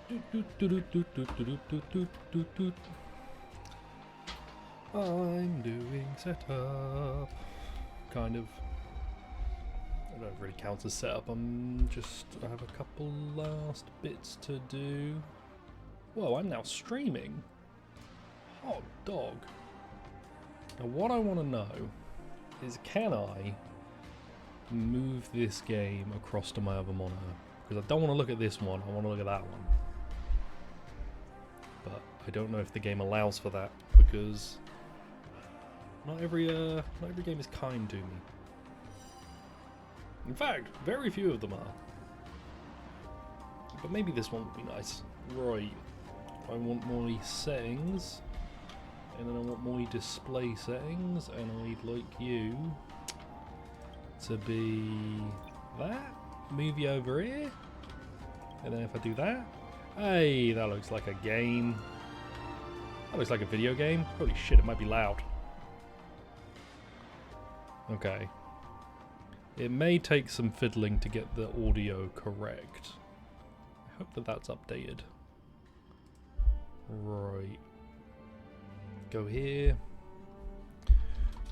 I'm doing setup. Kind of. I don't really count as setup. I have a couple last bits to do. Whoa, I'm now streaming. Hot dog. Now what I want to know is, can I move this game across to my other monitor? Because I don't want to look at this one, I want to look at that one. But I don't know if the game allows for that, because not every game is kind to me. In fact, very few of them are. But maybe this one would be nice. Right. I want my settings. And then I want my display settings. And I'd like you to be that. Move you over here. And then if I do that. Hey, that looks like a game. That looks like a video game. Holy shit, it might be loud. Okay. It may take some fiddling to get the audio correct. I hope that that's updated. Right. Go here.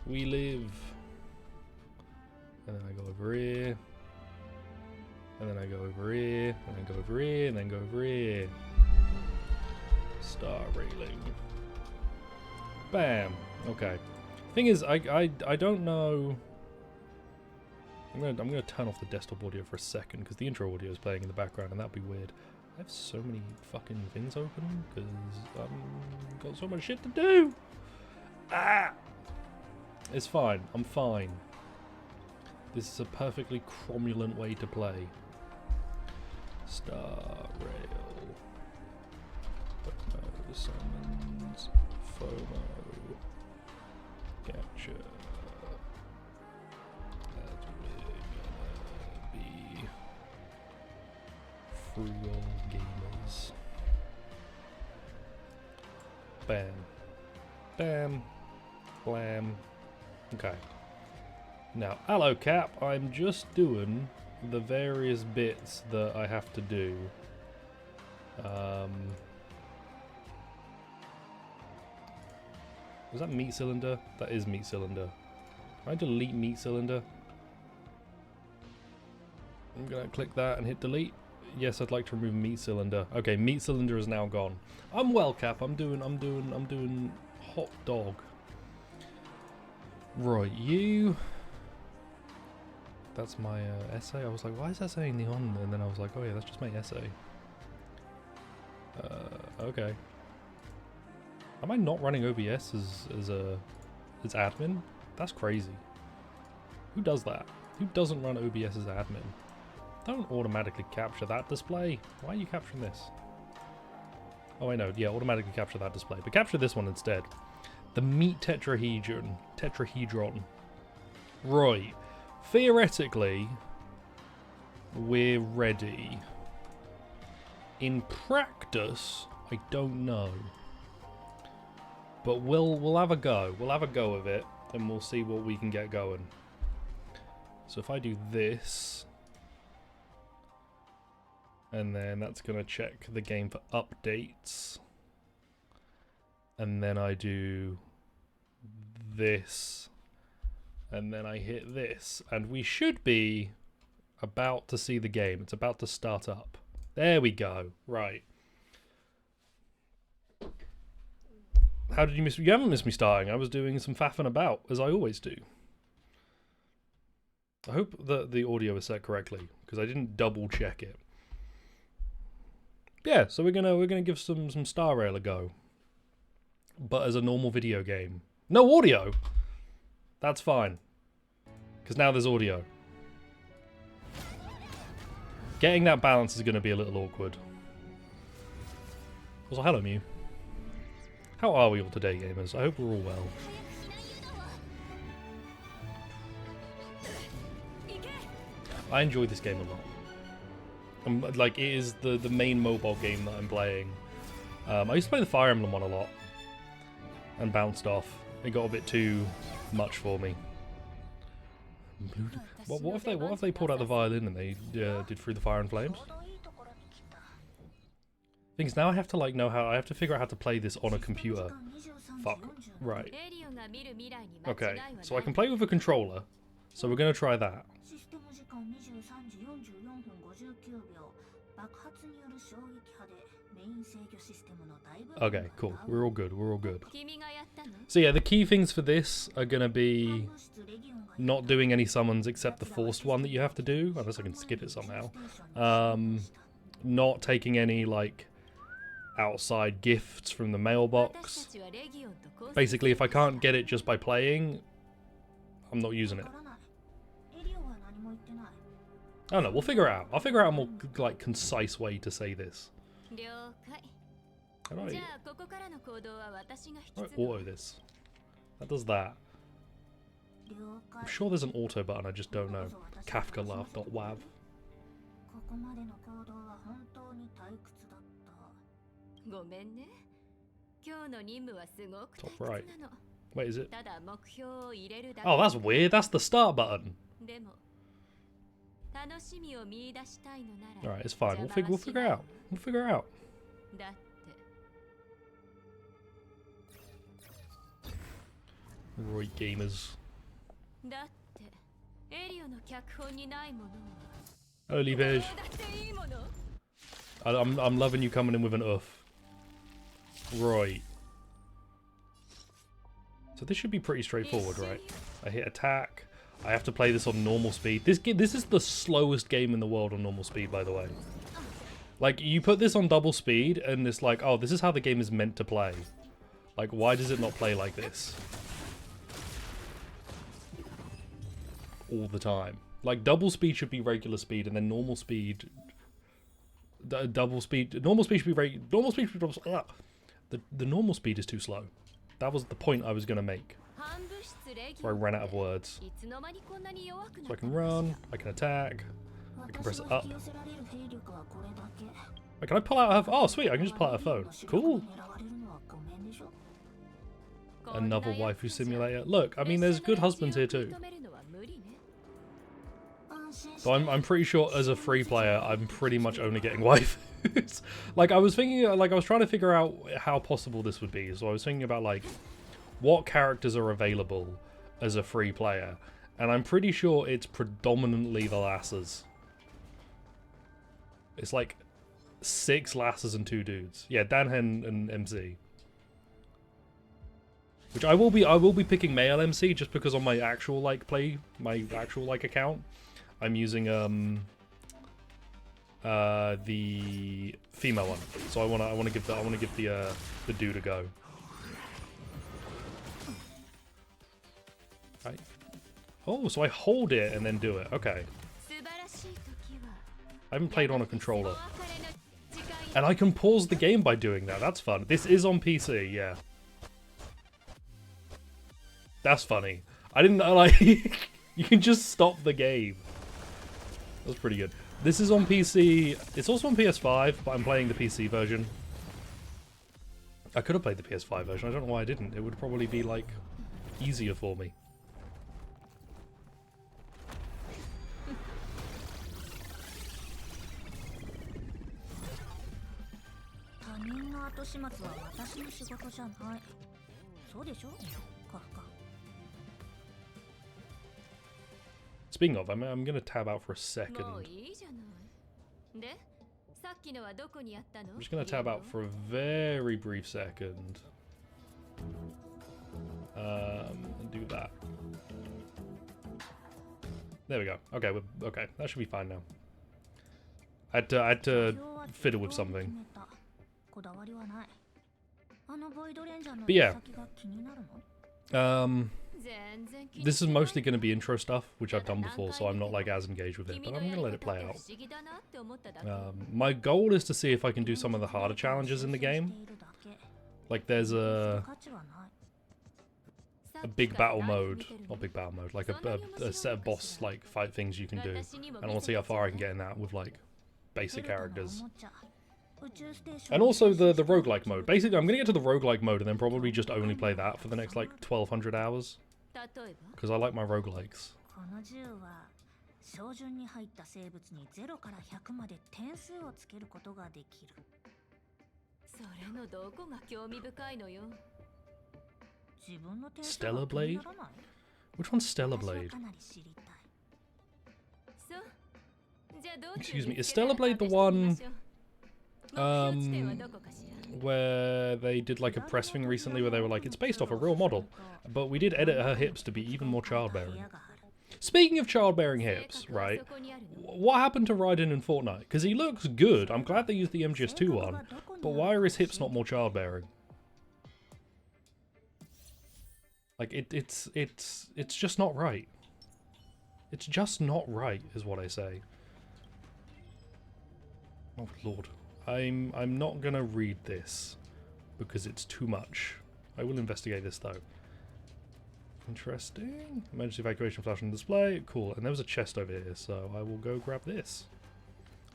We live. And then I go over here. And then I go over here. And then go over here. And then go over here. Star railing. Bam. Okay. Thing is, I don't know. I'm gonna turn off the desktop audio for a second because the intro audio is playing in the background and that'd be weird. I have so many fucking things open because I've got so much shit to do. Ah! It's fine. I'm fine. This is a perfectly cromulent way to play. Star rail. FOMO summons. FOMO. Gacha. Frugal gamers. Bam. Bam. Blam. Okay. Now, hello Cap, I'm just doing the various bits that I have to do. Was that meat cylinder? That is meat cylinder. Can I delete meat cylinder? I'm gonna click that and hit delete. Yes, I'd like to remove meat cylinder. Okay, meat cylinder is now gone. I'm well, Cap. I'm doing hot dog. Right, you. That's my essay. I was like, why is that saying the on? And then I was like, oh yeah, that's just my essay. Okay. Am I not running OBS as admin? That's crazy. Who does that? Who doesn't run OBS as admin? Don't automatically capture that display. Why are you capturing this? Oh, I know. Yeah, automatically capture that display. But capture this one instead. The meat tetrahedron. Right. Theoretically, we're ready. In practice, I don't know. But we'll have a go. We'll have a go of it, and we'll see what we can get going. So if I do this... And then that's going to check the game for updates. And then I do this. And then I hit this. And we should be about to see the game. It's about to start up. There we go. Right. How did you miss me? You haven't missed me starting. I was doing some faffing about, as I always do. I hope that the audio is set correctly, because I didn't double check it. Yeah, so we're gonna give some Star Rail a go, but as a normal video game. No audio. That's fine, because now there's audio. Getting that balance is going to be a little awkward. Also, hello Mew. How are we all today, gamers? I hope we're all well. I enjoy this game a lot. Like, it is the main mobile game that I'm playing. I used to play the Fire Emblem one a lot. And bounced off. It got a bit too much for me. What if they pulled out the violin and they did Through the Fire and Flames? Things now I have to like know how I have to figure out how to play this on a computer. Fuck. Right. Okay, so I can play with a controller. So we're gonna try that. Okay, cool. We're all good. We're all good. So yeah, the key things for this are gonna be not doing any summons except the forced one that you have to do, unless I can skip it somehow. Not taking any like outside gifts from the mailbox. Basically, if I can't get it just by playing, I'm not using it. I don't know, we'll figure it out. I'll figure out a more like concise way to say this. How do I auto this? That does that. I'm sure there's an auto button, I just don't know. Kafka laugh.wav. Top right. Wait, is it? Oh, that's weird. That's the start button. Alright, it's fine. We'll figure it out. We'll figure it out. Right, gamers. Holy page. I'm loving you coming in with an oof. Right. So this should be pretty straightforward, right? I hit attack. I have to play this on normal speed. This is the slowest game in the world on normal speed, by the way. Like, you put this on double speed, and it's like, oh, this is how the game is meant to play. Like, why does it not play like this? All the time. Like, double speed should be regular speed, and then normal speed... Double speed... Normal speed should be normal speed should be... The normal speed is too slow. That was the point I was going to make. So I ran out of words. So I can run, I can attack, I can press up. Wait, can I pull out her... Oh, sweet, I can just pull out her phone. Cool. Another waifu simulator. Look, I mean, there's good husbands here too. So I'm pretty sure as a free player, I'm pretty much only getting waifus. Like, I was thinking, like, I was trying to figure out how possible this would be. So I was thinking about, like, what characters are available as a free player. And I'm pretty sure it's predominantly the lasses. It's like 6 lasses and 2 dudes. Yeah, Danhen and MC. Which I will be picking male MC just because on my actual like account, I'm using the female one. So I wanna give the dude a go. Right. Oh, so I hold it and then do it. Okay. I haven't played on a controller. And I can pause the game by doing that. That's fun. This is on PC, yeah. That's funny. I didn't know, like, you can just stop the game. That's pretty good. This is on PC. It's also on PS5, but I'm playing the PC version. I could have played the PS5 version. I don't know why I didn't. It would probably be, like, easier for me. Speaking of, I'm going to tab out for a second. I'm just going to tab out for a very brief second. And do that. There we go. Okay, okay, that should be fine now. I had to fiddle with something. But yeah. This is mostly going to be intro stuff, which I've done before, so I'm not like as engaged with it, but I'm going to let it play out. My goal is to see if I can do some of the harder challenges in the game. Like there's a big battle mode, not big battle mode, like a set of boss like fight things you can do, and I want to see how far I can get in that with like basic characters. And also the roguelike mode. Basically, I'm going to get to the roguelike mode and then probably just only play that for the next, like, 1,200 hours. Because I like my roguelikes. Stellar Blade? Which one's Stellar Blade? Excuse me, is Stellar Blade the one where they did like a press thing recently where they were like, it's based off a real model, but we did edit her hips to be even more childbearing. Speaking of childbearing hips, right, what happened to Raiden in Fortnite? Because he looks good, I'm glad they used the MGS2 one, but why are his hips not more childbearing? Like, it's just not right. It's just not right, is what I say. Oh lord. I'm not gonna read this because it's too much. I will investigate this though. Interesting. Emergency evacuation flash on display. Cool. And there was a chest over here, so I will go grab this.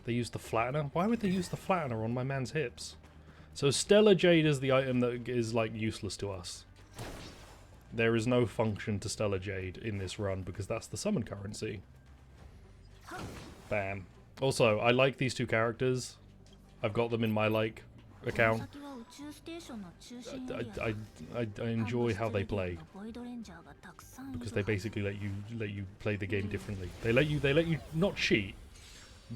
They used the flattener. Why would they use the flattener on my man's hips? So Stellar Jade is the item that is like useless to us. There is no function to Stellar Jade in this run because that's the summon currency. Bam. Also, I like these two characters. I've got them in my like account. I enjoy how they play because they basically let you play the game differently. They let you not cheat,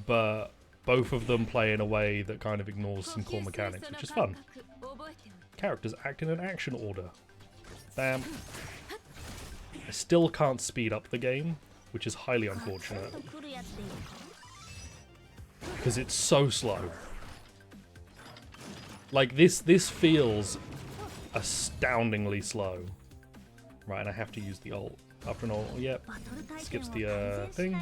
but both of them play in a way that kind of ignores some core mechanics, which is fun. Characters act in an action order. Bam. I still can't speed up the game, which is highly unfortunate because it's so slow. Like this feels astoundingly slow. Right, and I have to use the ult. After an ult, yep. Skips the thing.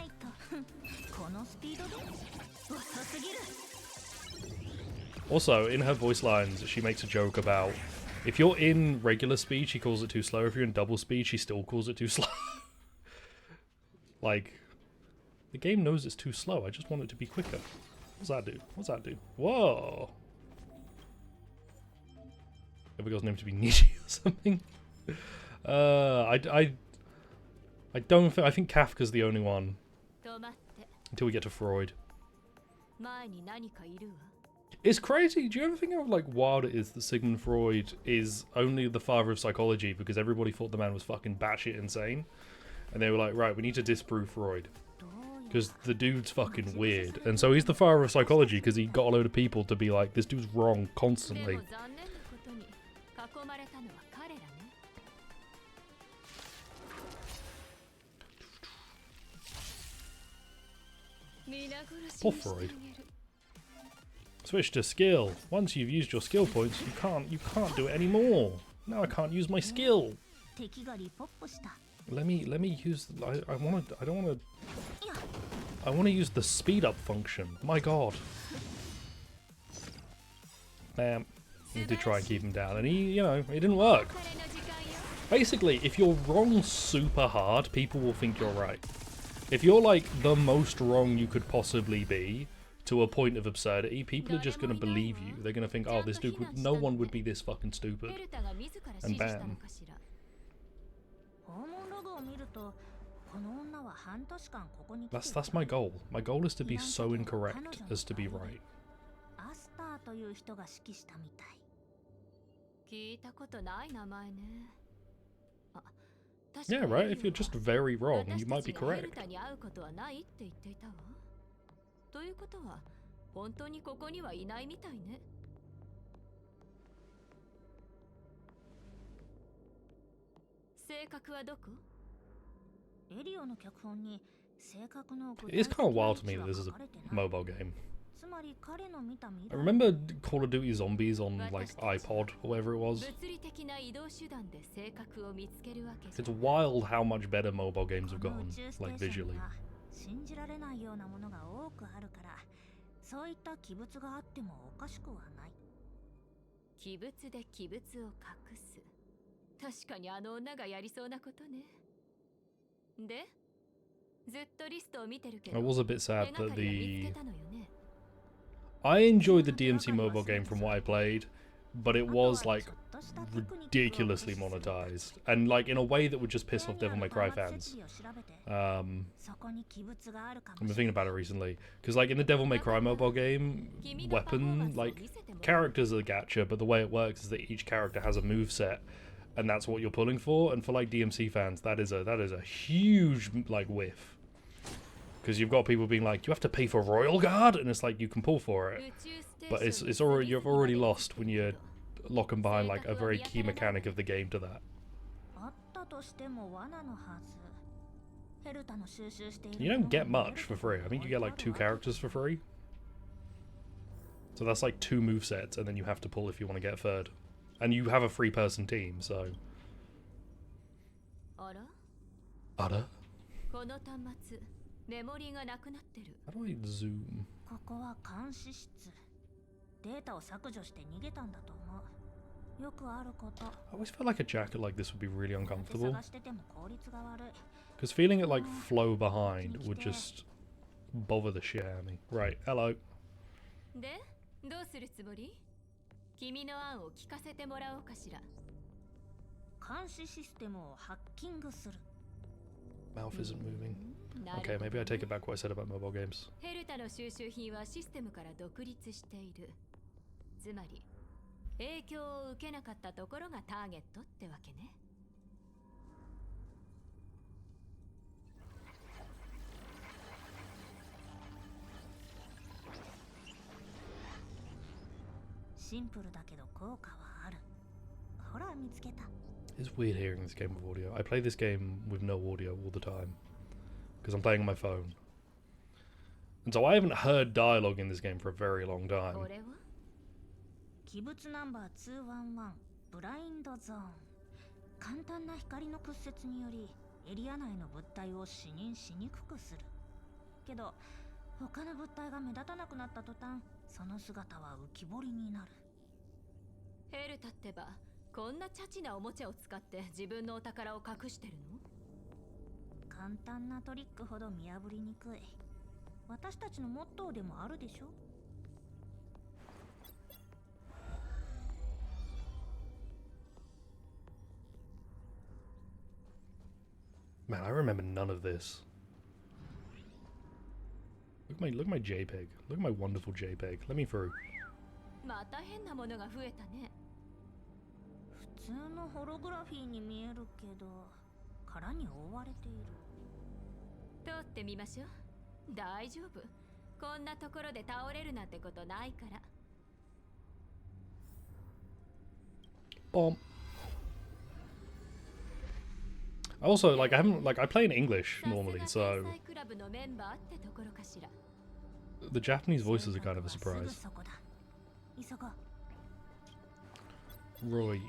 Also, in her voice lines, she makes a joke about if you're in regular speed, she calls it too slow. If you're in double speed, she still calls it too slow. Like, the game knows it's too slow. I just want it to be quicker. What's that do? What's that do? Whoa! If a girl's name to be Nishi or something. I don't think. I think Kafka's the only one. Until we get to Freud. It's crazy. Do you ever think how like wild it is that Sigmund Freud is only the father of psychology because everybody thought the man was fucking batshit insane, and they were like, right, we need to disprove Freud because the dude's fucking weird, and so he's the father of psychology because he got a load of people to be like, this dude's wrong constantly. Poor Freud. Switch to skill. Once you've used your skill points, you can't do it anymore. Now I can't use my skill. Let me use. I want to use the speed up function. My god. Bam. Need to try and keep him down, and it didn't work. Basically, if you're wrong super hard, people will think you're right. If you're like the most wrong you could possibly be, to a point of absurdity, people are just going to believe you. They're going to think, oh, this dude no one would be this fucking stupid. And bam. That's my goal. My goal is to be so incorrect as to be right. Yeah, right? If you're just very wrong, you might be correct. It is kind of wild to me that this is a mobile game. I remember Call of Duty Zombies on like iPod or whatever it was. It's wild how much better mobile games have gotten, like visually. I was a bit sad that I enjoyed the DMC mobile game from what I played. but it was like ridiculously monetized, and like in a way that would just piss off Devil May Cry fans. I've been thinking about it recently, because like in the Devil May Cry mobile game, weapon, like, characters are gacha, but the way it works is that each character has a move set, and that's what you're pulling for. And for like DMC fans, that is a huge like whiff, because you've got people being like, you have to pay for Royal Guard, and it's like, you can pull for it, but it's already, you've already lost when you're locking behind like a very key mechanic of the game to that. You don't get much for free. I think you get like 2 characters for free, so that's like 2 movesets, and then you have to pull if you want to get a third, and you have a 3-person team, so. Ada? How do I zoom? I always felt like a jacket like this would be really uncomfortable, because feeling it like flow behind would just bother the shit out of me. Right, hello. Mouth isn't moving. Okay, maybe I take it back what I said about mobile games. It's weird hearing this game with audio. I play this game with no audio all the time, because I'm playing on my phone. And so I haven't heard dialogue in this game for a very long time. Man, I remember none of this. Look at my JPEG. Look at my wonderful JPEG. Let me through. Bomb. Also, like, I play in English normally, so the Japanese voices are kind of a surprise. Right.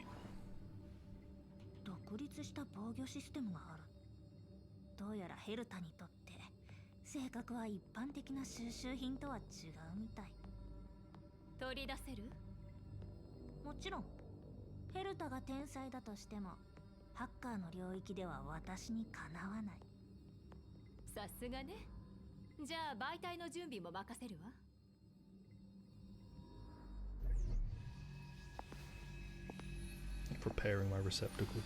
Preparing my receptacle.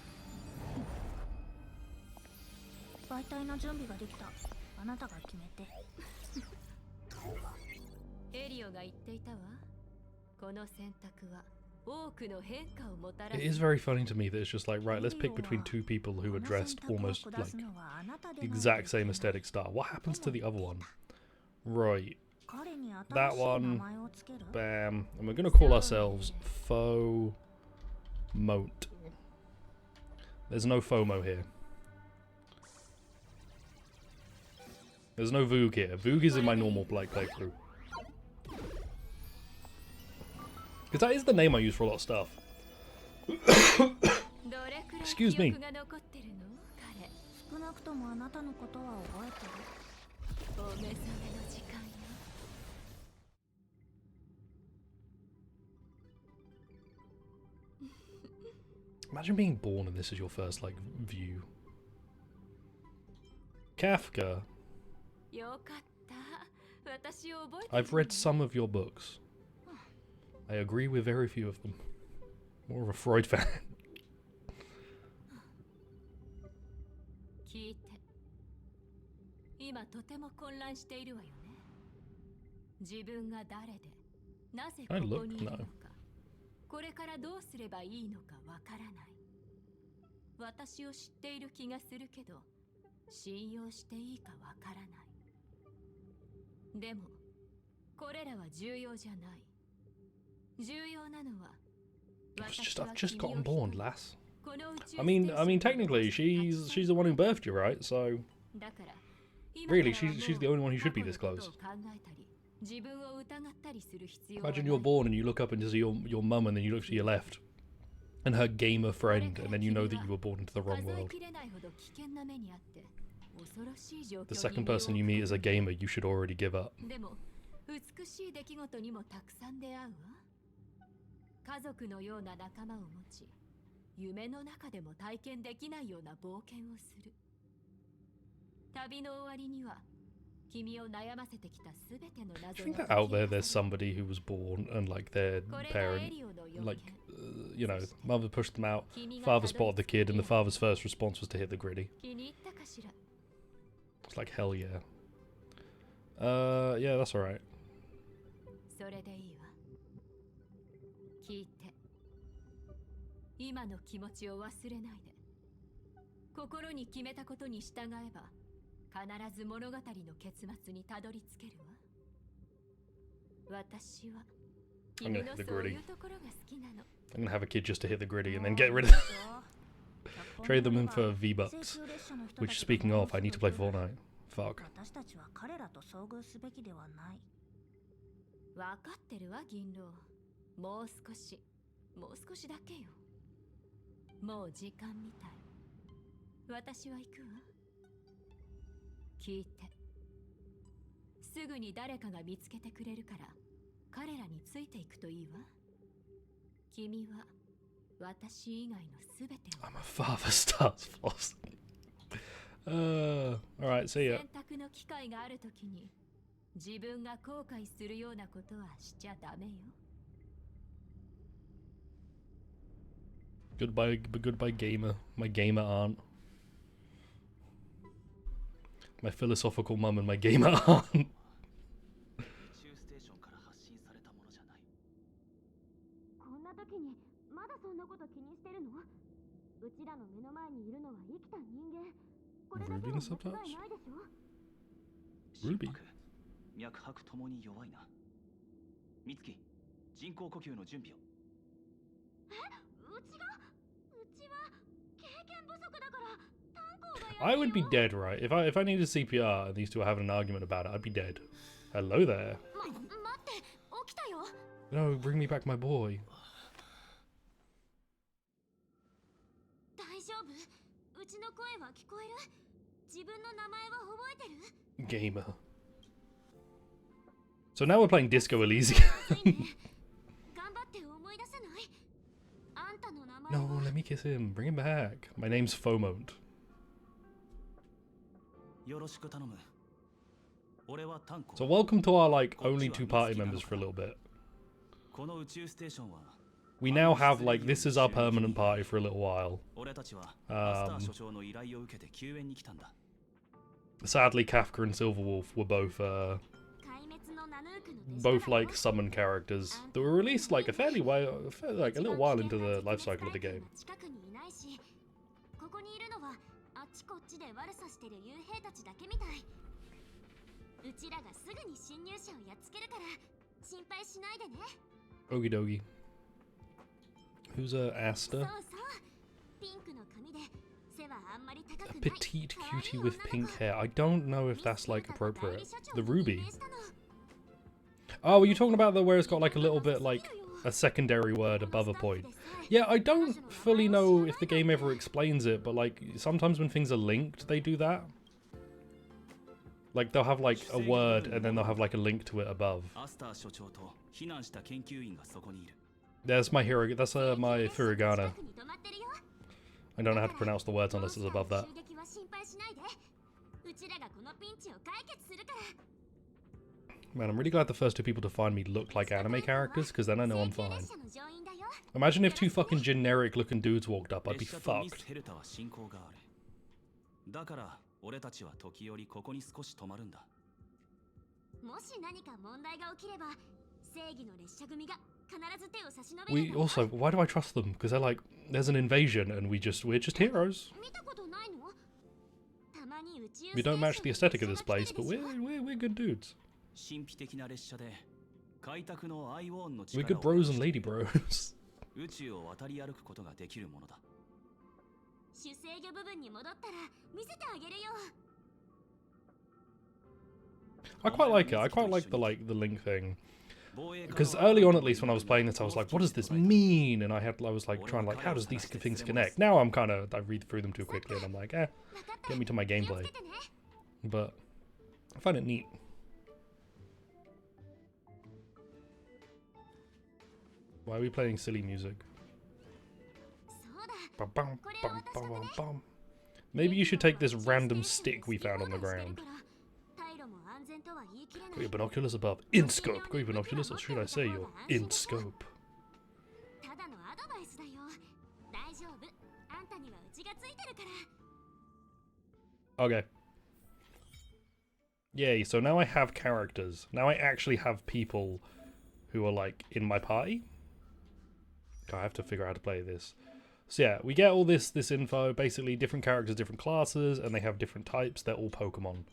It is very funny to me that it's just like, right, let's pick between 2 people who are dressed almost like the exact same aesthetic style. What happens to the other one? Right. That one. Bam. And we're going to call ourselves FOMO. There's no FOMO here. There's no Voog here. Voog is in my normal playthrough. Because that is the name I use for a lot of stuff. Excuse me. Imagine being born and this is your first, like, view. Kafka. I've read some of your books. I agree with very few of them. More of a Freud fan. 聞いて。今とても混乱しているわよね。自分が誰で、なぜここにいるのか、これからどうすればいいのかわからない。私を知っている気がするけど、信用していいかわからない。でも、これらは重要じゃない。重要なのは、I've just gotten born, lass. I mean, technically, she's the one who birthed you, right? So, really, she's the only one who should be this close. Imagine you're born and you look up and you see your mum, and then you look to your left, and her gamer friend, and then you know that you were born into the wrong world. The second person you meet as a gamer, you should already give up. 家族のような仲間を持ち、夢の中でも体験できないような冒険をする。旅の終わりには、君を悩ませてきたすべての謎 I think that out there, there's somebody who was born and like their parent, like, you know, mother pushed them out, father spotted the kid, and the father's first response was to hit the griddy. It's like, hell yeah. Yeah, that's alright. それでいいわ。聞いて。今の気持ちを忘れないで。心に決めたことに従えば、必ず物語の結末にたどり着けるわ。私は君のそういうところが好きなの。I'm gonna have a kid just to hit the griddy and then get rid of them. Trade them in for V-Bucks. Which, speaking of, I need to play Fortnite. Fuck. 私たちは彼らと遭遇すべきではない。分かってるわ、銀狼。もう少しだけよ。もう時間みたい。私は行くわ。聞いて。すぐに誰かが見つけてくれるから、彼らについていくといいわ。君は私以外のすべてを。I'm a father stars floss. Alright, see ya. 選択の機会があるときに、自分が後悔するようなことはしちゃダメよ。Goodbye, gamer. My gamer aunt. My philosophical mum and my gamer aunt. こんな時にまだそんなこと気にしてるの？うちらの目の前にいるのは生きた人間。これだけは間違いないでしょ？ Ruby. 脈拍ともに弱いな。美月、人工呼吸の準備を。I would be dead, right? If I needed CPR and these two were having an argument about it, I'd be dead. Hello there. No, bring me back my boy. Gamer. So now we're playing Disco Elysium. No, let me kiss him. Bring him back. My name's FOMO. So welcome to our, like, only two party members for a little bit. We now have, like, this is our permanent party for a little while. Sadly, Kafka and Silverwolf were both like summon characters that were released like a little while into the life cycle of the game. Okie dokie. Who's Asta? A petite cutie with pink hair. I don't know if that's like appropriate. The Ruby. Oh, are you talking about the where it's got like a little bit like a secondary word above a point? Yeah, I don't fully know if the game ever explains it, but like sometimes when things are linked, they do that. Like they'll have like a word and then they'll have like a link to it above. There's my hero. That's my Furigana. I don't know how to pronounce the words unless it's above that. Man, I'm really glad the first two people to find me look like anime characters, because then I know I'm fine. Imagine if two fucking generic looking dudes walked up, I'd be fucked. だから俺たちは時折ここに少し止まるんだ。もし何か問題が起きれば、正義の列車組が必ず手を差し伸べる。 We also, why do I trust them? Because they're like, there's an invasion and we're just heroes. 見たことないの？たまに宇宙 We don't match the aesthetic of this place, but we're good dudes. 神秘的な列車で開拓のアイウォーンの We're 力 good bros and lady bros. 宇宙を渡り歩くことができるものだ。 主制御部分に戻ったら見せてあげるよ。 I quite like it. I quite like the link thing. Because early on, at least when I was playing this, I was like, what does this mean? And I was like trying like, how does these things connect? Now I'm kind of, I read through them too quickly and I'm like, get me to my gameplay. But I find it neat. Why are we playing silly music? Bum, bum, bum, bum, bum, bum. Maybe you should take this random stick we found on the ground. Got your binoculars above. In scope. Got your binoculars, or should I say you're in scope? Okay. Yay, so now I have characters. Now I actually have people who are like in my party. I have to figure out how to play this. So yeah, we get all this info, basically different characters, different classes, and they have different types. They're all Pokemon.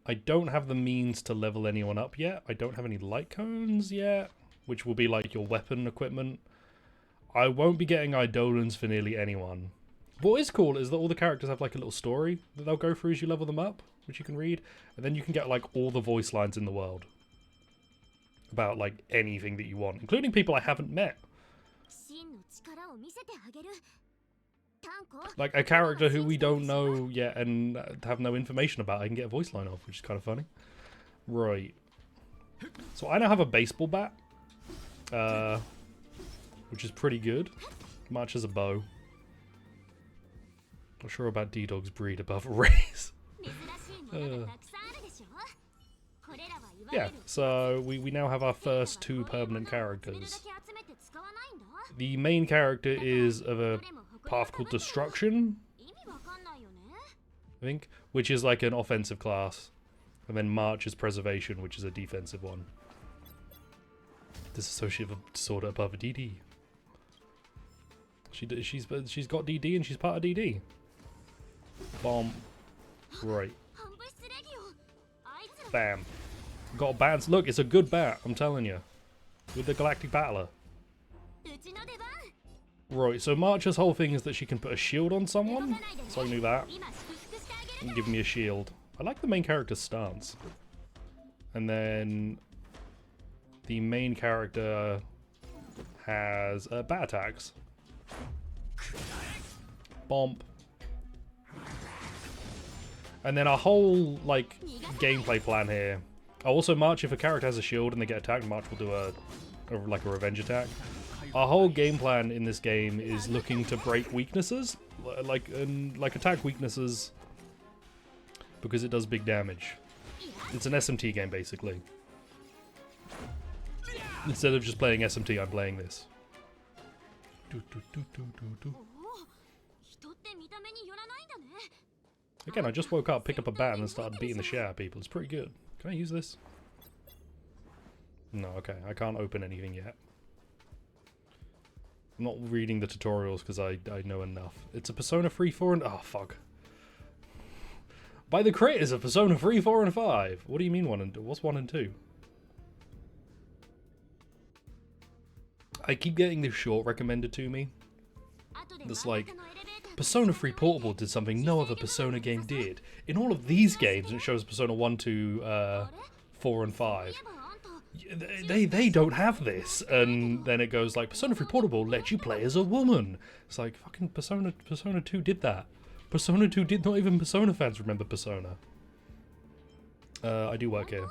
I don't have the means to level anyone up yet. I don't have any light cones yet, which will be like your weapon equipment. I won't be getting Eidolons for nearly anyone. What is cool is that all the characters have like a little story that they'll go through as you level them up, which you can read, and then you can get like all the voice lines in the world about like anything that you want, including people I haven't met. Like a character who we don't know yet and have no information about, I can get a voice line off, which is kind of funny. Right. So I now have a baseball bat, which is pretty good. Much as a bow. Not sure about D-Dog's breed above race. Yeah, so we now have our first two permanent characters. The main character is of a path called Destruction, I think, which is like an offensive class. And then March is Preservation, which is a defensive one. Dissociative disorder above a DD. She's got DD and she's part of DD. Bomb. Right. Bam. Got a bat. Look, it's a good bat, I'm telling you. With the Galactic Battler. Right, so March's whole thing is that she can put a shield on someone. So I knew that. And give me a shield. I like the main character's stance. And then the main character has bat attacks. Bomb. And then our whole like gameplay plan here. Oh, also March, if a character has a shield and they get attacked, March will do a revenge attack. Our whole game plan in this game is looking to break weaknesses, like attack weaknesses, because it does big damage. It's an SMT game basically. Instead of just playing SMT, I'm playing this. Again, I just woke up, picked up a bat, and then started beating the shit out of people. It's pretty good. Can I use this? No, okay. I can't open anything yet. I'm not reading the tutorials because I know enough. It's a Persona 3, 4, and... Oh, fuck. By the creators of Persona 3, 4, and 5. What do you mean 1 and 2? What's 1 and 2? I keep getting this short recommended to me. That's like... Persona 3 Portable did something no other Persona game did. In all of these games, it shows Persona 1, 2, 4, and 5. They don't have this, and then it goes like Persona 3 Portable lets you play as a woman. It's like fucking Persona 2 did that. Persona 2 did not even Persona fans remember Persona. I do work here.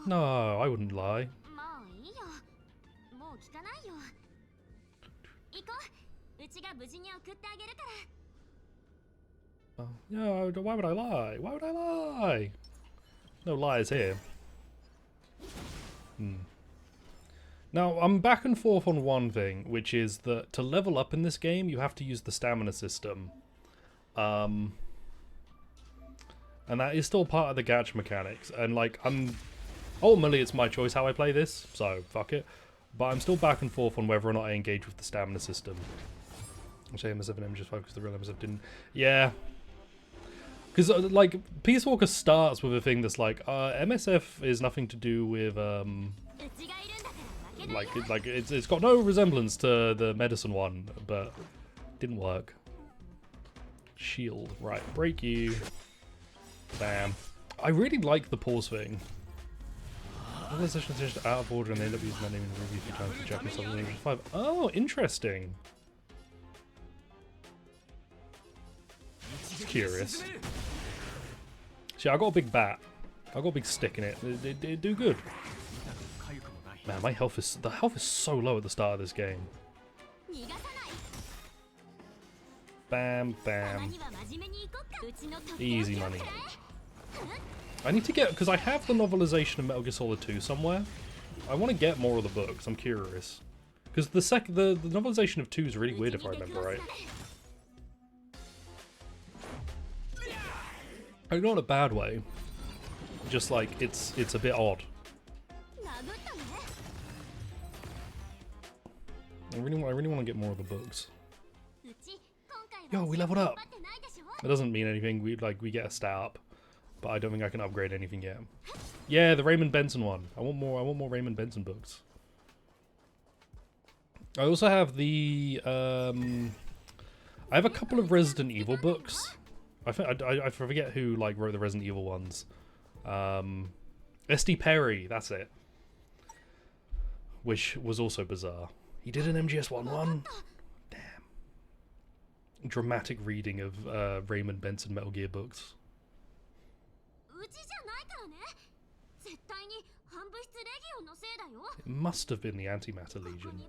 No, I wouldn't lie. Oh, no, why would I lie? Why would I lie? No lies here. Now, I'm back and forth on one thing, which is that to level up in this game, you have to use the stamina system. And that is still part of the gacha mechanics. And, like, ultimately, it's my choice how I play this, so fuck it. But I'm still back and forth on whether or not I engage with the stamina system. I'm saying MSF just focused, the real MSF didn't. Yeah. Because, like, Peace Walker starts with a thing that's like, MSF is nothing to do with, it's got no resemblance to the medicine one, but didn't work. Shield, right, break you. Bam. I really like the pause thing. All the sessions are just out of order and they end up using my name in the review a few times for Japanese stuff in English 5. Oh, interesting. Curious. See, I got a big bat. I got a big stick in it. It do good. Man, the health is so low at the start of this game. Bam, bam. Easy money. I need to get, because I have the novelization of Metal Gear Solid 2 somewhere. I want to get more of the books. I'm curious. Because the novelization of 2 is really weird if I remember right. Like, not in a bad way. Just like it's a bit odd. I really want to get more of the books. Yo, we leveled up. It doesn't mean anything. We get a stat up, but I don't think I can upgrade anything yet. Yeah, the Raymond Benson one. I want more Raymond Benson books. I also have the I have a couple of Resident Evil books. I forget who like wrote the Resident Evil ones. SD Perry, that's it. Which was also bizarre. He did an MGS1 Damn. Dramatic reading of Raymond Benson Metal Gear books. It must have been the Antimatter Legion.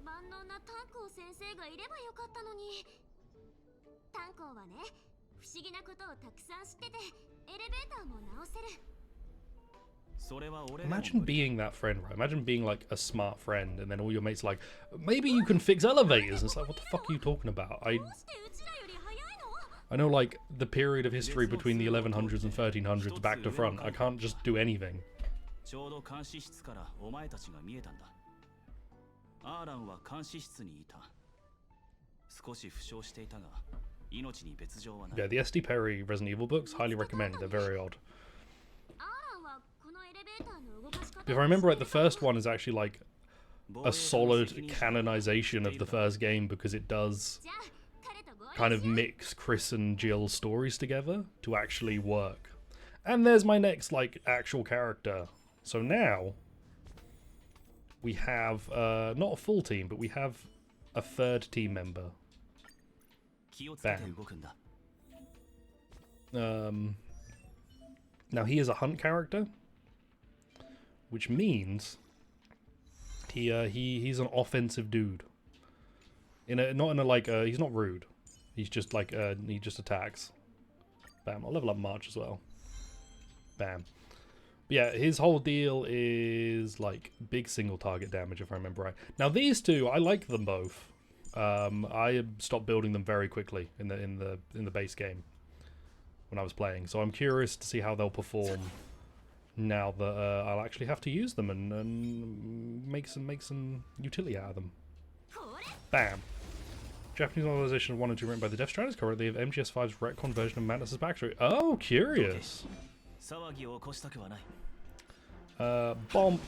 Imagine being that friend, right? Imagine being like a smart friend and then all your mates are like, maybe you can fix elevators. And it's like, what the fuck are you talking about? I know like the period of history between the 1100s and 1300s back to front. I can't just do anything. Yeah, the SD Perry Resident Evil books, highly recommend. They're very odd. If I remember right, the first one is actually like a solid canonization of the first game because it does kind of mix Chris and Jill's stories together to actually work. And there's my next like actual character. So now we have not a full team, but we have a third team member. Bam. Now he is a hunt character, which means he's an offensive dude. He's not rude. He's just like he just attacks. Bam. I'll level up March as well. Bam. But yeah, his whole deal is like big single target damage if I remember right. Now these two, I like them both. I stopped building them very quickly in the base game when I was playing, so I'm curious to see how they'll perform now that I'll actually have to use them and make some utility out of them. Bam. Japanese novelization of 1 and 2 written by the Death Stranders currently have MGS5's retcon version of Mantis' backstory. Oh, curious. Bomb.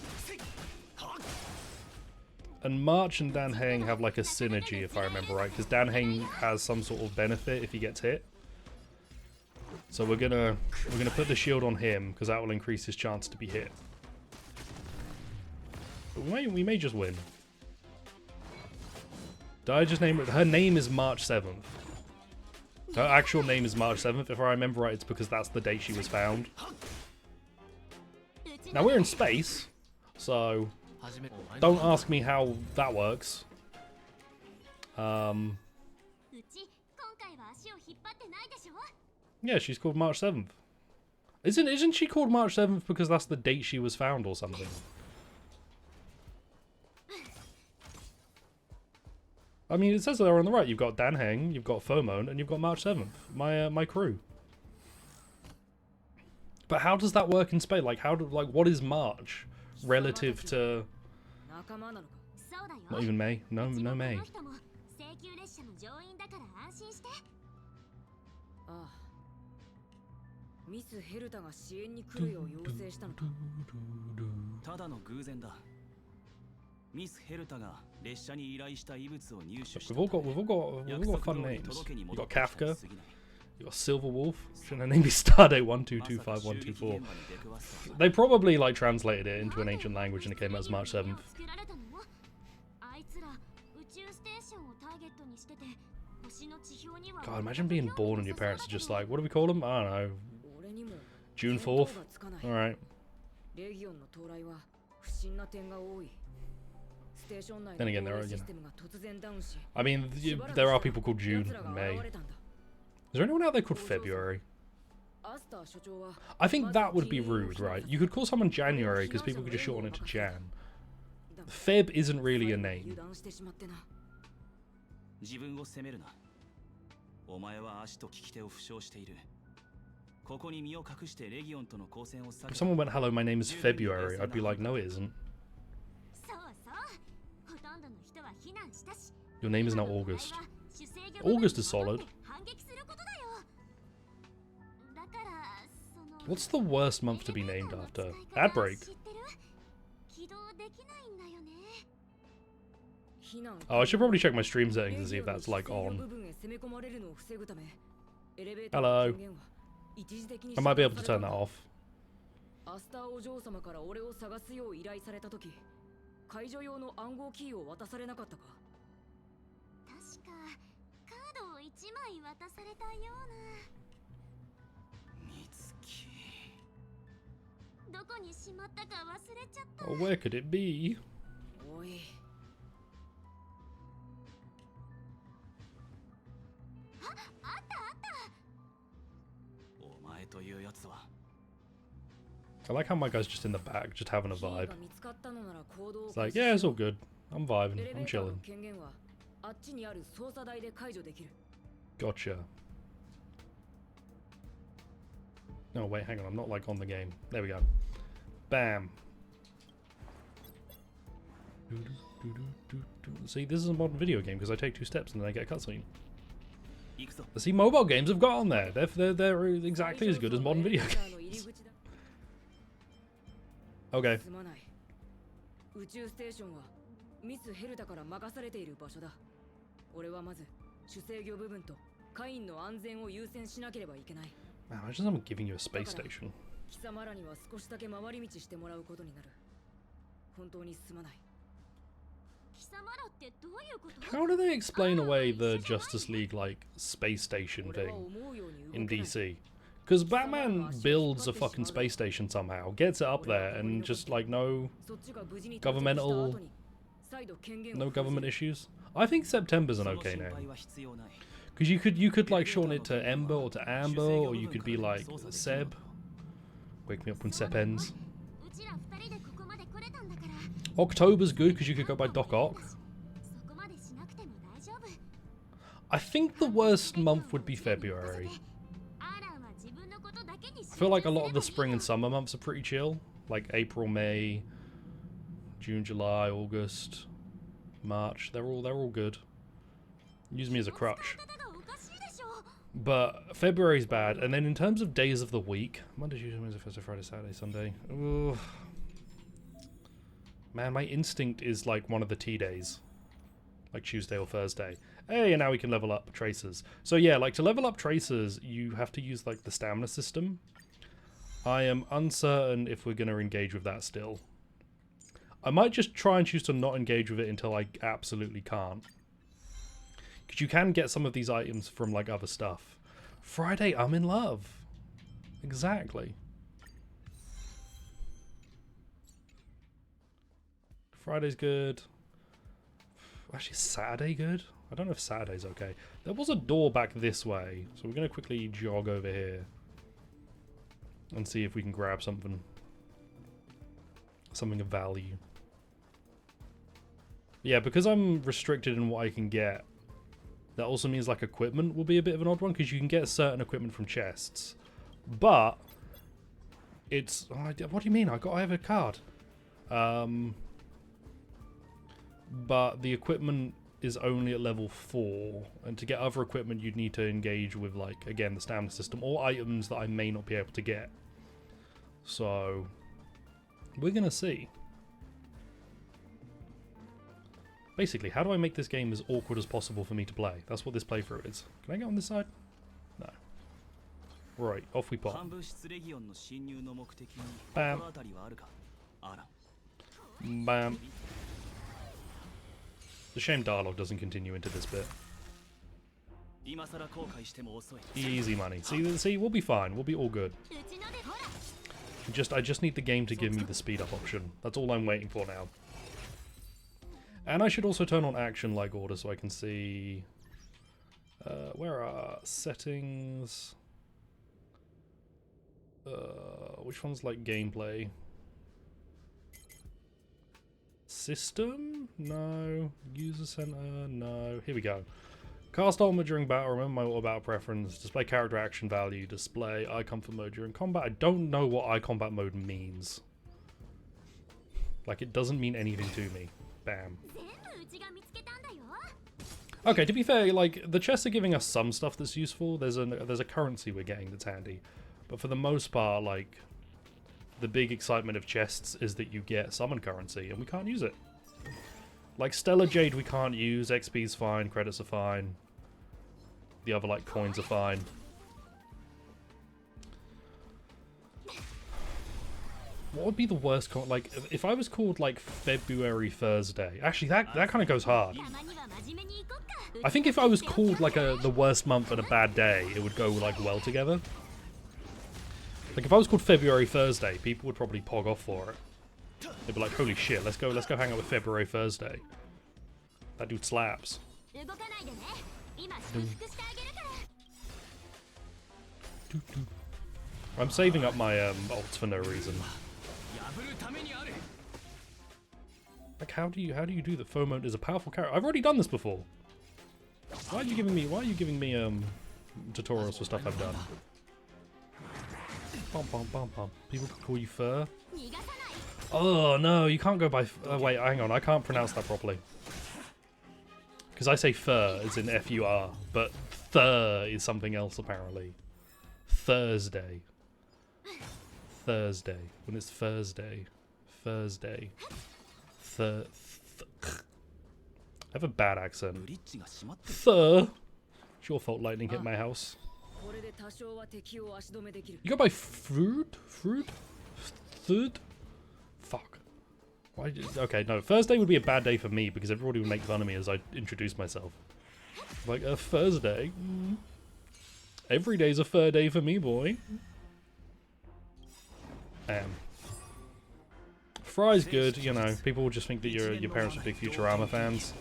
And March and Dan Heng have like a synergy, if I remember right, because Dan Heng has some sort of benefit if he gets hit. So we're gonna put the shield on him because that will increase his chance to be hit. But we may just win. Did I just name it? Her name is March 7th. Her actual name is March 7th. If I remember right, it's because that's the date she was found. Now we're in space, so don't ask me how that works. Yeah, she's called March 7th. Isn't she called March 7th because that's the date she was found or something? I mean, it says there on the right. You've got Dan Heng, you've got FOMO, and you've got March 7th. My crew. But how does that work in Spain? Like, what is March relative to? Not even May. No May. We've all got fun names. You got Kafka. You got Silver Wolf. Shouldn't her name be Stardate 1225124? They probably like translated it into an ancient language and it came out as March 7th. God, imagine being born and your parents are just like, what do we call them? I don't know. June 4th? Alright. Then again, there are, I mean, there are people called June and May. Is there anyone out there called February? I think that would be rude, right? You could call someone January because people could just shorten it to Jan. Feb isn't really a name. If someone went, hello, my name is February, I'd be like, no it isn't. Your name is now August. August is solid. What's the worst month to be named after? Ad break. Oh, I should probably check my stream settings and see if that's like on. Hello. I might be able to turn that off. Oh, where could it be? I like how my guy's just in the back, just having a vibe. It's like, yeah, it's all good. I'm vibing. I'm chilling. Gotcha. No, wait, hang on. I'm not like on the game. There we go. Bam. See, this is a modern video game because I take 2 steps and then I get a cutscene. See, mobile games have got on there. They're exactly as good as modern video games. Okay. Man, imagine someone giving you a space station. How do they explain away the Justice League like space station thing in DC? Because Batman builds a fucking space station somehow, gets it up there, and just like no government issues. I think September's an okay name. Because you could like shorten it to Ember or to Amber, or you could be like Seb. Wake me up when Sep ends. October's good because you could go by Doc Ock. I think the worst month would be February. I feel like a lot of the spring and summer months are pretty chill. Like April, May, June, July, August, March. They're all good. Use me as a crutch. But February's bad. And then in terms of days of the week, Monday, Tuesday, Wednesday, Thursday, Friday, Saturday, Sunday. Ooh. Man, my instinct is like one of the T days. Like Tuesday or Thursday. Hey, and now we can level up tracers. So yeah, like to level up tracers, you have to use like the stamina system. I am uncertain if we're going to engage with that still. I might just try and choose to not engage with it until I absolutely can't. Because you can get some of these items from like other stuff. Friday, I'm in love. Exactly. Friday's good. Actually, Saturday good? I don't know if Saturday's okay. There was a door back this way, so we're going to quickly jog over here and see if we can grab something. Something of value. Yeah, because I'm restricted in what I can get, that also means like equipment will be a bit of an odd one, because you can get certain equipment from chests. But it's... what do you mean? I have a card. But the equipment is only at level 4, and to get other equipment you'd need to engage with, like, again, the stamina system, or items that I may not be able to get. So we're gonna see. Basically, how do I make this game as awkward as possible for me to play? That's what this playthrough is. Can I get on this side? No. Right, off we pop. Bam. Bam. It's a shame dialogue doesn't continue into this bit. Easy money. See, we'll be fine. We'll be all good. I just need the game to give me the speed up option. That's all I'm waiting for now. And I should also turn on action like order so I can see... where are settings? Which one's like gameplay? System? No. User center? No. Here we go. Cast auto mode during battle. Remember my auto battle preference. Display character action value. Display eye comfort mode during combat. I don't know what eye combat mode means. Like, it doesn't mean anything to me. Bam. Okay, to be fair, like, the chests are giving us some stuff that's useful. There's a currency we're getting that's handy. But for the most part, like, the big excitement of chests is that you get summon currency, and we can't use it. Like, Stellar Jade we can't use, XP's fine, credits are fine. The other, like, coins are fine. What would be the worst like, if I was called, like, February Thursday... Actually, that kind of goes hard. I think if I was called, like, the worst month and a bad day, it would go, like, well together. Like, if I was called February Thursday, people would probably pog off for it. They'd be like, holy shit, let's go hang out with February Thursday. That dude slaps. I'm saving up my ults for no reason. Like, how do you do that? FOMO is a powerful character. I've already done this before. Why are you giving me tutorials for stuff I've done? People could call you Fur. Oh no, you can't go by. Wait, hang on, I can't pronounce that properly. Because I say Fur as in F-U-R, but Thur is something else apparently. Thursday. When it's Thursday. I have a bad accent. Thur. It's your fault lightning hit my house. You go by Fruit? Fuck. Why okay, no. Thursday would be a bad day for me because everybody would make fun of me as I introduce myself. Like, a Thursday? Every day's a fur day for me, boy. Fry's good, you know. People will just think that your parents are big Futurama fans.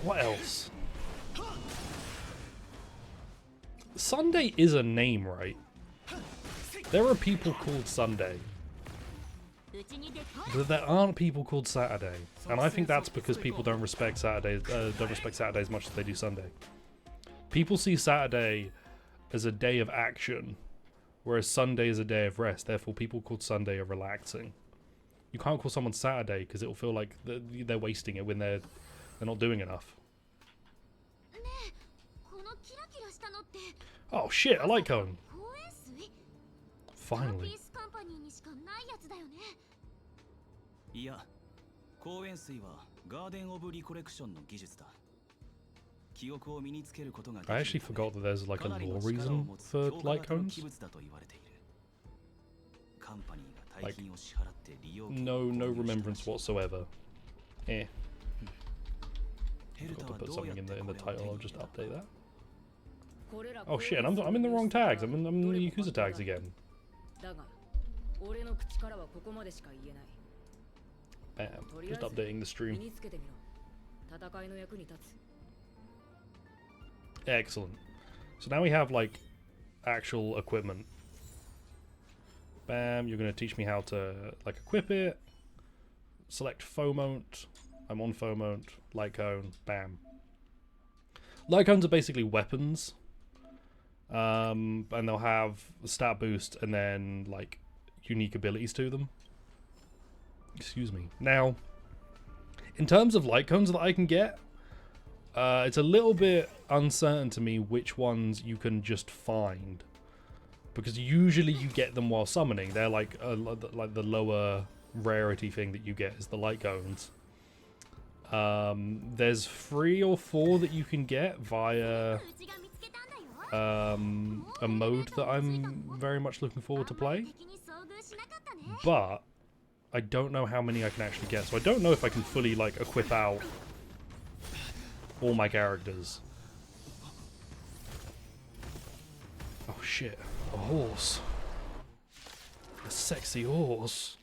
What else? Sunday is a name, right? There are people called Sunday. But there aren't people called Saturday. And I think that's because people don't respect Saturday as much as they do Sunday. People see Saturday as a day of action, whereas Sunday is a day of rest. Therefore, people called Sunday are relaxing. You can't call someone Saturday because it'll feel like they're wasting it when they're not doing enough. Oh shit, I like Cone. Finally. I actually forgot that there's like a lore reason for light cones. Like, no remembrance whatsoever. Eh. Forgot to put something in the title. I'll just update that. Oh shit! I'm in the wrong tags. I'm in the Yakuza tags again. Bam. Just updating the stream. Excellent. So now we have like actual equipment. Bam, you're going to teach me how to like equip it. Select FOMO. I'm on FOMO. Light cone. Bam. Light cones are basically weapons. And they'll have a stat boost and then like unique abilities to them. Excuse me. Now, in terms of light cones that I can get, it's a little bit uncertain to me which ones you can just find. Because usually you get them while summoning. They're like the lower rarity thing that you get is the light cones. There's 3 or 4 that you can get via a mode that I'm very much looking forward to play. But I don't know how many I can actually get. So I don't know if I can fully like equip out all my characters. Oh shit. A horse. A sexy horse.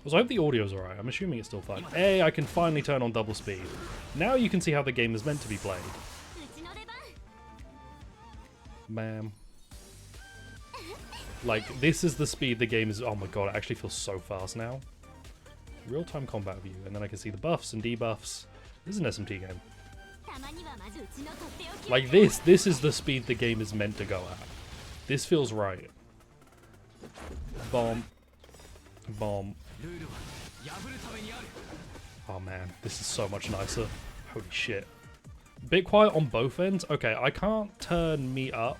So I hope the audio's alright. I'm assuming it's still fine. Hey, I can finally turn on double speed. Now you can see how the game is meant to be played. Bam. Like, this is the speed the game is... Oh my god, it actually feels so fast now. Real-time combat view. And then I can see the buffs and debuffs. This is an SMT game. Like this is the speed the game is meant to go at. This feels right. Bomb. Bomb. Oh man, this is so much nicer. Holy shit. Bit quiet on both ends. Okay, I can't turn me up.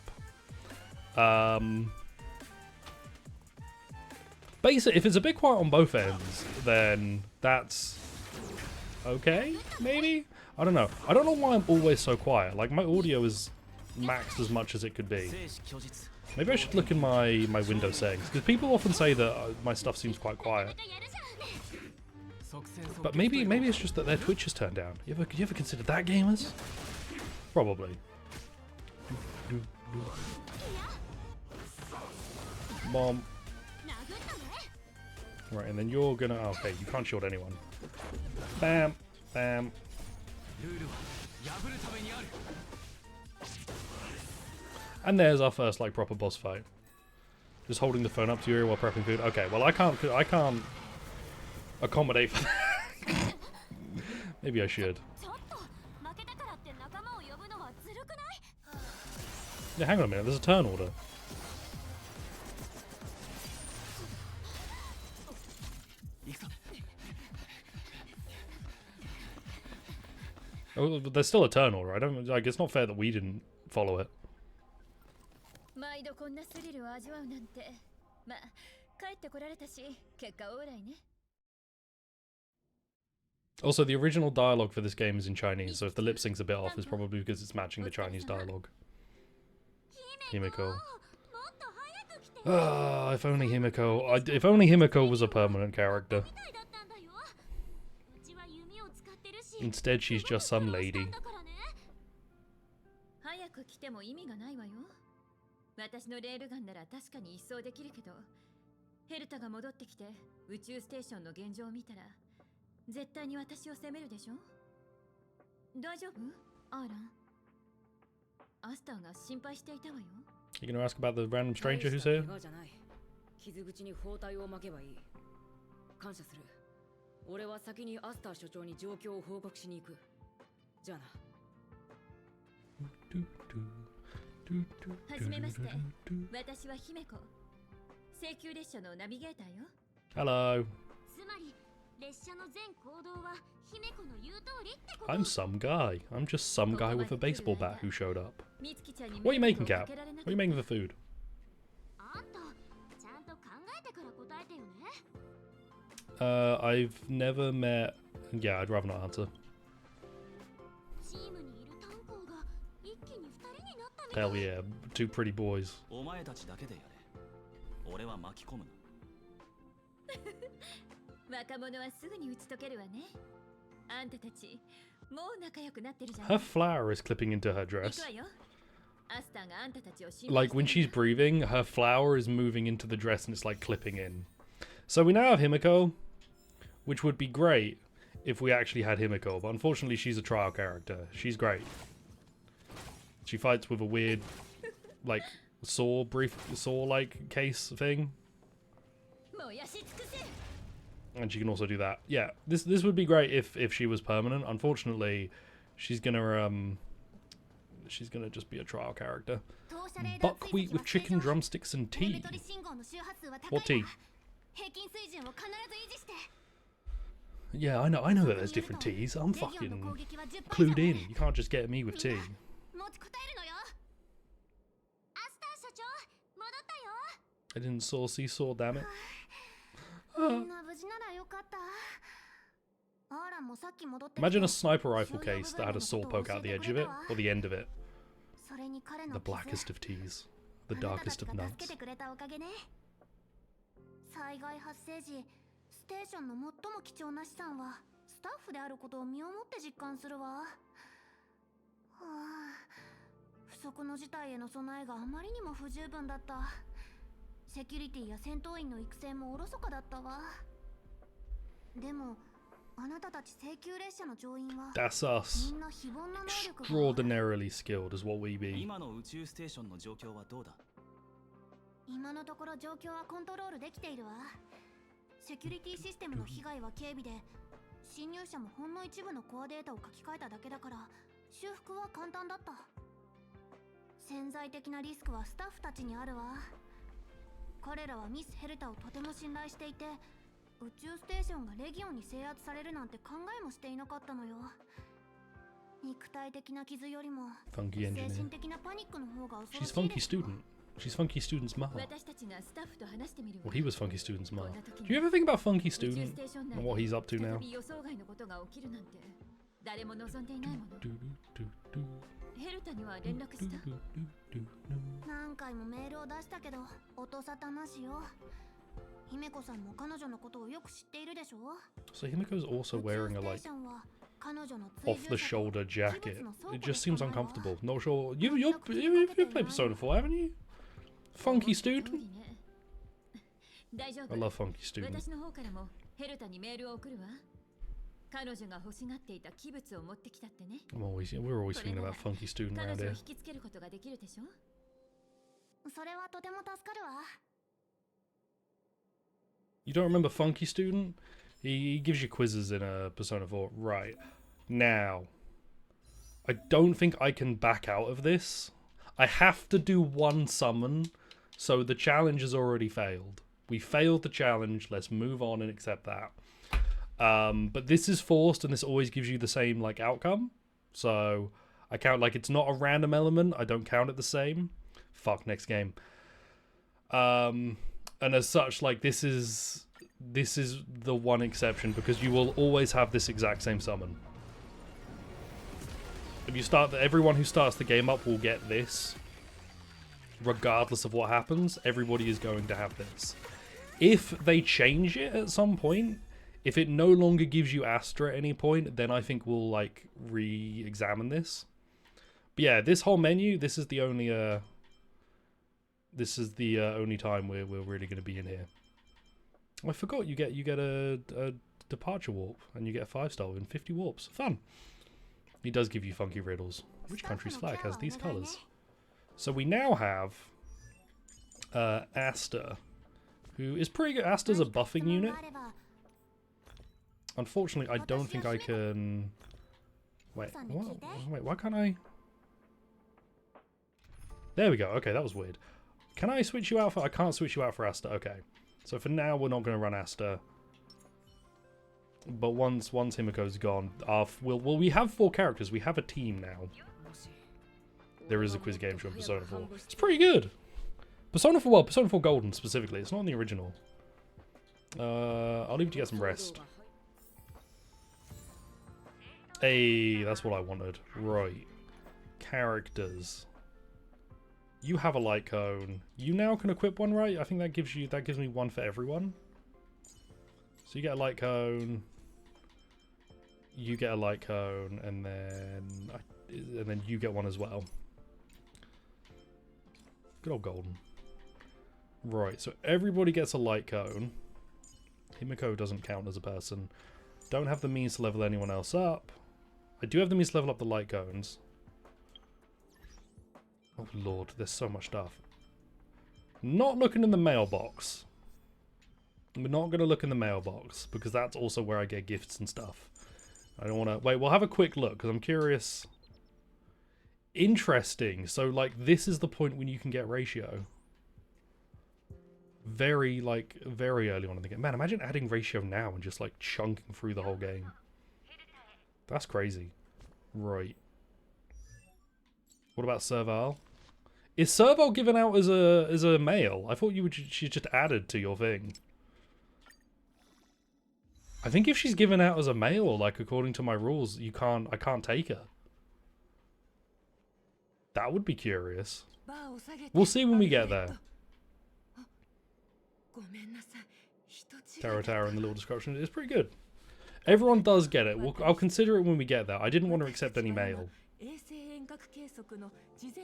Basically, if it's a bit quiet on both ends, then that's okay, maybe? I don't know. I don't know why I'm always so quiet. Like, my audio is maxed as much as it could be. Maybe I should look in my Windows settings, because people often say that my stuff seems quite quiet. But maybe it's just that their Twitch is turned down. You ever considered that, gamers? Probably. Mom. Right, and then you're gonna... Oh, okay, you can't shield anyone. Bam. Bam. And there's our first, like, proper boss fight. Just holding the phone up to your ear while prepping food. Okay, well, I can't accommodate for that. Maybe I should. Yeah, hang on a minute. There's a turn order. Oh, there's still a turn order. I don't like. It's not fair that we didn't follow it. Also, the original dialogue for this game is in Chinese, so if the lip sync's a bit off, it's probably because it's matching the Chinese dialogue. Himiko. Ah, if only Himiko. If only Himiko was a permanent character. Instead, she's just some lady. You gonna ask about the random stranger who's here? Hello. I'm some guy. I'm just some guy with a baseball bat who showed up. What are you making, Cap? What are you making for food? I've never met... Yeah, I'd rather not answer. Hell yeah, 2 pretty boys. Her flower is clipping into her dress. Like, when she's breathing, her flower is moving into the dress and it's like clipping in. So we now have Himiko. which would be great if we actually had Himiko, but unfortunately she's a trial character. She's great. She fights with a weird, like, saw-like case thing. And she can also do that. Yeah, this would be great if she was permanent. Unfortunately, she's gonna just be a trial character. Buckwheat with chicken drumsticks and tea. What tea? Yeah, I know that there's different teas. I'm fucking clued in. You can't just get me with tea. I didn't saw, damn it. Imagine a sniper rifle case that had a saw poke out the edge of it, or the end of it. The blackest of teas. The darkest of nuts. ステーションの最も貴重な資産はスタッフであることを身をもって実感するわ。はあ、不測の事態への備えがあまりにも不十分だった。セキュリティや戦闘員の育成もおろそかだったわ。でもあなたたち請求列車の乗員は That's us. Extraordinarily skilled is what we be. 今の宇宙ステーションの状況はどうだ？今のところ状況はコントロールできているわ。 セキュリティシステムの被害は軽微で、侵入者もほんの一部のコアデータを書き換えただけだから修復は簡単だった。潜在的なリスクはスタッフたちにあるわ。彼らはミス・ヘルタをとても信頼していて、宇宙ステーションがレギオンに制圧されるなんて考えもしていなかったのよ。肉体的な傷よりも精神的なパニックの方が恐ろしい。 She's Funky Student. She's Funky Student's ma. Well, he was Funky Student's ma. Do you ever think about Funky Student and what he's up to now? So Himiko's also wearing a like off-the-shoulder jacket. It just seems uncomfortable. Not sure. You've played Persona 4, haven't you? Funky Student? I love Funky Student. We're always thinking about Funky Student around here. You don't remember Funky Student? He gives you quizzes in a Persona 4. Right. Now, I don't think I can back out of this. I have to do one summon, so the challenge has already failed. We failed the challenge, let's move on and accept that. But this is forced, and this always gives you the same like outcome. So I count like it's not a random element, I don't count it the same. Fuck, next game. And as such, like this is the one exception, because you will always have this exact same summon. If you start, everyone who starts the game up will get this. Regardless of what happens, everybody is going to have this. If they change it at some point, if it no longer gives you Astra at any point, then I think we'll like re-examine this. But yeah, this whole menu, this is the only only time we're really going to be in here. I forgot you get a departure warp, and you get a 5-star within 50 warps. Fun. He does give you funky riddles. Which country's flag has these colours? So we now have Asta, who is pretty good. Asta's a buffing unit. Unfortunately, I don't think I can... Wait, what? Wait, why can't I... There we go. Okay, that was weird. Can I switch you out for... I can't switch you out for Asta. Okay. So for now, we're not going to run Asta. But once Himiko's gone, we have 4 characters. We have a team now. There is a quiz game show in Persona 4. It's pretty good. Persona 4 Golden specifically. It's not in the original. I'll leave you to get some rest. Hey, that's what I wanted. Right. Characters. You have a light cone. You now can equip one, right? I think that gives me one for everyone. So you get a light cone. You get a light cone, and then you get one as well. Good old Golden. Right, so everybody gets a light cone. Himiko doesn't count as a person. Don't have the means to level anyone else up. I do have the means to level up the light cones. Oh lord, there's so much stuff. Not looking in the mailbox. We're not going to look in the mailbox because that's also where I get gifts and stuff. I don't want to... Wait, we'll have a quick look because I'm curious. Interesting. So, like, this is the point when you can get ratio. Very early on in the game. Man, imagine adding ratio now and just, like, chunking through the whole game. That's crazy. Right. What about Serval? Is Serval given out as a male? I thought she's just added to your thing. I think if she's given out as a male, like according to my rules, I can't take her. That would be curious. We'll see when we get there. Tarot Tower in the little description is pretty good. Everyone does get it. I'll consider it when we get there. I didn't want to accept any male.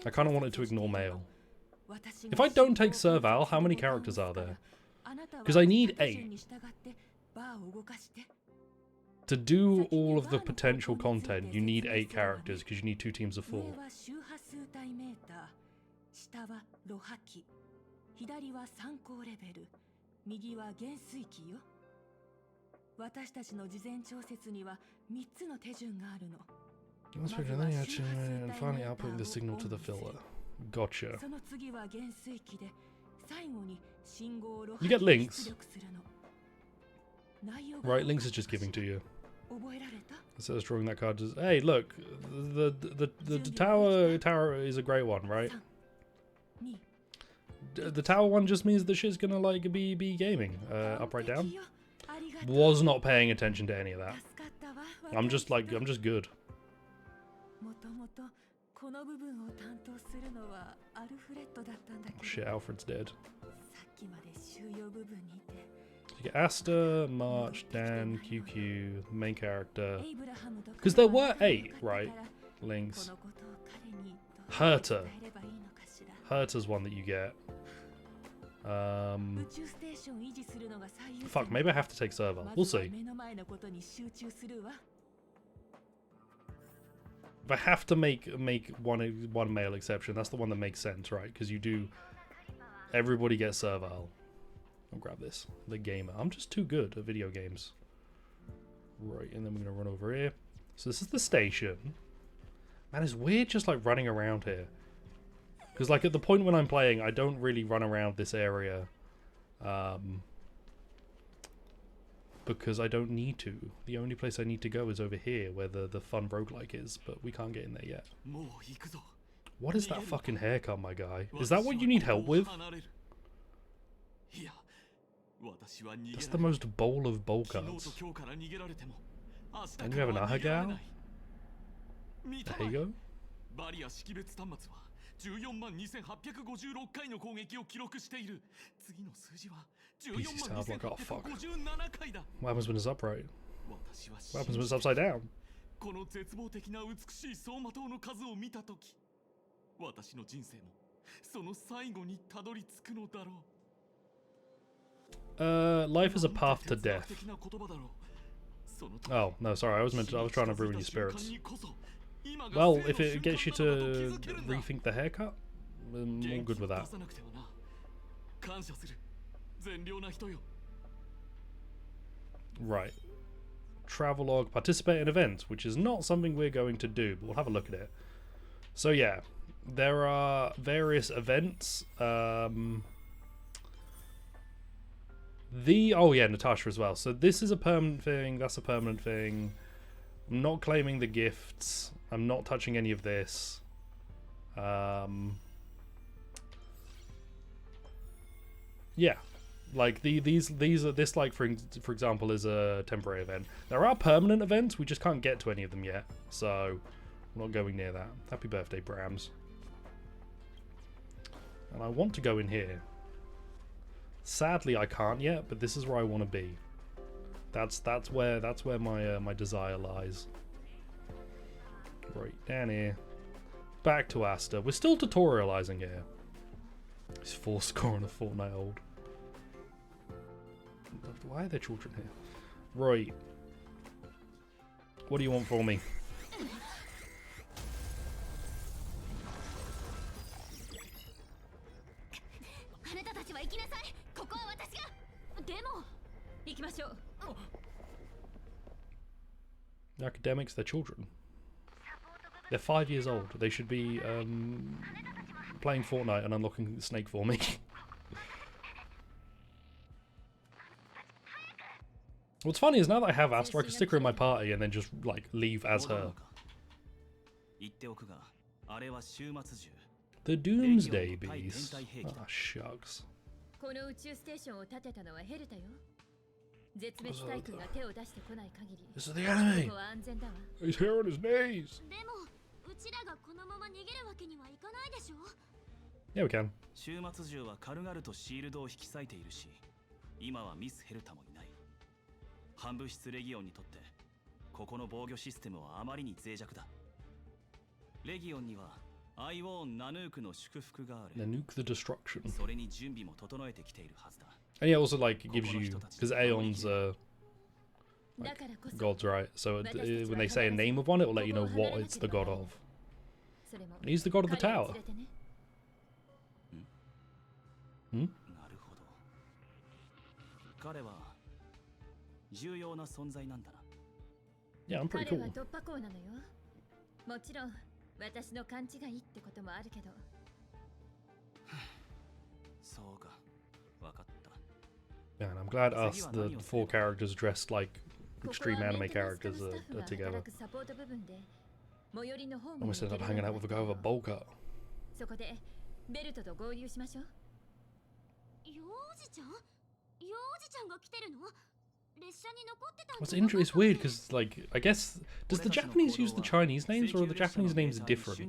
I kind of wanted to ignore male. If I don't take Serval, how many characters are there? Because I need 8. To do all of the potential content, you need 8 characters because you need 2 teams of 4. And finally outputting the signal to the filler. Gotcha. You get links. Right, links is just giving to you. Instead of drawing that card, just hey, look, the tower is a great one, right? The tower one just means the shit's gonna like be gaming. Up, right, down. Was not paying attention to any of that. I'm just good. Oh, shit, Alfred's dead. You get Asta, March, Dan, QQ, main character. Because there were 8, right? Links. Herta. Herta's one that you get. Fuck, maybe I have to take Serval. We'll see. If I have to make one male exception, that's the one that makes sense, right? Because you do... Everybody gets Serval. I'll grab this. The gamer. I'm just too good at video games. Right, and then we're going to run over here. So this is the station. Man, it's weird just like running around here. Because like at the point when I'm playing, I don't really run around this area. Because I don't need to. The only place I need to go is over here where the fun roguelike is. But we can't get in there yet. What is that fucking haircut, my guy? Is that what you need help with? That's the most bowl of bowl cuts. And you have an Ahagao? There you go. BC's tower block. Oh fuck. What happens when it's upright? What happens when it's upside down? Life is a path to death. Oh, no, sorry, I was trying to ruin your spirits. Well, if it gets you to rethink the haircut, I'm all good with that. Right. Travelogue, participate in events, which is not something we're going to do, but we'll have a look at it. So yeah, there are various events. Oh yeah, Natasha as well. So this is a permanent thing, that's a permanent thing. I'm not claiming the gifts. I'm not touching any of this. Yeah. Like these are this, like for example, is a temporary event. There are permanent events, we just can't get to any of them yet. So I'm not going near that. Happy birthday, Brams. And I want to go in here. Sadly, I can't yet, but this is where I want to be. That's where my my desire lies. Right down here. Back to Asta. We're still tutorializing here. He's 4 score and a fortnight old. Why are there children here? Right. What do you want for me? あなたたちは行きなさい。ここは私が。でも行きましょう。 Academics, they're children. They're 5 years old. They should be playing Fortnite and unlocking the snake for me. What's funny is now that I have Astra, I can stick her in my party and then just like leave as her. The Doomsday Beast. Ah, shucks. この宇宙ステーションを建てたのはヘルタよ。絶滅対空が手を出してこない限り。 This is the enemy. ここは安全だわ。 He's here on his knees. でもうちらがこのまま逃げるわけにはいかないでしょ。 Yeah, we can. 終末獣は軽々とシールドを引き裂いているし、今はミスヘルタもいない。反物質レギオンにとってここの防御システムはあまりに脆弱だ。レギオンにはアイウォーン・ナヌークの祝福がある。 Nanuke the Destruction. それに準備も整えてきているはずだ。 And yeah, also like it gives you, because Aeon's like gods, right? So when they say a name of one, it will let you know what it's the god of. And he's the god of the tower. Hmm? なるほど。彼は重要な存在なんだな。 Yeah, I'm pretty 彼 cool. は突破口なのよ。もちろん私の勘違いってこともあるけど。そうか。わかった。 Yeah, and I'm glad us, the 4 characters dressed like extreme anime characters, are together. Almost ended up hanging out with a guy with a bowl cut. そこでベルトと合流しましょう。幼児ちゃん？幼児ちゃんが来てるの？列車に残ってたん What's interesting? It's weird because, like, I guess does the Japanese use the Chinese names or are the Japanese names different?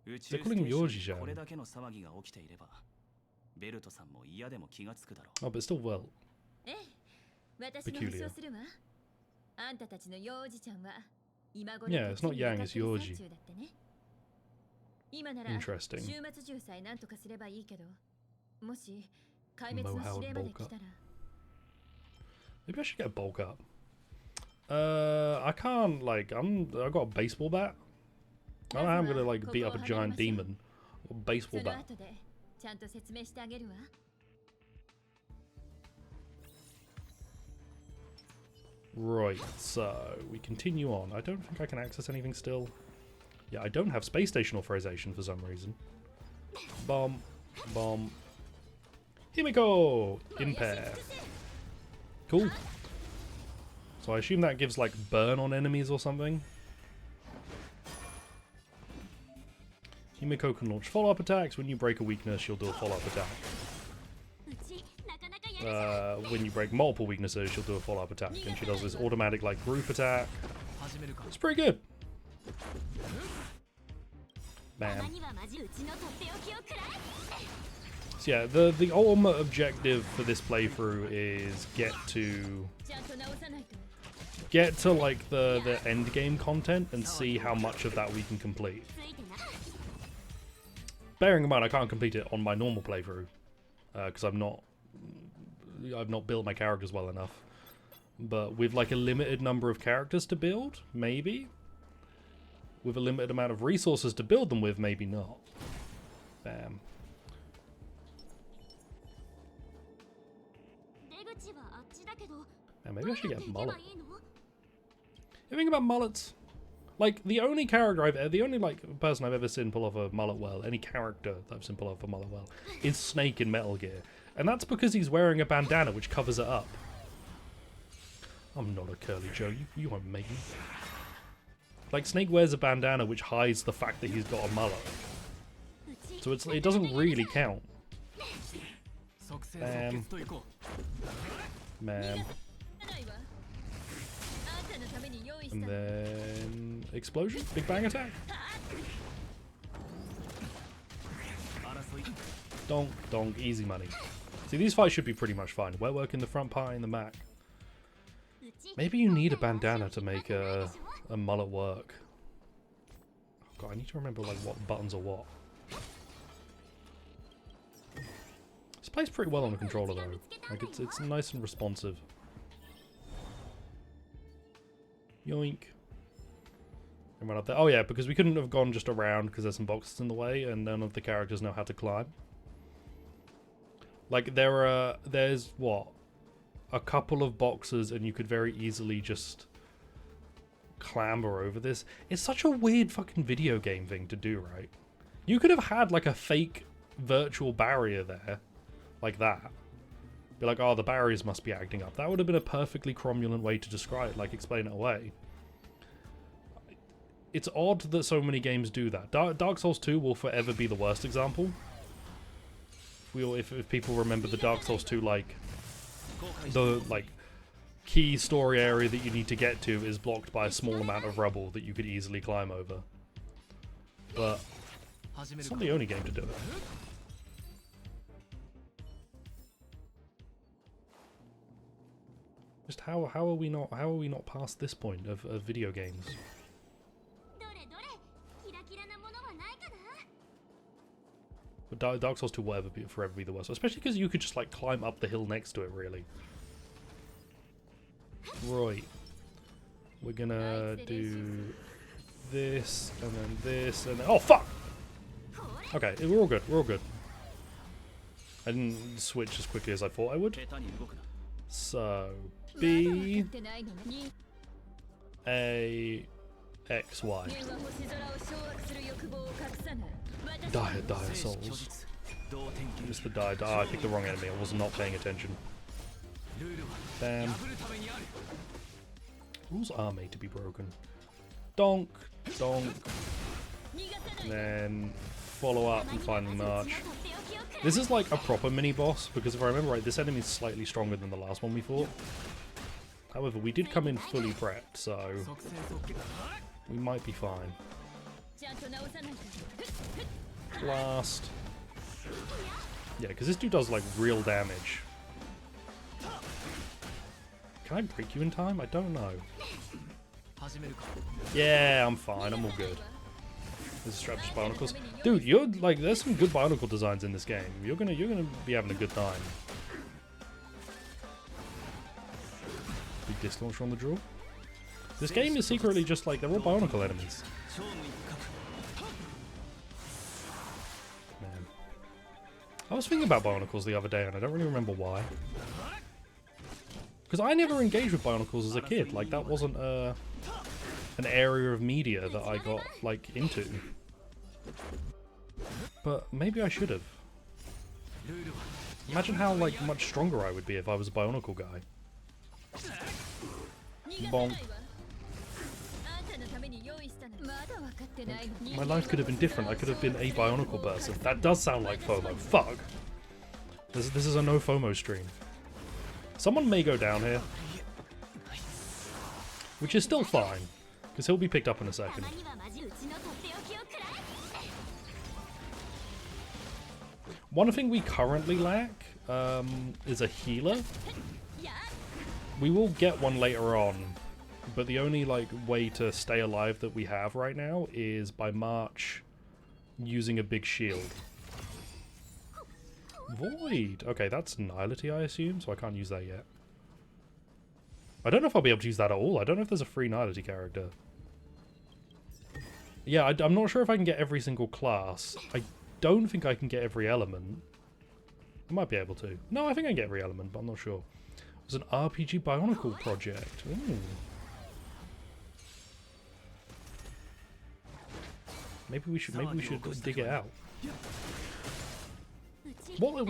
They're calling him Yoji-chan. Oh, but still, well, ええ、私が保証するわ。あんたたちの幼児ちゃんは今頃 Yeah, it's not Yang, it's 途中に Yoji. 向かってる最中だってね。今なら Interesting. 終末獣さえ何とかすればいいけど、もし壊滅の指令まで来たら。 maybe I should get a bulk up. I can't like I've got a baseball bat. I don't know how I'm gonna like beat up a giant demon. A baseball その bat. 後でちゃんと説明してあげるわ。 Right, so we continue on. I don't think I can access anything still. Yeah, I don't have space station authorization for some reason. Bomb, bomb. Himiko! Impair. Cool. So I assume that gives like burn on enemies or something. Himiko can launch follow-up attacks. When you break a weakness, she'll do a follow-up attack. When you break multiple weaknesses, she'll do a follow-up attack. And she does this automatic like group attack. It's pretty good. Bam. So yeah, the ultimate objective for this playthrough is get to like the end game content and see how much of that we can complete. Bearing in mind I can't complete it on my normal playthrough because I've not built my characters well enough. But with like a limited number of characters to build, maybe. With a limited amount of resources to build them with, maybe not. Bam. And maybe I should get a mullet. You think about mullets? Like the only person I've ever seen pull off a mullet well, any character that I've seen pull off a mullet well, is Snake in Metal Gear, and that's because he's wearing a bandana which covers it up. I'm not a curly Joe. You won't make me. Like Snake wears a bandana which hides the fact that he's got a mullet, so it doesn't really count. Man. And then explosion, big bang attack. Donk, donk, easy money. See, these fights should be pretty much fine. We're working the front part in the Mac. Maybe you need a bandana to make a mullet work. Oh god, I need to remember like what buttons are what. plays pretty well on the controller though. Like it's nice and responsive. Yoink. And run up there. Oh yeah, because we couldn't have gone just around because there's some boxes in the way and none of the characters know how to climb. Like there's what? A couple of boxes and you could very easily just clamber over this. It's such a weird fucking video game thing to do, right? You could have had like a fake virtual barrier there. Like that. Be like, oh, the barriers must be acting up. That would have been a perfectly cromulent way to describe it, like explain it away. It's odd that so many games do that. Dark Souls 2 will forever be the worst example. If people remember the Dark Souls 2, like, the, like, key story area that you need to get to is blocked by a small amount of rubble that you could easily climb over. But it's not the only game to do it. Just how are we not past this point of video games? But Dark Souls 2 will forever be the worst, especially because you could just like climb up the hill next to it, really. Right, we're gonna do this and then this and then, oh fuck! Okay, we're all good. We're all good. I didn't switch as quickly as I thought I would. So B A X Y. Dire souls. Just the die. I picked the wrong enemy. I was not paying attention. Damn. Rules are made to be broken. Donk, donk. And then follow up and finally march. This is like a proper mini boss because if I remember right, this enemy is slightly stronger than the last one we fought. However, we did come in fully prepped, so we might be fine. Blast. Yeah, because this dude does like real damage. Can I break you in time? I don't know. Yeah, I'm fine. I'm all good. There's straps Bionicles. Dude, you're like, there's some good Bionicle designs in this game. You're gonna be having a good time. Big disc launcher on the draw. This game is secretly just like, they're all Bionicle enemies. Man. I was thinking about Bionicles the other day and I don't really remember why. Because I never engaged with Bionicles as a kid. Like, that wasn't an area of media that I got, like, into. But maybe I should have. Imagine how, like, much stronger I would be if I was a Bionicle guy. Bonk. My life could have been different. I could have been a Bionicle person. That does sound like FOMO. Fuck. This is a no FOMO stream. Someone may go down here. Which is still fine. Because he'll be picked up in a second. One thing we currently lack is a healer. We will get one later on. But the only like way to stay alive that we have right now is by March using a big shield. Void! Okay, that's Nihility, I assume, so I can't use that yet. I don't know if I'll be able to use that at all. I don't know if there's a free Nihility character. Yeah, I'm not sure if I can get every single class. I don't think I can get every element. I might be able to. No, I think I can get every element, but I'm not sure. It was an RPG Bionicle project. Ooh. Maybe we should dig it out. What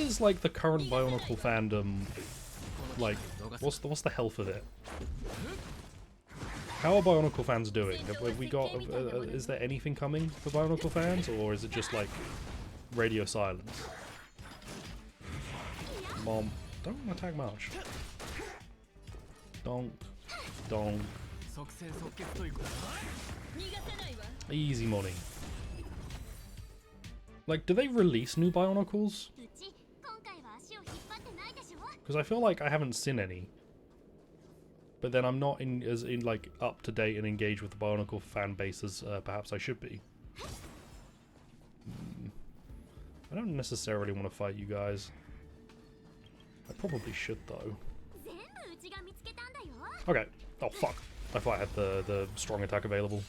is like the current Bionicle fandom like? What's the health of it? How are Bionicle fans doing? Have we got? Is there anything coming for Bionicle fans, or is it just like radio silence? Mom, don't attack March. Donk, donk. Easy money. Like, do they release new Bionicles? Because I feel like I haven't seen any. But then I'm not as like up to date and engaged with the Bionicle fan base as perhaps I should be. I don't necessarily want to fight you guys. I probably should though. Okay. Oh fuck. I thought I had the strong attack available.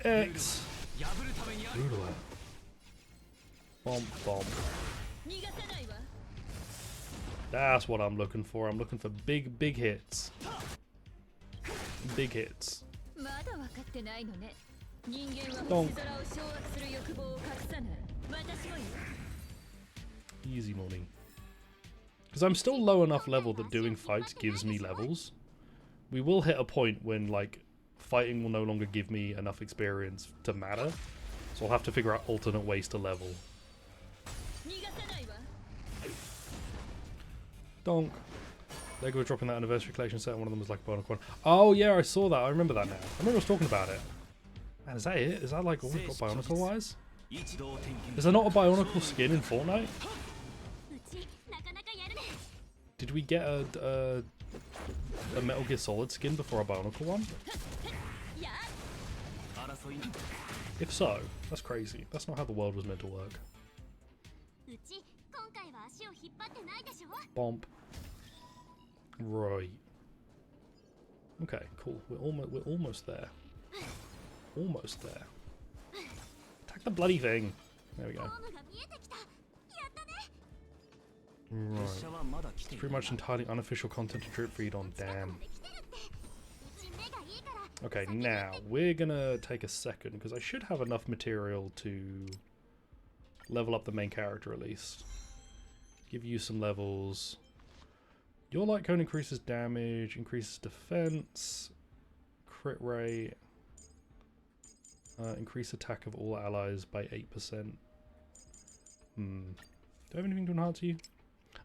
X. Bomb, bomb. That's what I'm looking for. I'm looking for big hits. Big hits. Donk. Easy money. Because I'm still low enough level that doing fights gives me levels. We will hit a point when, like, fighting will no longer give me enough experience to matter. So I'll have to figure out alternate ways to level. Donk. Lego were dropping that anniversary collection set, and one of them was like Bionic one. Oh yeah, I saw that. I remember that now. I remember I was talking about it. Man, is that it? Is that like all we've got Bionicle wise? Is there not a Bionicle skin in Fortnite? Did we get a Metal Gear Solid skin before a Bionicle one? If so, that's crazy. That's not how the world was meant to work. Bomb. Right. Okay, cool. We're almost there. Almost there. Attack the bloody thing. There we go. Right. It's pretty much entirely unofficial content to drip feed on. Damn. Okay, now we're gonna take a second because I should have enough material to level up the main character at least. Give you some levels. Your light cone increases damage, increases defense, crit rate, increase attack of all allies by 8%. Do I have anything to enhance you?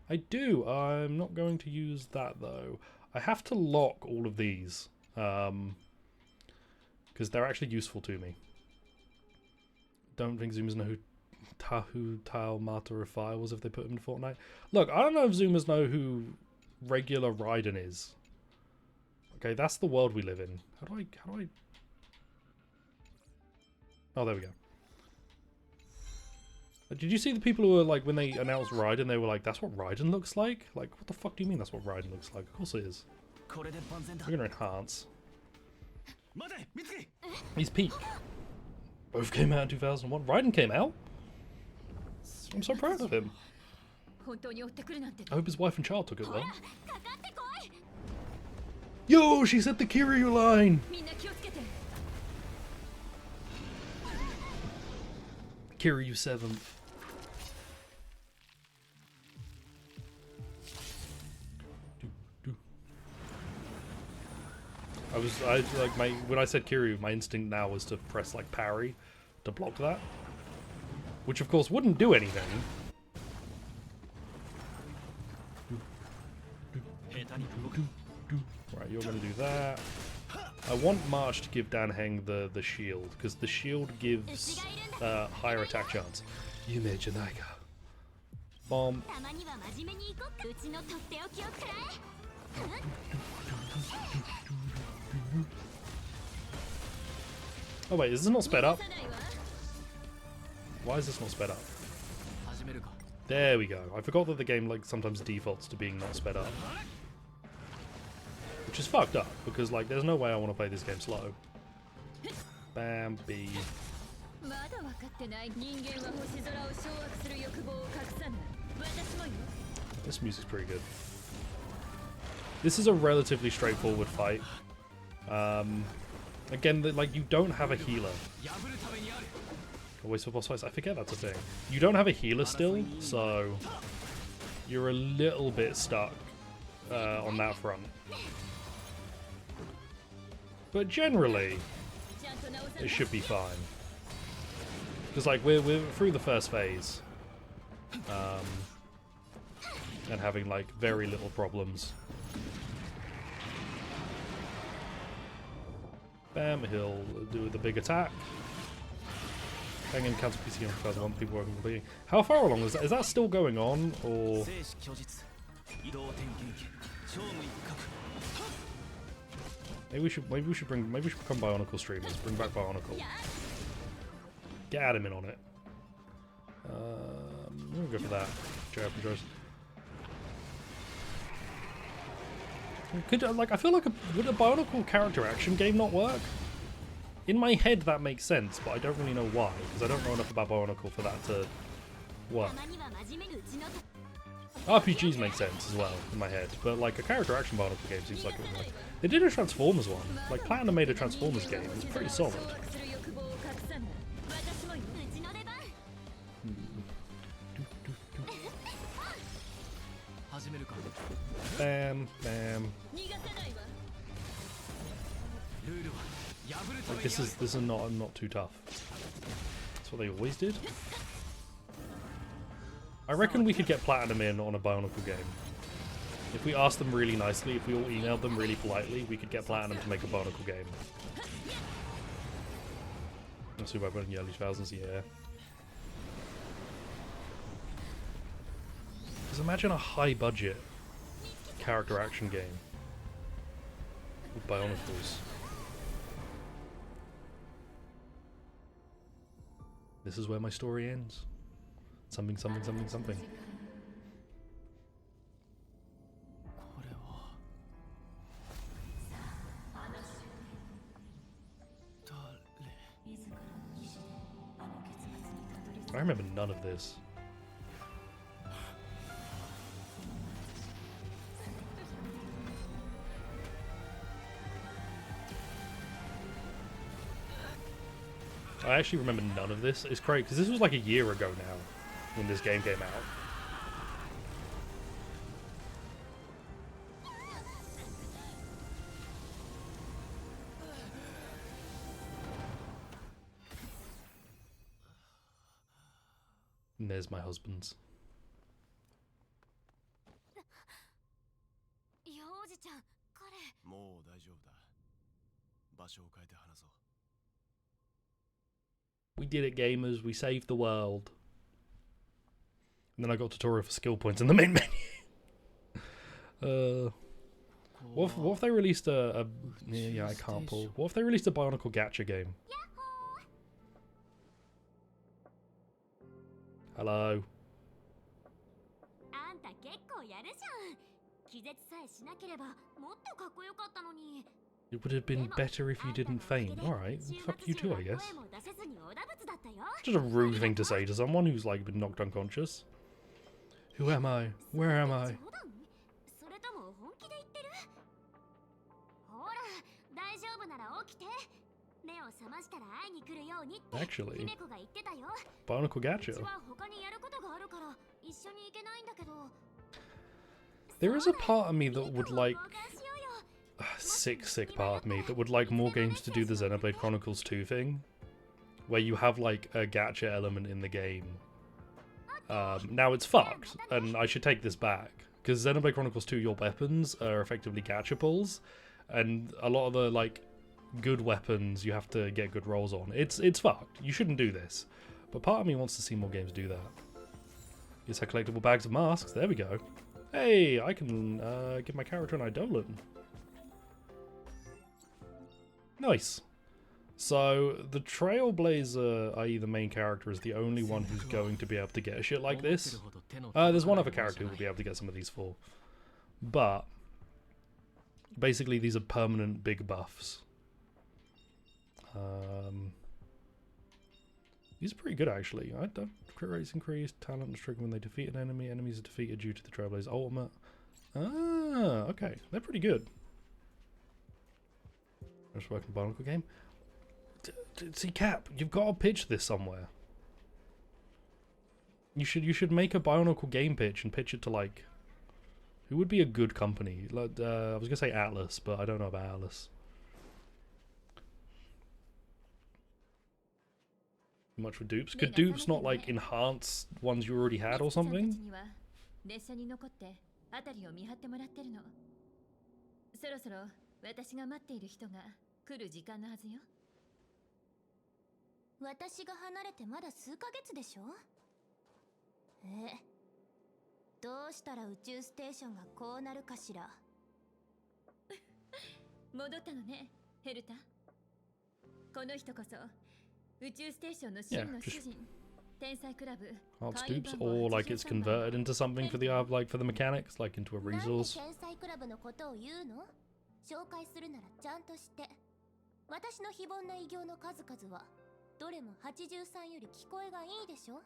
I do. I'm not going to use that though. I have to lock all of these because they're actually useful to me. Don't think Zoomers know who Tahu Tal Mata Rafai was if they put him in Fortnite. Look, I don't know if Zoomers know who regular Raiden is. Okay, that's the world we live in. How do I... Oh, there we go. Did you see the people who were like, when they announced Raiden, they were like, that's what Raiden looks like? Like, what the fuck do you mean that's what Raiden looks like? Of course it is. We're gonna enhance. He's peak. Both came out in 2001. Raiden came out? I'm so proud of him. I hope his wife and child took it well. Yo, she said the Kiryu line! Kiryu 7th. When I said Kiryu, my instinct now was to press like parry to block that. Which of course wouldn't do anything. Right, you're gonna do that. I want March to give Dan Heng the shield, because the shield gives higher attack chance. Yume Janaiga. Bomb. Oh wait, is this not sped up? Why is this not sped up? There we go. I forgot that the game like sometimes defaults to being not sped up. Which is fucked up, because like there's no way I want to play this game slow. Bam, B. This music's pretty good. This is a relatively straightforward fight. Again, like you don't have a healer. Always for boss fights, I forget that's a thing. You don't have a healer still, so you're a little bit stuck on that front. But generally, it should be fine. Because like we're through the first phase, and having like very little problems. Bam, he'll do the big attack. Hanging counter PC on 2001, people working completing. How far along is that? Is that still going on, or? Maybe we should become Bionicle streamers. Bring back Bionicle. Get adamant on it. I'm gonna go for that. I feel like would a Bionicle character action game not work? In my head that makes sense, but I don't really know why, because I don't know enough about Bionicle for that to work. RPGs make sense as well in my head, but like a character action Bionicle game seems like it would work. They did a Transformers one. Like Platinum made a Transformers game. It was pretty solid. Bam, bam. Like this is not too tough. That's what they always did. I reckon we could get Platinum in on a Bionicle game. If we asked them really nicely, if we all emailed them really politely, we could get Platinum to make a Bionicle game. Let's see about running early 2000s, yeah. Because imagine a high budget character action game with Bionicles. This is where my story ends. Something, something, something, something. I remember none of this. I actually remember none of this. It's crazy because this was like a year ago now when this game came out. And there's my husband's. We did it, gamers. We saved the world. And then I got a tutorial for skill points in the main menu. What if they released yeah, I can't pull. What if they released a Bionicle Gacha game? Hello. It would have been better if you didn't faint. Alright, fuck you too, I guess. Just a rude thing to say to someone who's like been knocked unconscious. Who am I? Where am I? Actually, Bionicle Gacha. There is a part of me that would like... sick part of me that would like more games to do the Xenoblade Chronicles 2 thing. Where you have like a gacha element in the game. Now it's fucked, and I should take this back. Because Xenoblade Chronicles 2, your weapons are effectively gacha pulls. And a lot of the like good weapons you have to get good rolls on. It's fucked. You shouldn't do this. But part of me wants to see more games do that. Yes, I collectible bags of masks. There we go. Hey, I can give my character an Eidolon. Nice. So, the Trailblazer, i.e. the main character, is the only one who's going to be able to get a shit like this. There's one other character who will be able to get some of these for. But, basically these are permanent big buffs. These are pretty good actually. I don't crit rates increased, talent is triggered when they defeat an enemy. Enemies are defeated due to the Trailblazer ultimate. Ah, okay. They're pretty good. Just working Bionicle game. See, Cap, you've got to pitch this somewhere. You should make a Bionicle game pitch and pitch it to like, who would be a good company? Like, I was gonna say Atlas, but I don't know about Atlas. Much for dupes. Could dupes not like enhance ones you already had or something? Yeah, just art scoops, or like it's converted into something for the like for the mechanics, like into a resource. 紹介するならちゃんとして。私の非凡な偉業の数々はどれも83より聞こえがいいでしょ。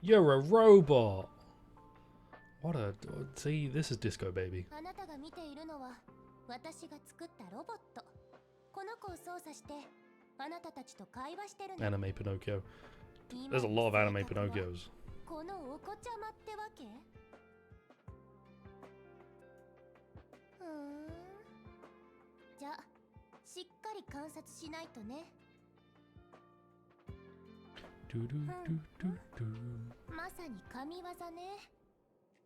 You're a robot. What a see, this is Disco Baby. あなたが見ているのは私が作ったロボット。この子を操作してあなたたちと会話してるの。 Anime Pinocchio. There's a lot of anime Pinocchios. このお子ちゃまってわけ？じゃあしっかり観察しないとね。まさに神業ね。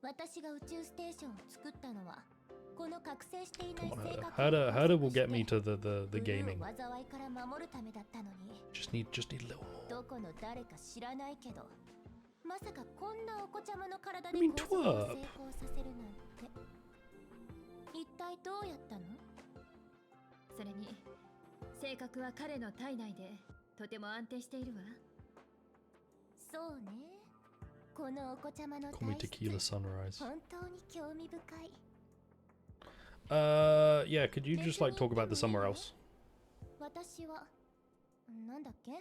私が宇宙ステーションを作ったのはこの覚醒していない性格 Herda will get me to the gaming. 災いから守るためだったのに。 Just need a little more. どこの誰か知らないけど、まさかこんなお子ちゃまの体で I mean, 構成を成功させるなんて。一体どうやったの？それに性格は彼の体内でとても安定しているわ。そうね。このお子ちゃまの Call me 体質 Tequila Sunrise. 本当に興味深い。 Yeah, could you just like talk about this somewhere else? 私はなんだっけ？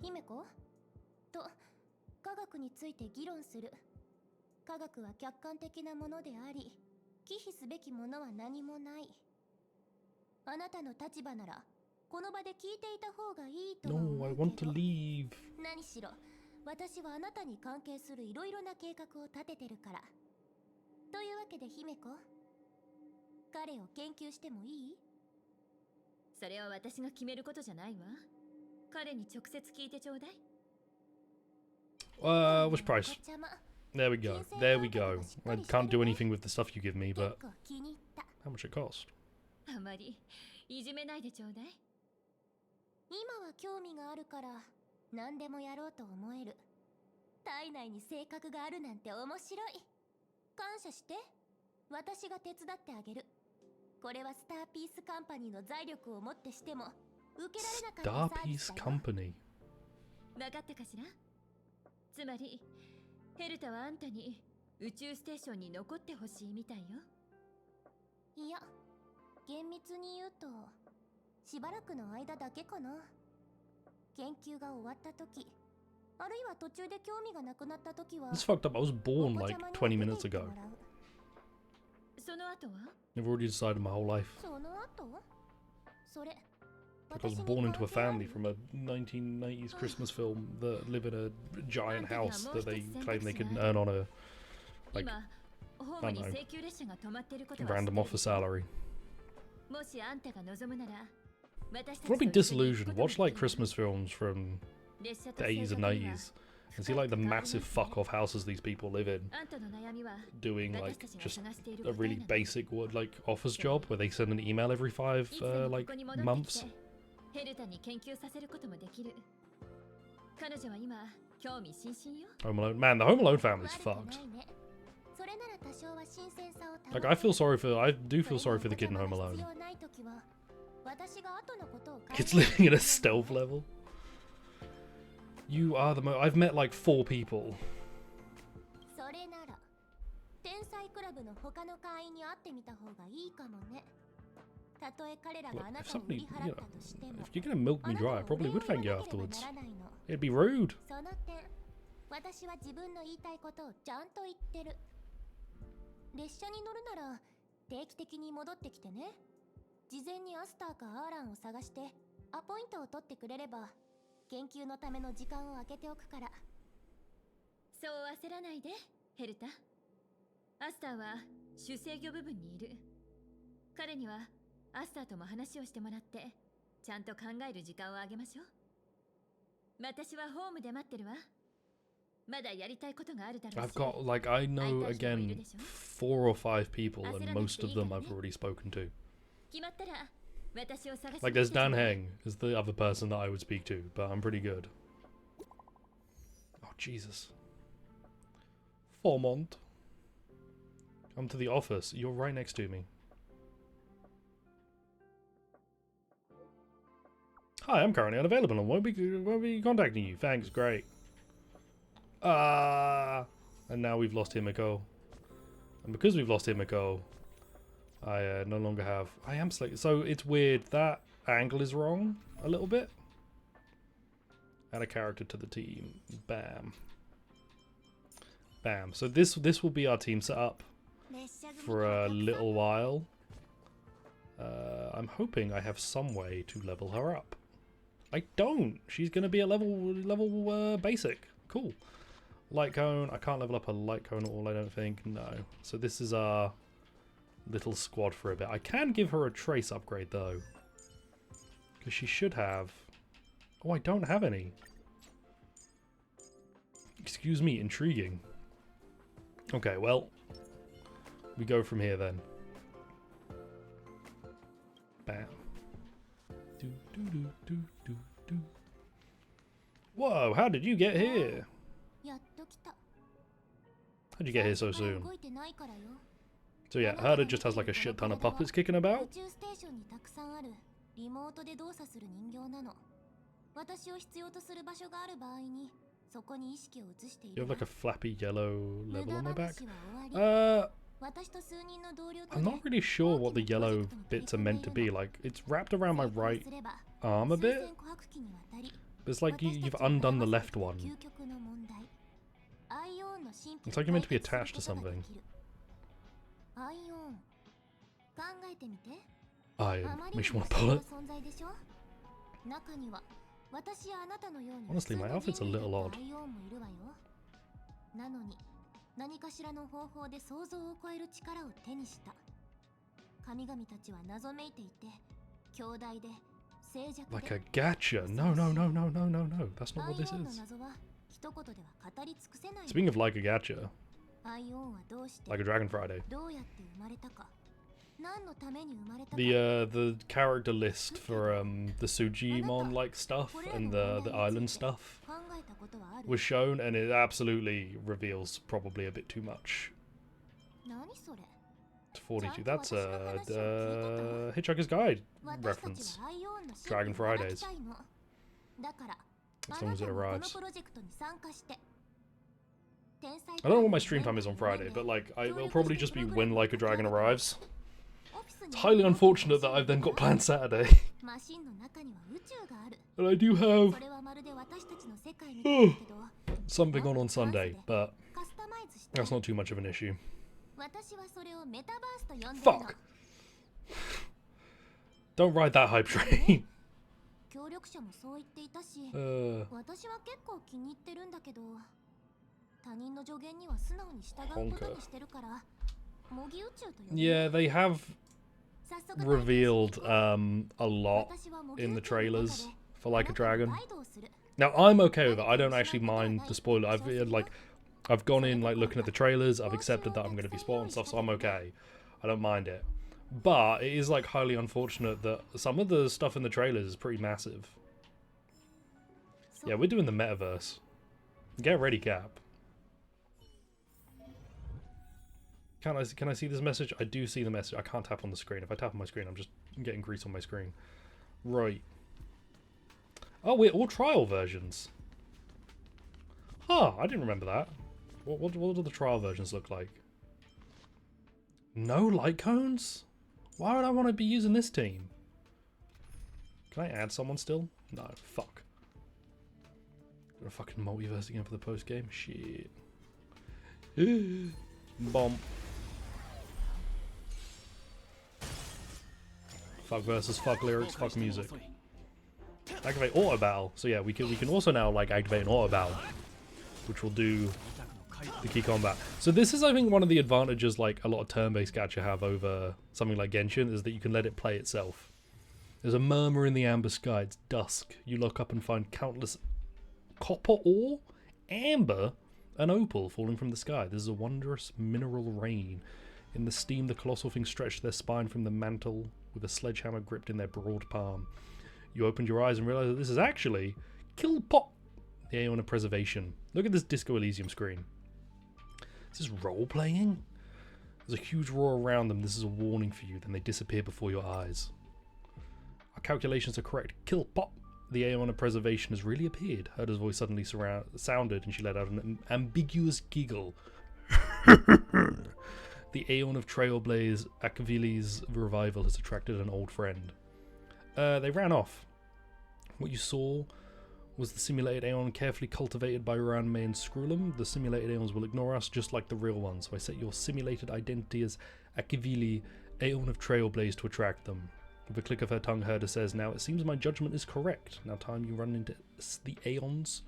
姫子と科学について議論する。科学は客観的なものであり、忌避すべきものは何もない。あなたの立場ならこの場で聞いていた方がいいとは No, 思 I うけ want ど。 to leave. 何しろ私はあなたに関係するいろいろな計画を立ててるから。というわけで姫子、彼を研究してもいい？それは私が決めることじゃないわ。彼に直接聞いてちょうだい。Which price? There we go. There we go. I can't do anything with the stuff you give me, but how much it cost? あまりいじめないでちょうだい。今は興味があるから何でもやろうと思える。体内に性格があるなんて面白い。感謝して。私が手伝ってあげる。これはスターピースカンパニーの財力をもってしても受けられなかったサービスだよ。 Star Piece Company. 分かったかしら？つまりヘルタはあんたに宇宙ステーションに残ってほしいみたいよ。いや、厳密に言うとしばらくの間だけかな。研究が終わった時、あるいは途中で興味がなくなった時は。 It's fucked up. I was born like 20 minutes ago. その後は？ I've already decided my whole life. その後？それ。 Like I was born into a family from a 1990s Christmas film that live in a giant house that they claim they can earn on a like I don't know, random office salary. Probably disillusioned. Watch like Christmas films from the 80s and 90s and see like the massive fuck off houses these people live in, doing like just a really basic like office job where they send an email every 5 like months. ヘルタに研究させることもできる。彼女は今興味津々よ。 Home Alone, man, the Home Alone family's fucked. Like I do feel sorry for the kid in Home Alone. Kid's living in a stealth level. You are the I've met like 4 people. それなら天才クラブの他の会員に会ってみた方がいいかもね。 たとえ彼らがあなたを売り払ったとしても、 if you're gonna milk me dry, I probably would thank you afterwards. It'd be rude. その点、私は自分の言いたいことをちゃんと言ってる。列車に乗るなら定期的に戻ってきてね。事前にアスターかアーランを探してアポイントを取ってくれれば研究のための時間を空けておくから。そう焦らないで、ヘルタ。アスターは主制御部分にいる。彼にはアスターとも話をしてもらってちゃんと考える時間をあげましょう。私はホームで待ってるわ。まだやりたいことがあるだろうし。 I've got like I know again 4 or 5 people and most of them I've already spoken to. 決まったら私を探し Like there's Dan Heng is the other person that I would speak to, but I'm pretty good. Oh Jesus. Formont. Come to the office. You're right next to me. Hi, I'm currently unavailable and won't be contacting you. Thanks, great. And now we've lost Himiko. And because we've lost Himiko, I no longer have... I am slightly... So it's weird. That angle is wrong a little bit. Add a character to the team. Bam. Bam. So this will be our team setup for a little while. I'm hoping I have some way to level her up. I don't. She's going to be a level basic. Cool. Light cone. I can't level up a light cone at all, I don't think. No. So this is our little squad for a bit. I can give her a trace upgrade though, because she should have... Oh, I don't have any. Excuse me, intriguing. Okay, well, we go from here then. Bam. Do, do, do, do, do, do. Whoa, how did you get here? How'd you get here so soon? So yeah, Herda just has like a shit ton of puppets kicking about. You have like a flappy yellow level on my back? I'm not really sure what the yellow bits are meant to be. Like, it's wrapped around my right arm a bit. But it's like you've undone the left one. It's like you're meant to be attached to something. Makes you want to pull it. Honestly, my outfit's a little odd. Like a gacha? No. That's not what this is. Speaking of like a gacha, like a Dragon Friday. The character list for the Sujimon like stuff and the island stuff was shown, and it absolutely reveals probably a bit too much. 42. That's a Hitchhiker's Guide reference. Dragon Fridays. As long as it arrives. I don't know what my stream time is on Friday, but like it'll probably just be when Like a Dragon arrives. It's highly unfortunate that I've then got planned Saturday. And I do have something on Sunday, but that's not too much of an issue. Fuck! Don't ride that hype train. Honkai. Yeah, they have revealed a lot in the trailers for Like a Dragon. Now I'm okay with it. I don't actually mind the spoiler. I've gone in like looking at the trailers. I've accepted that I'm going to be spoiled and stuff, so I'm okay. I don't mind it. But it is like highly unfortunate that some of the stuff in the trailers is pretty massive. Yeah, we're doing the metaverse. Get ready, Cap. Can I see this message? I do see the message. I can't tap on the screen. If I tap on my screen, I'm just getting grease on my screen. Right. Oh, we're all trial versions. Huh, I didn't remember that. What do the trial versions look like? No light cones? Why would I want to be using this team? Can I add someone still? No, fuck. Got a fucking multiverse again for the post game? Shit. Bomb. Fuck versus fuck lyrics, fuck music. Activate auto battle. So yeah, we can also now like activate an auto battle, which will do the key combat. So this is, I think, one of the advantages like a lot of turn-based gacha have over something like Genshin, is that you can let it play itself. There's a murmur in the amber sky. It's dusk. You look up and find countless copper ore, amber, and opal falling from the sky. This is a wondrous mineral rain. In the steam, the colossal things stretched their spine from the mantle with a sledgehammer gripped in their broad palm. You opened your eyes and realized that this is actually Killpot, the Aeon of Preservation. Look at this Disco Elysium screen. Is this role-playing? There's a huge roar around them. This is a warning for you. Then they disappear before your eyes. Our calculations are correct. Killpot the Aeon of Preservation has really appeared. Herda's voice suddenly sounded, and she let out an ambiguous giggle. The Aeon of Trailblaze, Akavili's revival has attracted an old friend. They ran off. What you saw was the simulated Aeon carefully cultivated by Ranmei and Scrulum. The simulated Aeons will ignore us just like the real ones, so I set your simulated identity as Akavili, Aeon of Trailblaze, to attract them. With a click of her tongue, Herda says, "Now it seems my judgment is correct. Now time you run into the Aeons.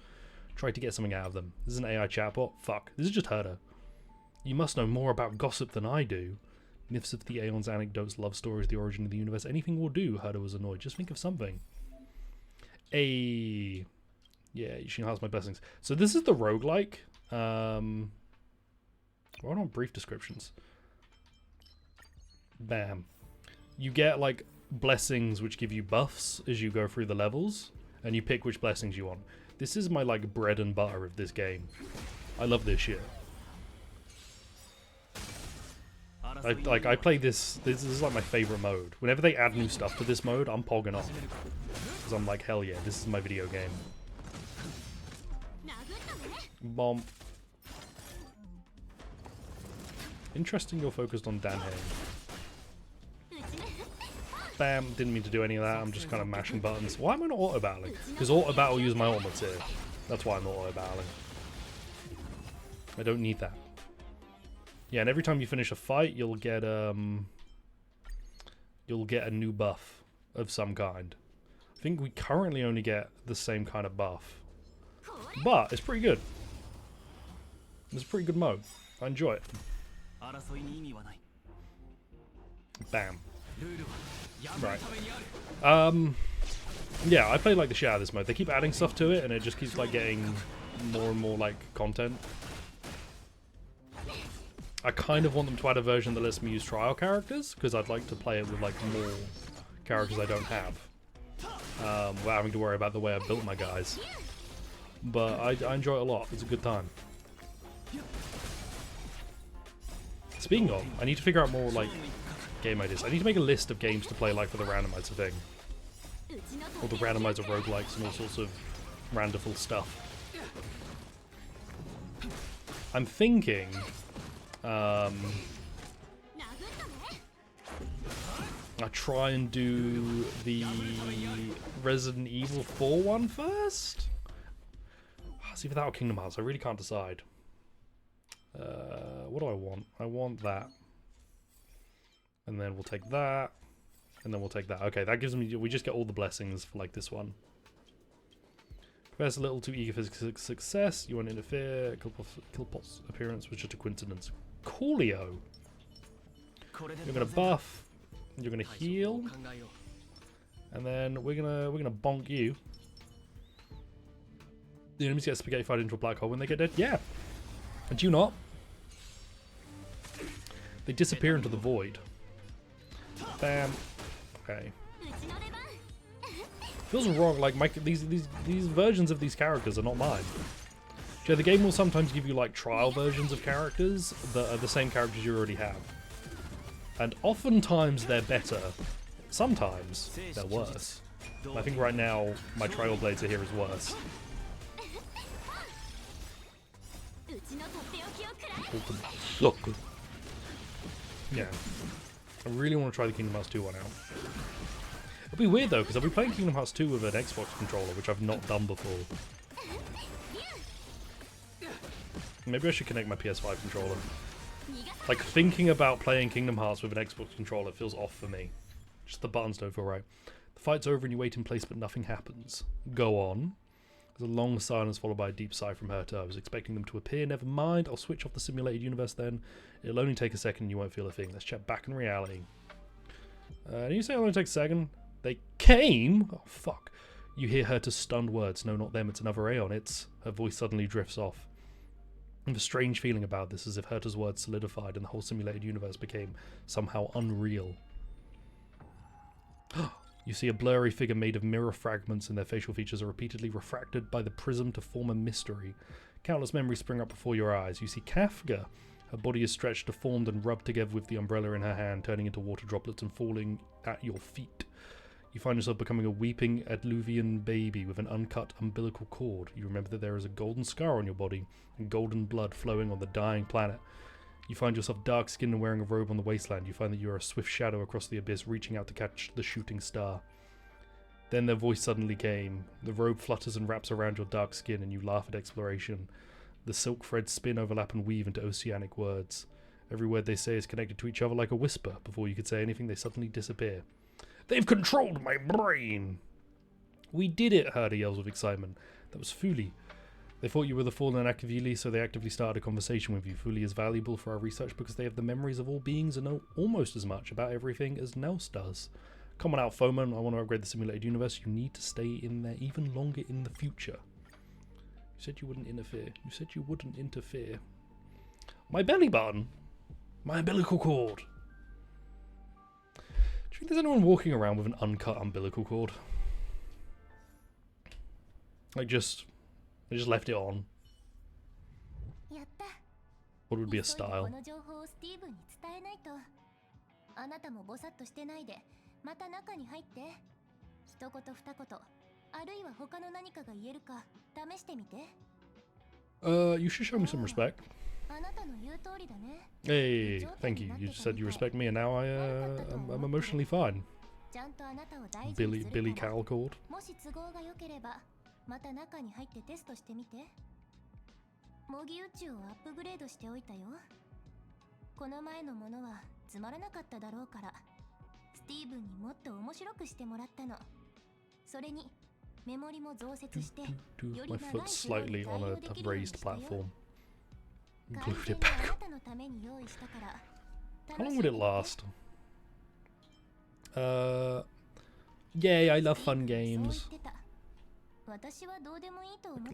Try to get something out of them." This is an AI chatbot? Fuck. This is just Herda. "You must know more about gossip than I do. Myths of the Aeons, anecdotes, love stories, the origin of the universe. Anything will do," Herda was annoyed. "Just think of something." Yeah, she enhanced my blessings. So this is the roguelike. Why not brief descriptions? Bam. You get like blessings which give you buffs as you go through the levels, and you pick which blessings you want. This is my like bread and butter of this game. I love this shit. I play this. This is like my favorite mode. Whenever they add new stuff to this mode, I'm pogging off because I'm like, hell yeah, this is my video game. Bomb. Interesting. You're focused on Danhei. Bam. Didn't mean to do any of that. I'm just kind of mashing buttons. Why am I not auto battling? Because auto battle use my ultimates here. That's why I'm not auto battling. I don't need that. Yeah, and every time you finish a fight, you'll get a new buff of some kind. I think we currently only get the same kind of buff, but it's pretty good. It's a pretty good mode. I enjoy it. Bam. Right. Yeah, I play like the shit out of this mode. They keep adding stuff to it, and it just keeps like getting more and more like content. I kind of want them to add a version that lets me use trial characters, because I'd like to play it with like more characters I don't have, without having to worry about the way I built my guys. But I enjoy it a lot. It's a good time. Speaking of, I need to figure out more like game ideas. I need to make a list of games to play like for the randomizer thing, or the randomizer roguelikes and all sorts of randomful stuff. I'm thinking. I try and do the Resident Evil 4 one first? See, without Kingdom Hearts, I really can't decide. What do I want? I want that. And then we'll take that. And then we'll take that. Okay, that gives me... We just get all the blessings for, like, this one. Professor a little too eager for success. You want to interfere. Killpot's appearance was just a coincidence. Coolio. You're gonna buff. You're gonna heal. And then we're gonna bonk you. The enemies get spaghettified into a black hole when they get dead. Yeah. And do you not? They disappear into the void. Bam. Okay. Feels wrong. Like these versions of these characters are not mine. Yeah, the game will sometimes give you like trial versions of characters that are the same characters you already have. And oftentimes they're better. Sometimes they're worse. And I think right now my Trailblazer here is worse. Yeah. I really want to try the Kingdom Hearts 2 one out. It'll be weird though, because I'll be playing Kingdom Hearts 2 with an Xbox controller, which I've not done before. Maybe I should connect my PS5 controller. Like, thinking about playing Kingdom Hearts with an Xbox controller feels off for me. Just the buttons don't feel right. The fight's over and you wait in place, but nothing happens. Go on. There's a long silence followed by a deep sigh from Herta. I was expecting them to appear. Never mind. I'll switch off the simulated universe then. It'll only take a second and you won't feel a thing. Let's check back in reality. Did you say it'll only take a second? They came? Oh, fuck. You hear Herta's stunned words. No, not them. It's another Aeon. It's... Her voice suddenly drifts off. I have a strange feeling about this, as if Herta's words solidified and the whole simulated universe became somehow unreal. You see a blurry figure made of mirror fragments, and their facial features are repeatedly refracted by the prism to form a mystery. Countless memories spring up before your eyes. You see Kafka. Her body is stretched, deformed, and rubbed together with the umbrella in her hand, turning into water droplets and falling at your feet. You find yourself becoming a weeping Adluvian baby with an uncut umbilical cord. You remember that there is a golden scar on your body and golden blood flowing on the dying planet. You find yourself dark-skinned and wearing a robe on the wasteland. You find that you are a swift shadow across the abyss, reaching out to catch the shooting star. Then their voice suddenly came. The robe flutters and wraps around your dark skin, and you laugh at exploration. The silk threads spin, overlap, and weave into oceanic words. Every word they say is connected to each other like a whisper. Before you could say anything, they suddenly disappear. They've controlled my brain! We did it, Herder yells with excitement. That was Fuli. They thought you were the fallen Akavili, so they actively started a conversation with you. Fuli is valuable for our research because they have the memories of all beings and know almost as much about everything as Nels does. Come on out, FOMO. I want to upgrade the simulated universe. You need to stay in there even longer in the future. You said you wouldn't interfere. You said you wouldn't interfere. My belly button? My umbilical cord. Do you think there's anyone walking around with an uncut umbilical cord? Like they just left it on. What would be a style? また中に入って一言二言あるいは他の何かが言えるか試してみて You should show me some respect. あなたの言う通りだね Hey, thank you. You just said you respect me and now I'm emotionally fine. ちゃんとあなたを大事にするから Billy Calcord. もし都合が良ければまた中に入ってテストしてみて模擬宇宙をアップグレードしておいたよこの前のものはつまらなかっただろうからスティーブンにもっと面白くしてもらったの。それにメモリも増設してより長い foot slightly on a raised platform. Glued it back. How long would it last? Yay, I love fun games.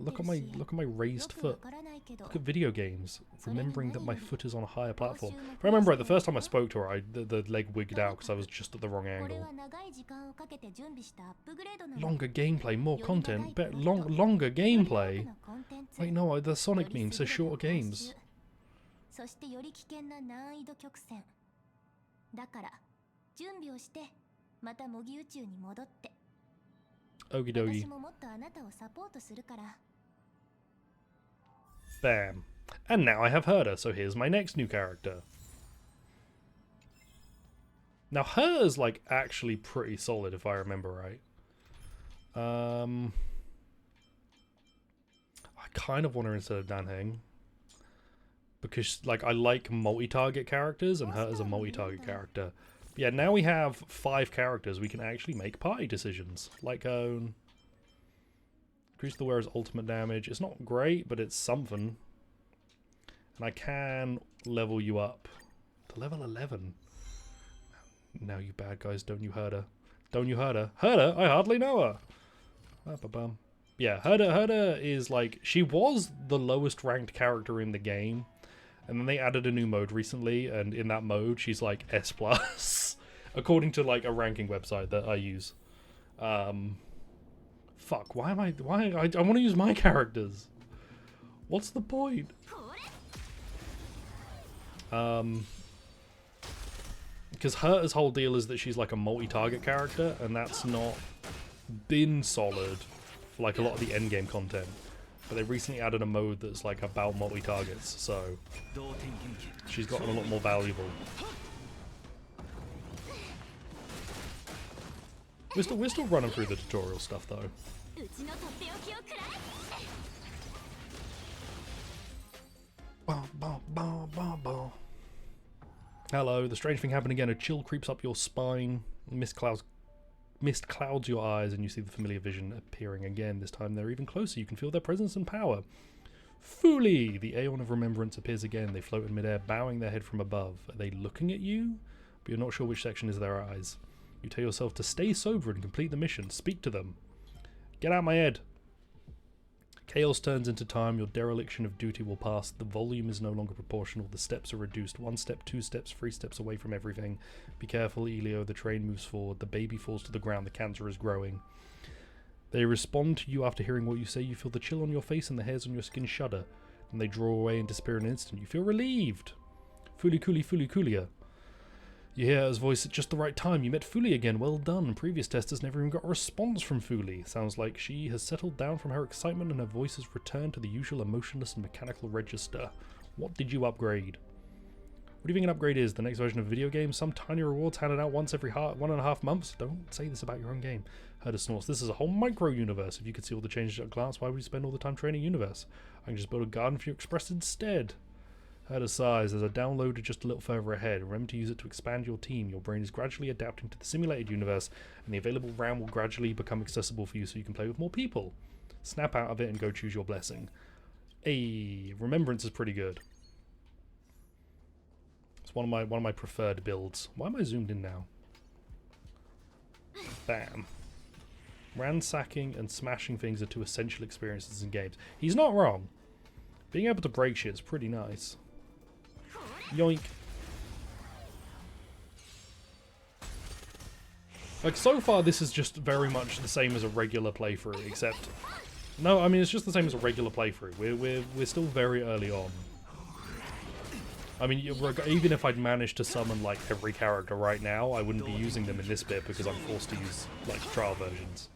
Look at my raised foot. Look at video games. Remembering that my foot is on a higher platform. If I remember right, the first time I spoke to her, the leg wigged out because I was just at the wrong angle. Longer gameplay, more content, longer gameplay. Wait, no, the Sonic meme says shorter games. Okie dokie. Bam. And now I have Herder, so here's my next new character. Now her's like actually pretty solid if I remember right. I kind of want her instead of Dan Heng. Because like I like multi-target characters and her is a multi-target character. Yeah, now we have 5 characters. We can actually make party decisions. Light Cone. Increase the wearer's ultimate damage. It's not great, but it's something. And I can level you up to level 11. Now you bad guys, don't you hurt her. Don't you hurt her. Hurt her? I hardly know her. Ba-ba-bum. Yeah, Herder is like... She was the lowest ranked character in the game. And then they added a new mode recently, and in that mode, she's like S+. According to like a ranking website that I use. Fuck, why I want to use my characters. What's the point? Because Herder's whole deal is that she's like a multi-target character, and that's not been solid for like a lot of the endgame content. But they recently added a mode that's like about multi-targets, so she's gotten a lot more valuable. We're still running through the tutorial stuff though. Hello, the strange thing happened again. A chill creeps up your spine. Mist clouds your eyes and you see the familiar vision appearing again. This time they're even closer. You can feel their presence and power. Fuli! The Aeon of Remembrance appears again. They float in midair, bowing their head from above. Are they looking at you? But you're not sure which section is their eyes. You tell yourself to stay sober and complete the mission. Speak to them. Get out my head. Chaos turns into time. Your dereliction of duty will pass. The volume is no longer proportional. The steps are reduced. 1 step, 2 steps, 3 steps away from everything. Be careful, Elio. The train moves forward. The baby falls to the ground. The cancer is growing. They respond to you after hearing what you say. You feel the chill on your face and the hairs on your skin shudder. And they draw away and disappear in an instant. You feel relieved. Fuli Culi Fuli Culia. You hear his voice at just the right time. You met Fuli again. Well done. Previous testers never even got a response from Fuli. Sounds like she has settled down from her excitement and her voice has returned to the usual emotionless and mechanical register. What did you upgrade? What do you think an upgrade is? The next version of a video game? Some tiny rewards handed out once every 1.5 months? Don't say this about your own game. Herder snorts. This is a whole micro-universe. If you could see all the changes at a glance, why would you spend all the time training universe? I can just build a garden for you express instead. Herder sighs. There's a downloader just a little further ahead. Remember to use it to expand your team. Your brain is gradually adapting to the simulated universe, and the available RAM will gradually become accessible for you so you can play with more people. Snap out of it and go choose your blessing. Hey, Remembrance is pretty good. It's one of my preferred builds. Why am I zoomed in now? Bam. Ransacking and smashing things are two essential experiences in games. He's not wrong. Being able to break shit is pretty nice. Yoink. Like, so far this is just very much the same as a regular playthrough, except... No, I mean, it's just the same as a regular playthrough. We're still very early on. I mean, even if I'd managed to summon, like, every character right now, I wouldn't be using them in this bit because I'm forced to use, like, trial versions.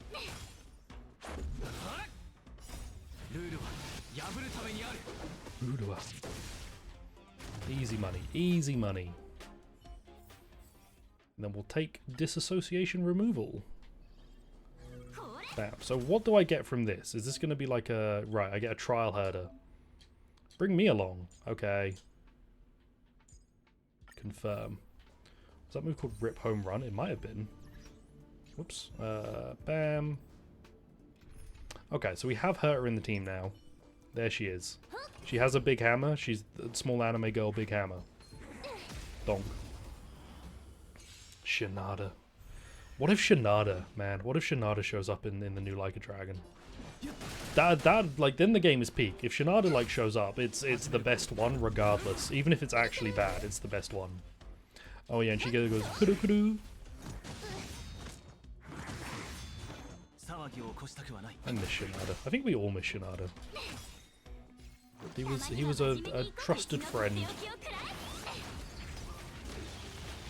Easy money, easy money. And then we'll take disassociation removal. Bam. So what do I get from this? Is this going to be like a... Right, I get a trial herder. Bring me along. Okay. Confirm. Was that move called Rip Home Run? It might have been. Whoops. Bam. Okay, so we have her in the team now. There she is. She has a big hammer. She's the small anime girl, big hammer. Donk. Shinada. What if Shinada, man? What if Shinada shows up in the new Like a Dragon? That like, then the game is peak. If Shinada like shows up, it's the best one regardless. Even if it's actually bad, it's the best one. Oh yeah, and she goes kudu kudu. I miss Shinada. I think we all miss Shinada. He was a trusted friend.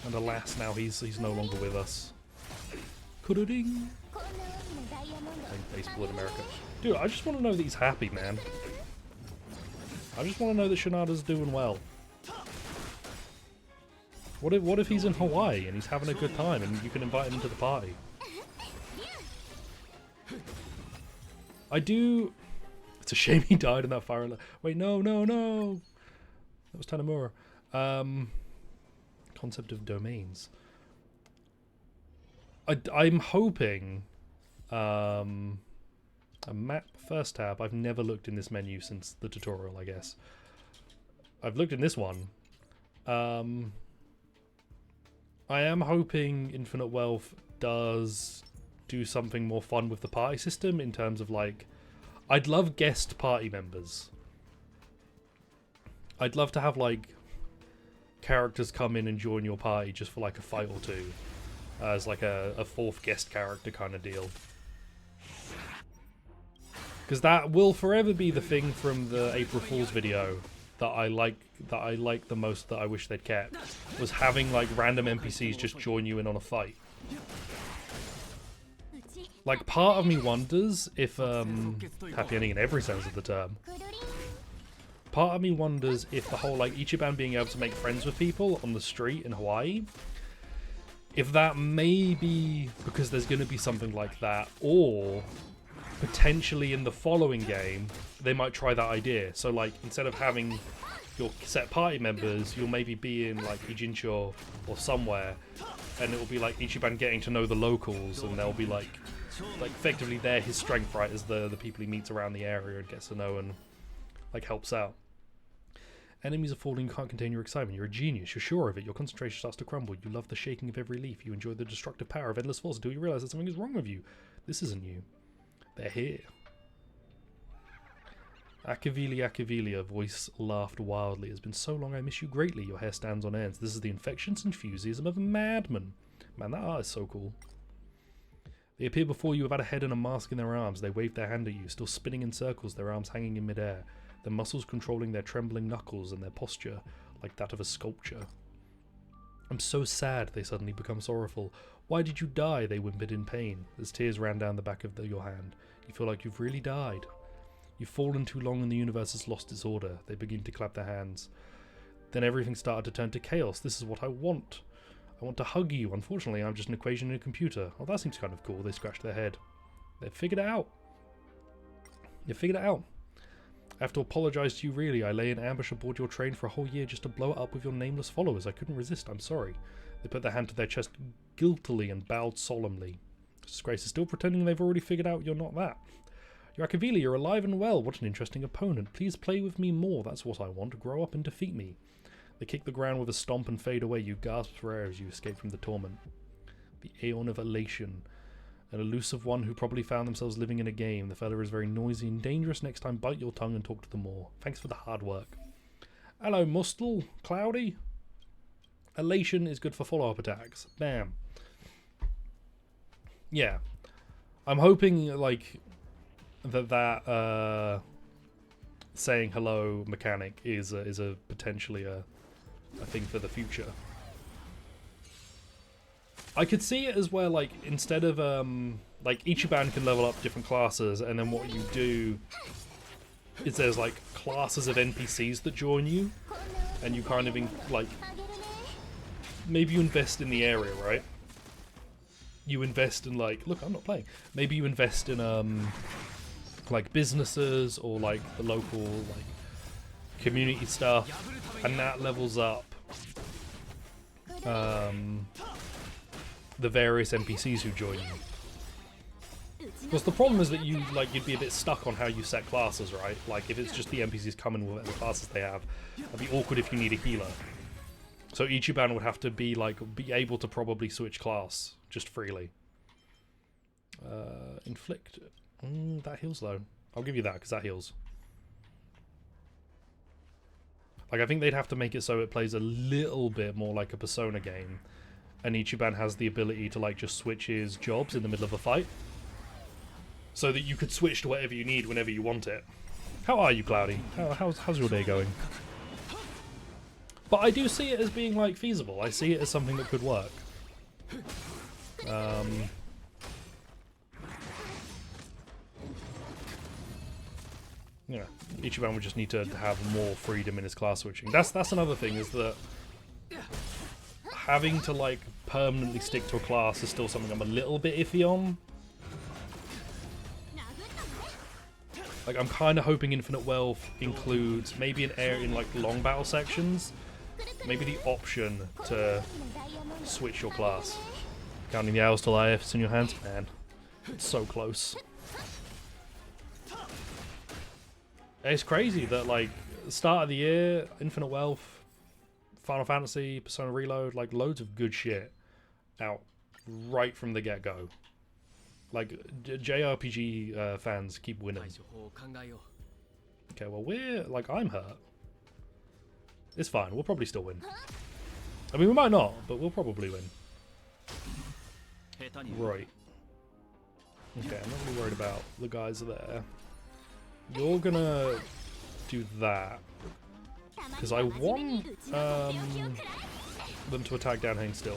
And alas, now he's no longer with us. Kudu-ding. Playing baseball in America. Dude, I just want to know that he's happy, man. I just want to know that Shinada's doing well. What if he's in Hawaii and he's having a good time and you can invite him to the party? I do... It's a shame he died in that fire. Wait, no. That was Tanamura. Concept of domains. I'm hoping... a map first tab. I've never looked in this menu since the tutorial, I guess. I've looked in this one. I am hoping Infinite Wealth does do something more fun with the party system in terms of, like, I'd love guest party members. I'd love to have, like, characters come in and join your party just for, like, a fight or two. As, like, a fourth guest character kind of deal. Because that will forever be the thing from the April Fool's video that I like the most, that I wish they'd kept, was having, like, random NPCs just join you in on a fight. Like, part of me wonders if, happy ending in every sense of the term, part of me wonders if the whole, like, Ichiban being able to make friends with people on the street in Hawaii, if that may be because there's going to be something like that, or potentially in the following game, they might try that idea. So, like, instead of having your set party members, you'll maybe be in, like, Ijincho or somewhere, and it will be, like, Ichiban getting to know the locals, and they'll be, like effectively they're his strength, right, as the people he meets around the area and gets to know and, like, helps out. Enemies are falling, you can't contain your excitement. You're a genius, you're sure of it, your concentration starts to crumble, you love the shaking of every leaf, you enjoy the destructive power of endless force until you realise that something is wrong with you. This isn't you. They're here. Akivilia, voice laughed wildly. It's been so long, I miss you greatly. Your hair stands on ends. This is the infectious enthusiasm of a madman. Man, that art is so cool. They appear before you without a head and a mask in their arms. They wave their hand at you, still spinning in circles, their arms hanging in midair, their muscles controlling their trembling knuckles and their posture like that of a sculpture. I'm so sad, they suddenly become sorrowful. Why did you die? They whimpered in pain, as tears ran down the back of your hand. You feel like you've really died. You've fallen too long and the universe has lost its order. They begin to clap their hands. Then everything started to turn to chaos. This is what I want. I want to hug you. Unfortunately, I'm just an equation in a computer. Oh, that seems kind of cool. They scratched their head. They've figured it out. You figured it out. I have to apologise to you, really. I lay in ambush aboard your train for a whole year just to blow it up with your nameless followers. I couldn't resist. I'm sorry. They put their hand to their chest guiltily and bowed solemnly. Disgrace is still pretending they've already figured out you're not that. Yakavili, you're alive and well. What an interesting opponent. Please play with me more. That's what I want. Grow up and defeat me. They kick the ground with a stomp and fade away. You gasp for air as you escape from the torment. The Aeon of Elation. An elusive one who probably found themselves living in a game. The fella is very noisy and dangerous. Next time, bite your tongue and talk to them more. Thanks for the hard work. Hello, Mustel. Cloudy. Elation is good for follow-up attacks. Bam. Yeah. I'm hoping, like, that saying hello mechanic is a potentially a thing for the future. I could see it as where, like, instead of like Ichiban can level up different classes, and then what you do is there's like classes of NPCs that join you, and you kind of like maybe you invest in the area, right? You invest in, like, look, I'm not playing. Maybe you invest in like businesses or like the local like community stuff, and that levels up the various NPCs who join you. Because the problem is that you'd be a bit stuck on how you set classes, right? Like, if it's just the NPCs coming with the classes they have, it'd be awkward if you need a healer. So Ichiban would have to be able to probably switch class just freely. Inflict. That heals though. I'll give you that because that heals. Like, I think they'd have to make it so it plays a little bit more like a Persona game, and Ichiban has the ability to, like, just switch his jobs in the middle of a fight, so that you could switch to whatever you need whenever you want it. How are you, Cloudy? How's your day going? But I do see it as being, like, feasible. I see it as something that could work. Yeah, Ichiban would just need to have more freedom in his class switching. That's another thing, is that having to, like, permanently stick to a class is still something I'm a little bit iffy on. Like, I'm kind of hoping Infinite Wealth includes maybe an area in, like, long battle sections, maybe the option to switch your class. Counting the hours till IF's in your hands, man, it's so close. It's crazy that, like, start of the year, Infinite Wealth, Final Fantasy, Persona Reload, like, loads of good shit out right from the get-go. Like, JRPG fans keep winning. Okay, well, I'm hurt. It's fine, we'll probably still win. I mean, we might not, but we'll probably win. Right. Okay, I'm not really worried about the guys there. You're gonna do that, because I want them to attack down Hang still.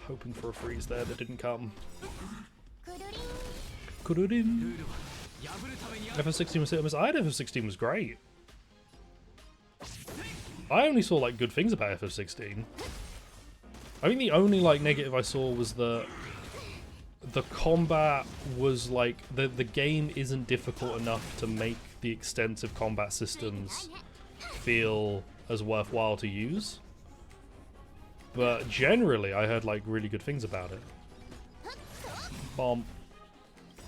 Hoping for a freeze there that didn't come. Kururin. FF16 was hit or miss. I had FF16 was great. I only saw, like, good things about FF16. I think the only, like, negative I saw was that the combat was, like, the game isn't difficult enough to make the extensive combat systems feel as worthwhile to use. But generally, I heard, like, really good things about it. Bomb.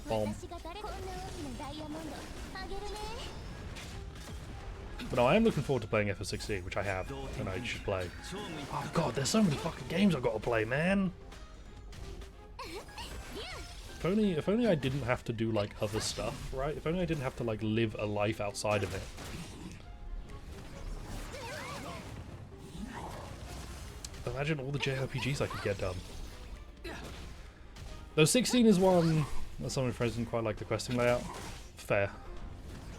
Bomb. But no, I am looking forward to playing FF16, which I have, and I should play. Oh god, there's so many fucking games I've got to play, man! If only I didn't have to do, like, other stuff, right? If only I didn't have to, like, live a life outside of it. Imagine all the JRPGs I could get done. Though 16 is one... Some of my friends didn't quite like the questing layout. Fair.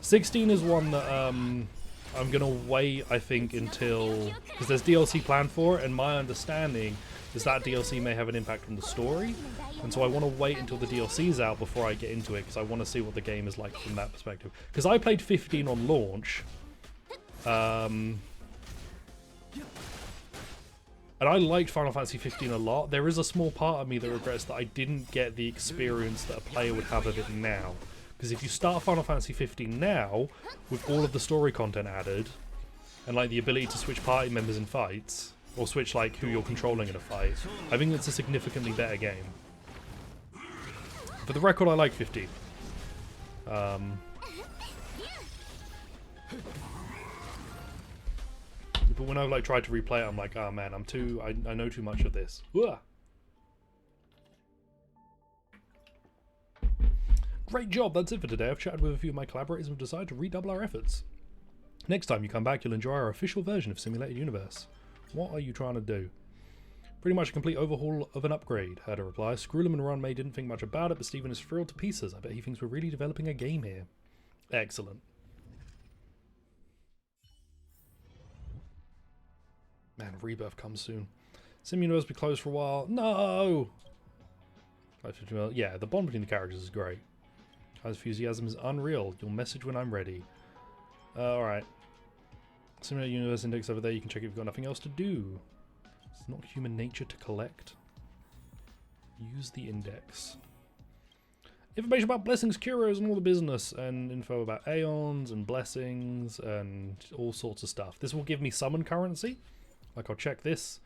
16 is one that, I'm gonna wait, I think, until, because there's DLC planned for it, and my understanding is that DLC may have an impact on the story, and so I want to wait until the DLC's out before I get into it, because I want to see what the game is like from that perspective. Because I played 15 on launch, and I liked Final Fantasy 15 a lot. There is a small part of me that regrets that I didn't get the experience that a player would have of it now. Because if you start Final Fantasy 15 now, with all of the story content added, and like the ability to switch party members in fights, or switch like who you're controlling in a fight, I think it's a significantly better game. For the record, I like 15. But when I've like tried to replay it, I'm like, oh man, I know too much of this. Ugh. Great job, that's it for today. I've chatted with a few of my collaborators and we've decided to redouble our efforts. Next time you come back, you'll enjoy our official version of Simulated Universe. What are you trying to do? Pretty much a complete overhaul of an upgrade, had a reply. Screwlum and Ron May didn't think much about it, but Steven is thrilled to pieces. I bet he thinks we're really developing a game here. Excellent. Man, Rebirth comes soon. Sim Universe will be closed for a while. No! Yeah, the bond between the characters is great. His enthusiasm is unreal. You'll message when I'm ready. Alright. Simulated Universe Index over there. You can check if you've got nothing else to do. It's not human nature to collect. Use the index. Information about blessings, curios, and all the business. And info about aeons and blessings and all sorts of stuff. This will give me summon currency. Like, I'll check this.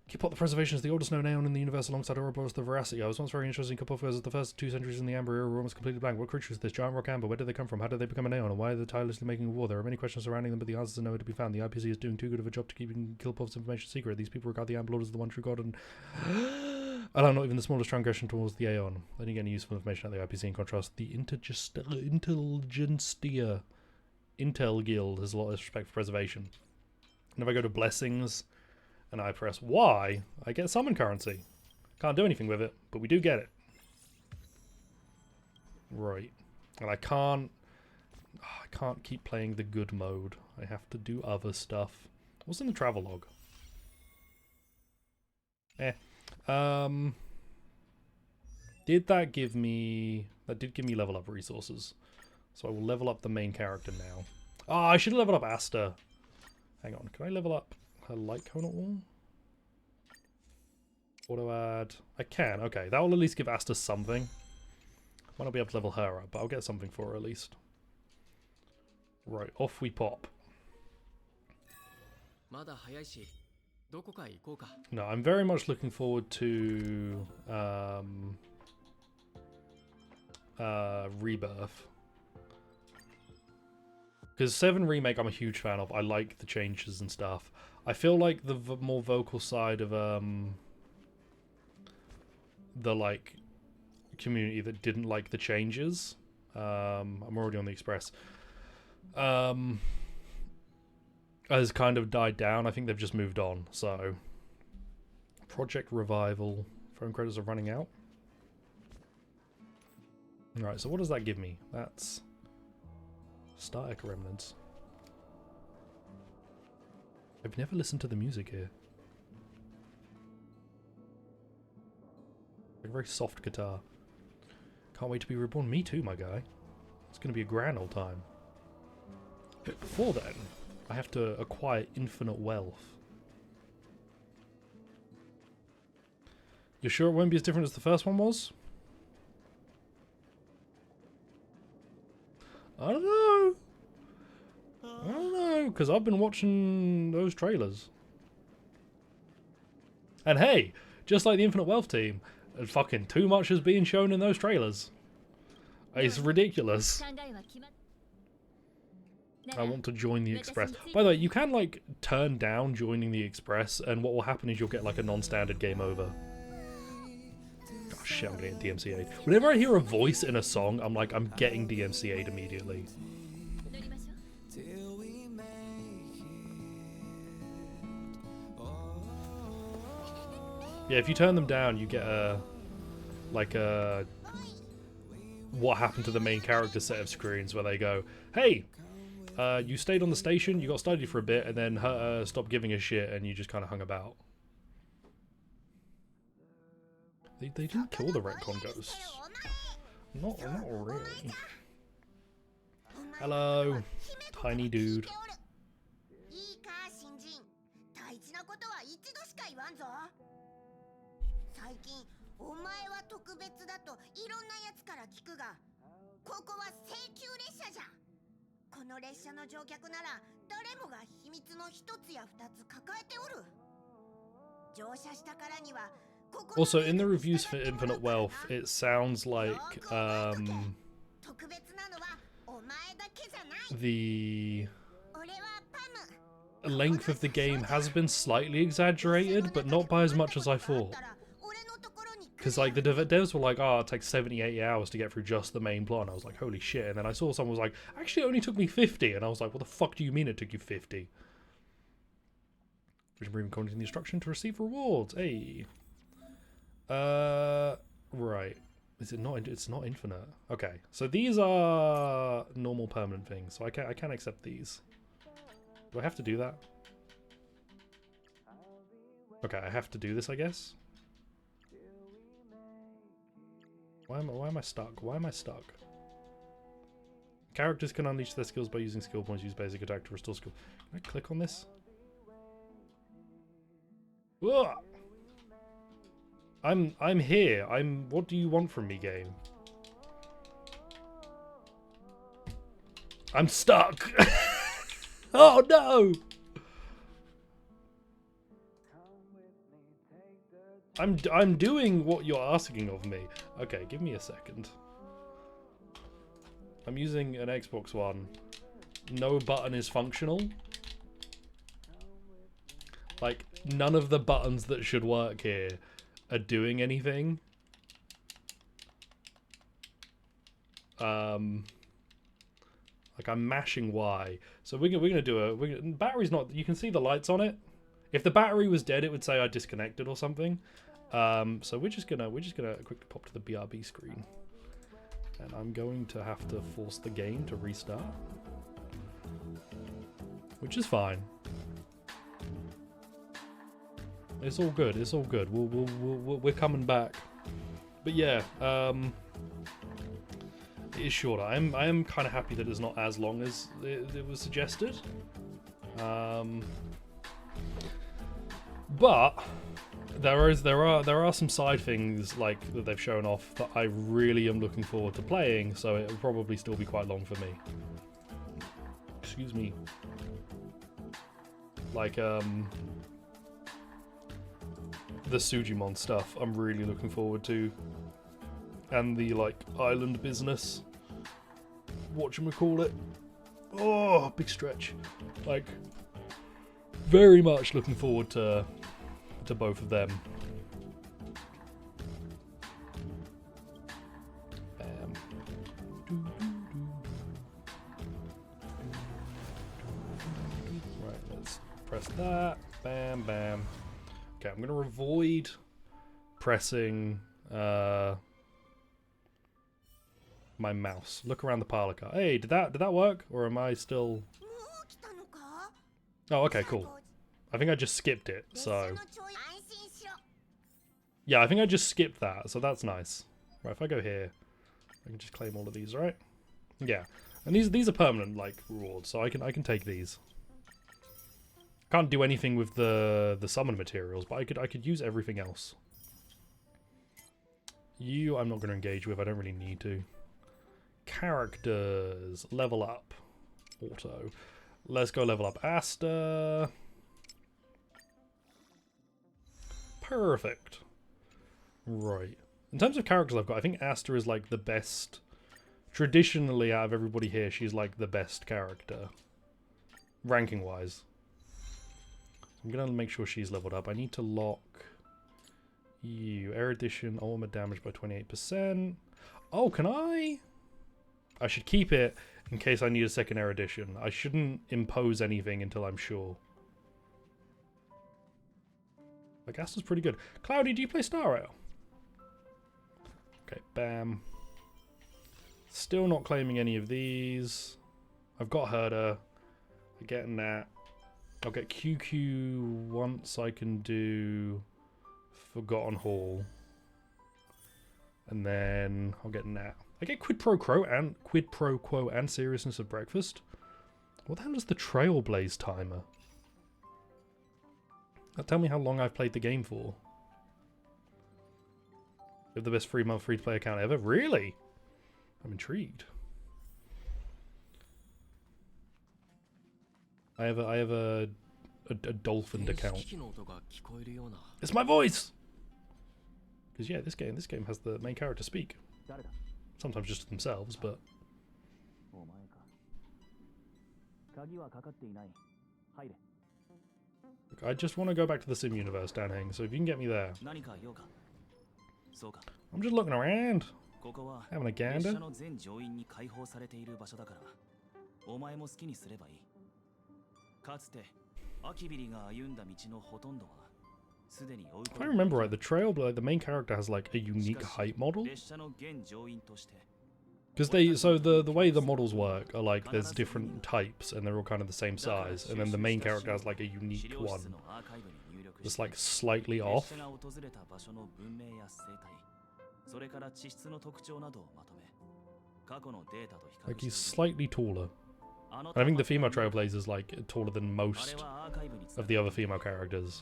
Keep up the preservation is the oldest known aeon in the universe alongside Ouroboros the Veracity. I was once very interested in Kapov as the first 2 centuries in the Amber era were almost completely blank. What creature is this? Giant rock amber? Where did they come from? How did they become an aeon? And why are they tirelessly making a war? There are many questions surrounding them, but the answers are nowhere to be found. The IPC is doing too good of a job to keeping Kilpov's information secret. These people regard the Amber Lord as the one true god and allow not even the smallest transgression towards the aeon. Then you get any useful information at the IPC. In contrast, the Intelligentsia Intel Guild has a lot of respect for preservation. And if I go to blessings and I press Y, I get summon currency. Can't do anything with it, but we do get it. Right. And I can't keep playing the good mode. I have to do other stuff. What's in the travel log? Did that give me... That did give me level up resources. So I will level up the main character now. Oh, I should level up Asta. Hang on, can I level up her light cone at all? Auto add. I can, okay. That will at least give Asta something. Might not be able to level her up, but I'll get something for her at least. Right, off we pop. No, I'm very much looking forward to Rebirth. Because 7 Remake I'm a huge fan of. I like the changes and stuff. I feel like the more vocal side of the like community that didn't like the changes. I'm already on the Express. Has kind of died down. I think they've just moved on. So Project Revival. Phone credits are running out. Alright, so what does that give me? That's Star Echo Remnants. I've never listened to the music here. Like a very soft guitar. Can't wait to be reborn. Me too, my guy. It's going to be a grand old time. But before then, I have to acquire infinite wealth. You sure it won't be as different as the first one was? I don't know. I don't know, because I've been watching those trailers. And hey, just like the Infinite Wealth team, fucking too much is being shown in those trailers. It's ridiculous. I want to join the Express. By the way, you can like turn down joining the Express, and what will happen is you'll get like a non-standard game over. Oh shit, I'm getting DMCA'd. Whenever I hear a voice in a song, I'm like, I'm getting DMCA'd immediately. Yeah, if you turn them down, you get a what happened to the main character set of screens where they go, hey, You stayed on the station, you got studied for a bit, and then stopped giving a shit, and you just kind of hung about. They didn't kill the retcon ghosts. Not really. Hello, tiny dude. いいか新人、大事なことは一度しか言わんぞ。最近お前は特別だといろんなやつから聞くが、ここは請求列車じゃ。この列車の乗客なら誰もが秘密の一つや二つ抱えておる。乗車したからには。Also, in the reviews for Infinite Wealth, it sounds like the length of the game has been slightly exaggerated, but not by as much as I thought. Because like the devs were like, oh, it takes 70, 80 hours to get through just the main plot, and I was like, holy shit. And then I saw someone was like, actually it only took me 50, and I was like, what the fuck do you mean it took you 50? Which improving content in the instruction to receive rewards. Hey. Right. Is it not? It's not infinite. Okay, so these are normal permanent things, so I can accept these. Do I have to do that? Okay, I have to do this, I guess. Why am I stuck? Why am I stuck? Characters can unleash their skills by using skill points. Use basic attack to restore skill. Can I click on this? Ugh! I'm here. What do you want from me, game? I'm stuck. Oh no! I'm doing what you're asking of me. Okay, give me a second. I'm using an Xbox One. No button is functional. Like, none of the buttons that should work here are doing anything. Like I'm mashing Y. So we're gonna do a battery's not, you can see the lights on it. If the battery was dead, it would say I disconnected or something. So we're just gonna quickly pop to the BRB screen. And I'm going to have to force the game to restart. Which is fine. It's all good. It's all good. We're coming back. But yeah, it is shorter. I am kind of happy that it's not as long as it was suggested. But there are some side things like that they've shown off that I really am looking forward to playing. So it will probably still be quite long for me. Excuse me. Like the Sujimon stuff I'm really looking forward to, and the like island business, whatchamacallit. Oh, big stretch. Like, very much looking forward to both of them. Bam. Right, let's press that. Bam, bam. Okay, I'm gonna avoid pressing my mouse. Look around the parlor car. Hey, did that work, or am I still? Oh, okay, cool. I think I just skipped it. So yeah, I think I just skipped that. So that's nice. Right, if I go here, I can just claim all of these, right? Yeah, and these are permanent like rewards, so I can take these. Can't do anything with the summon materials, but I could use everything else. You, I'm not going to engage with. I don't really need to. Characters, level up, auto. Let's go level up Asta. Perfect. Right. In terms of characters I've got, I think Asta is like the best. Traditionally, out of everybody here, she's like the best character, ranking wise. I'm going to make sure she's leveled up. I need to lock you. Erudition, armor damage by 28%. Oh, can I? I should keep it in case I need a second erudition. I shouldn't impose anything until I'm sure. Like, Asta's pretty good. Cloudy, do you play Star Rail? Okay, bam. Still not claiming any of these. I've got Herder. Getting that. I'll get QQ once I can do Forgotten Hall. And then I'll get Nat. I get Quid Pro Quo and Seriousness of Breakfast. What the hell is the Trailblaze timer? Now tell me how long I've played the game for. You have the best 3-month free-to-play account ever? Really? I'm intrigued. I have a dolphin account. It's my voice! Because yeah, this game has the main character speak. Sometimes just to themselves, but... Look, I just want to go back to the sim universe, Dan Heng, so if you can get me there. I'm just looking around. Having a gander. If I remember right, the Trailblazer, the main character has like a unique height model. Because the way the models work are like there's different types and they're all kind of the same size, and then the main character has like a unique one that's like slightly off. Like he's slightly taller. And I think the female Trailblazer is like taller than most of the other female characters.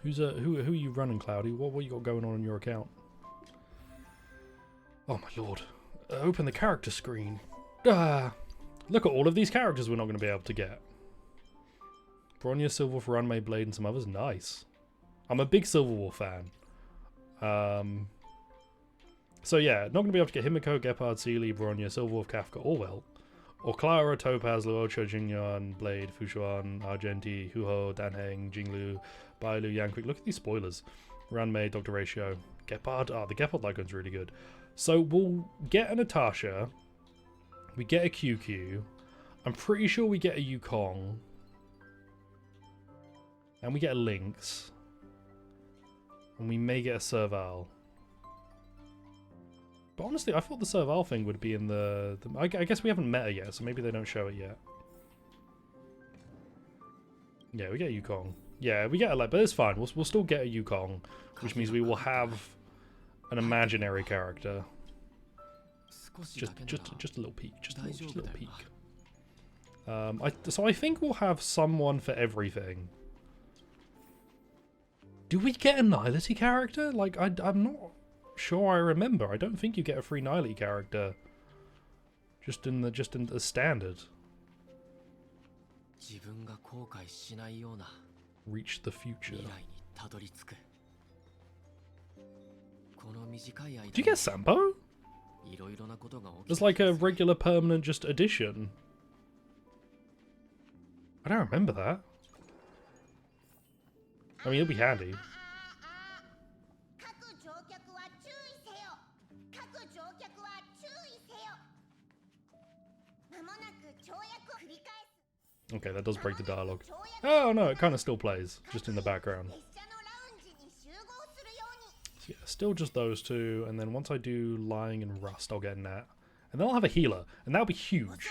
Who are you running, Cloudy? What you got going on your account? Oh my lord. Open the character screen. Ah, look at all of these characters we're not going to be able to get. Bronya, Silverwolf, Runmay, Blade, and some others. Nice. I'm a big Silverwolf fan. So yeah, not going to be able to get Himiko, Gepard, Sealy, Bronya, Silverwolf, Kafka, Orwell. Or Clara, Topaz, Luocha, Jingyan, Blade, Fushuan, Argenti, Huho, Danheng, Jinglu, Bailu, Yanquick. Look at these spoilers. Ranmei, Dr. Ratio, Gepard. Ah, the Gepard icon's really good. So we'll get a Natasha. We get a QQ. I'm pretty sure we get a Yukong. And we get a Lynx. And we may get a Serval. But honestly, I thought the Serval thing would be in the I guess we haven't met her yet, so maybe they don't show it yet. Yeah, we get a Yukong. Yeah, we get a but it's fine. We'll still get a Yukong, which means we will have an imaginary character. Just a little peek. Just a little peek. So I think we'll have someone for everything. Do we get a Nihility character? Like I'm not sure I remember. I don't think you get a free Nihility character. Just in the standard. Reach the future. Do you get Sampo? It's like a regular permanent just addition. I don't remember that. I mean, it'll be handy. Okay, that does break the dialogue. Oh no, it kind of still plays, just in the background. So yeah, still just those two, and then once I do Lying and Rust, I'll get Nat. And then I'll have a healer, and that'll be huge.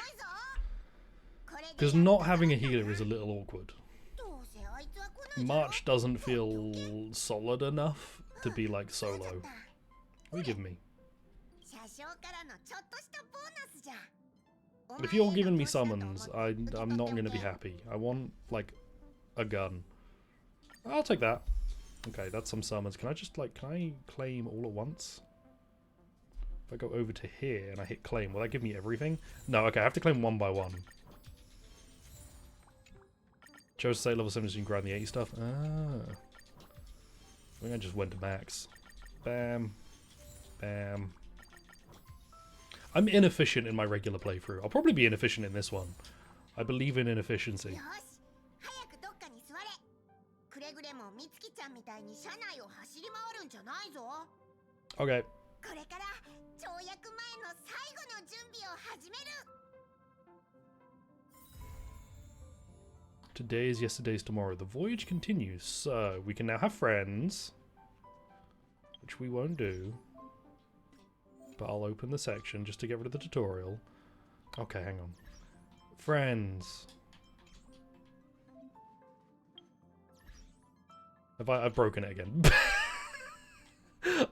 Because not having a healer is a little awkward. March doesn't feel solid enough to be like solo. What do you give me? If you're giving me summons, I'm not going to be happy. I want, like, a gun. I'll take that. Okay, that's some summons. Can I just, like, can I claim all at once? If I go over to here and I hit claim, will that give me everything? No, okay, I have to claim one by one. Chose to say level 7 so you can grind the 80 stuff. Ah. I think I just went to max. Bam. Bam. I'm inefficient in my regular playthrough. I'll probably be inefficient in this one. I believe in inefficiency. Okay. Today is yesterday's tomorrow. The voyage continues. So, we can now have friends. Which we won't do. but I'll open the section just to get rid of the tutorial. Okay, hang on. Friends. I've broken it again.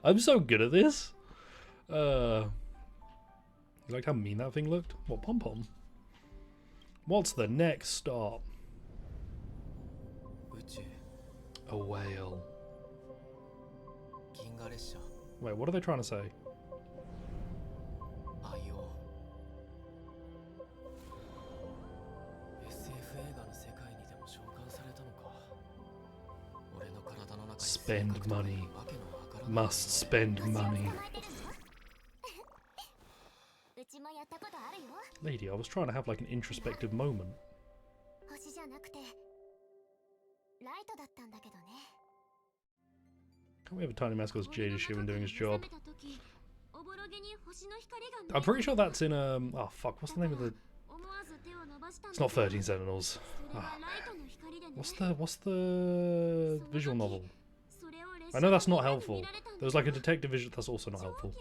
I'm so good at this. You liked how mean that thing looked? What, pom-pom? What's the next stop? A whale. Wait, what are they trying to say? Spend money. Must spend money. Lady, I was trying to have like an introspective moment. Can't we have a tiny mascot's Jade Shivan doing his job? I'm pretty sure that's in oh fuck, what's the name of the... It's not 13 Sentinels. Ah. What's the visual novel? I know that's not helpful. There's like a detective visual that's also not helpful.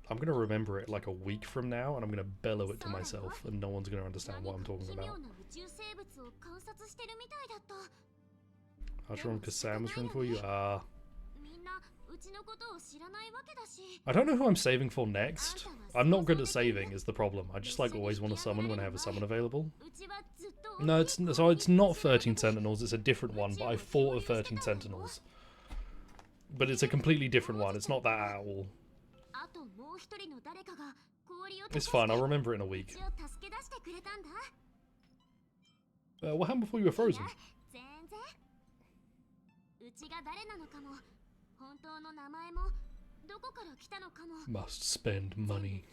I'm gonna remember it like a week from now and I'm gonna bellow it to myself and no one's gonna understand what I'm talking about. How's wrong because Sam's room for you? I don't know who I'm saving for next. I'm not good at saving is the problem. I just like always want to summon when I have a summon available. No, it's not 13 Sentinels, it's a different one, but I thought of 13 Sentinels. But it's a completely different one, it's not that at all. It's fine, I'll remember it in a week. What happened before you were frozen? Must spend money.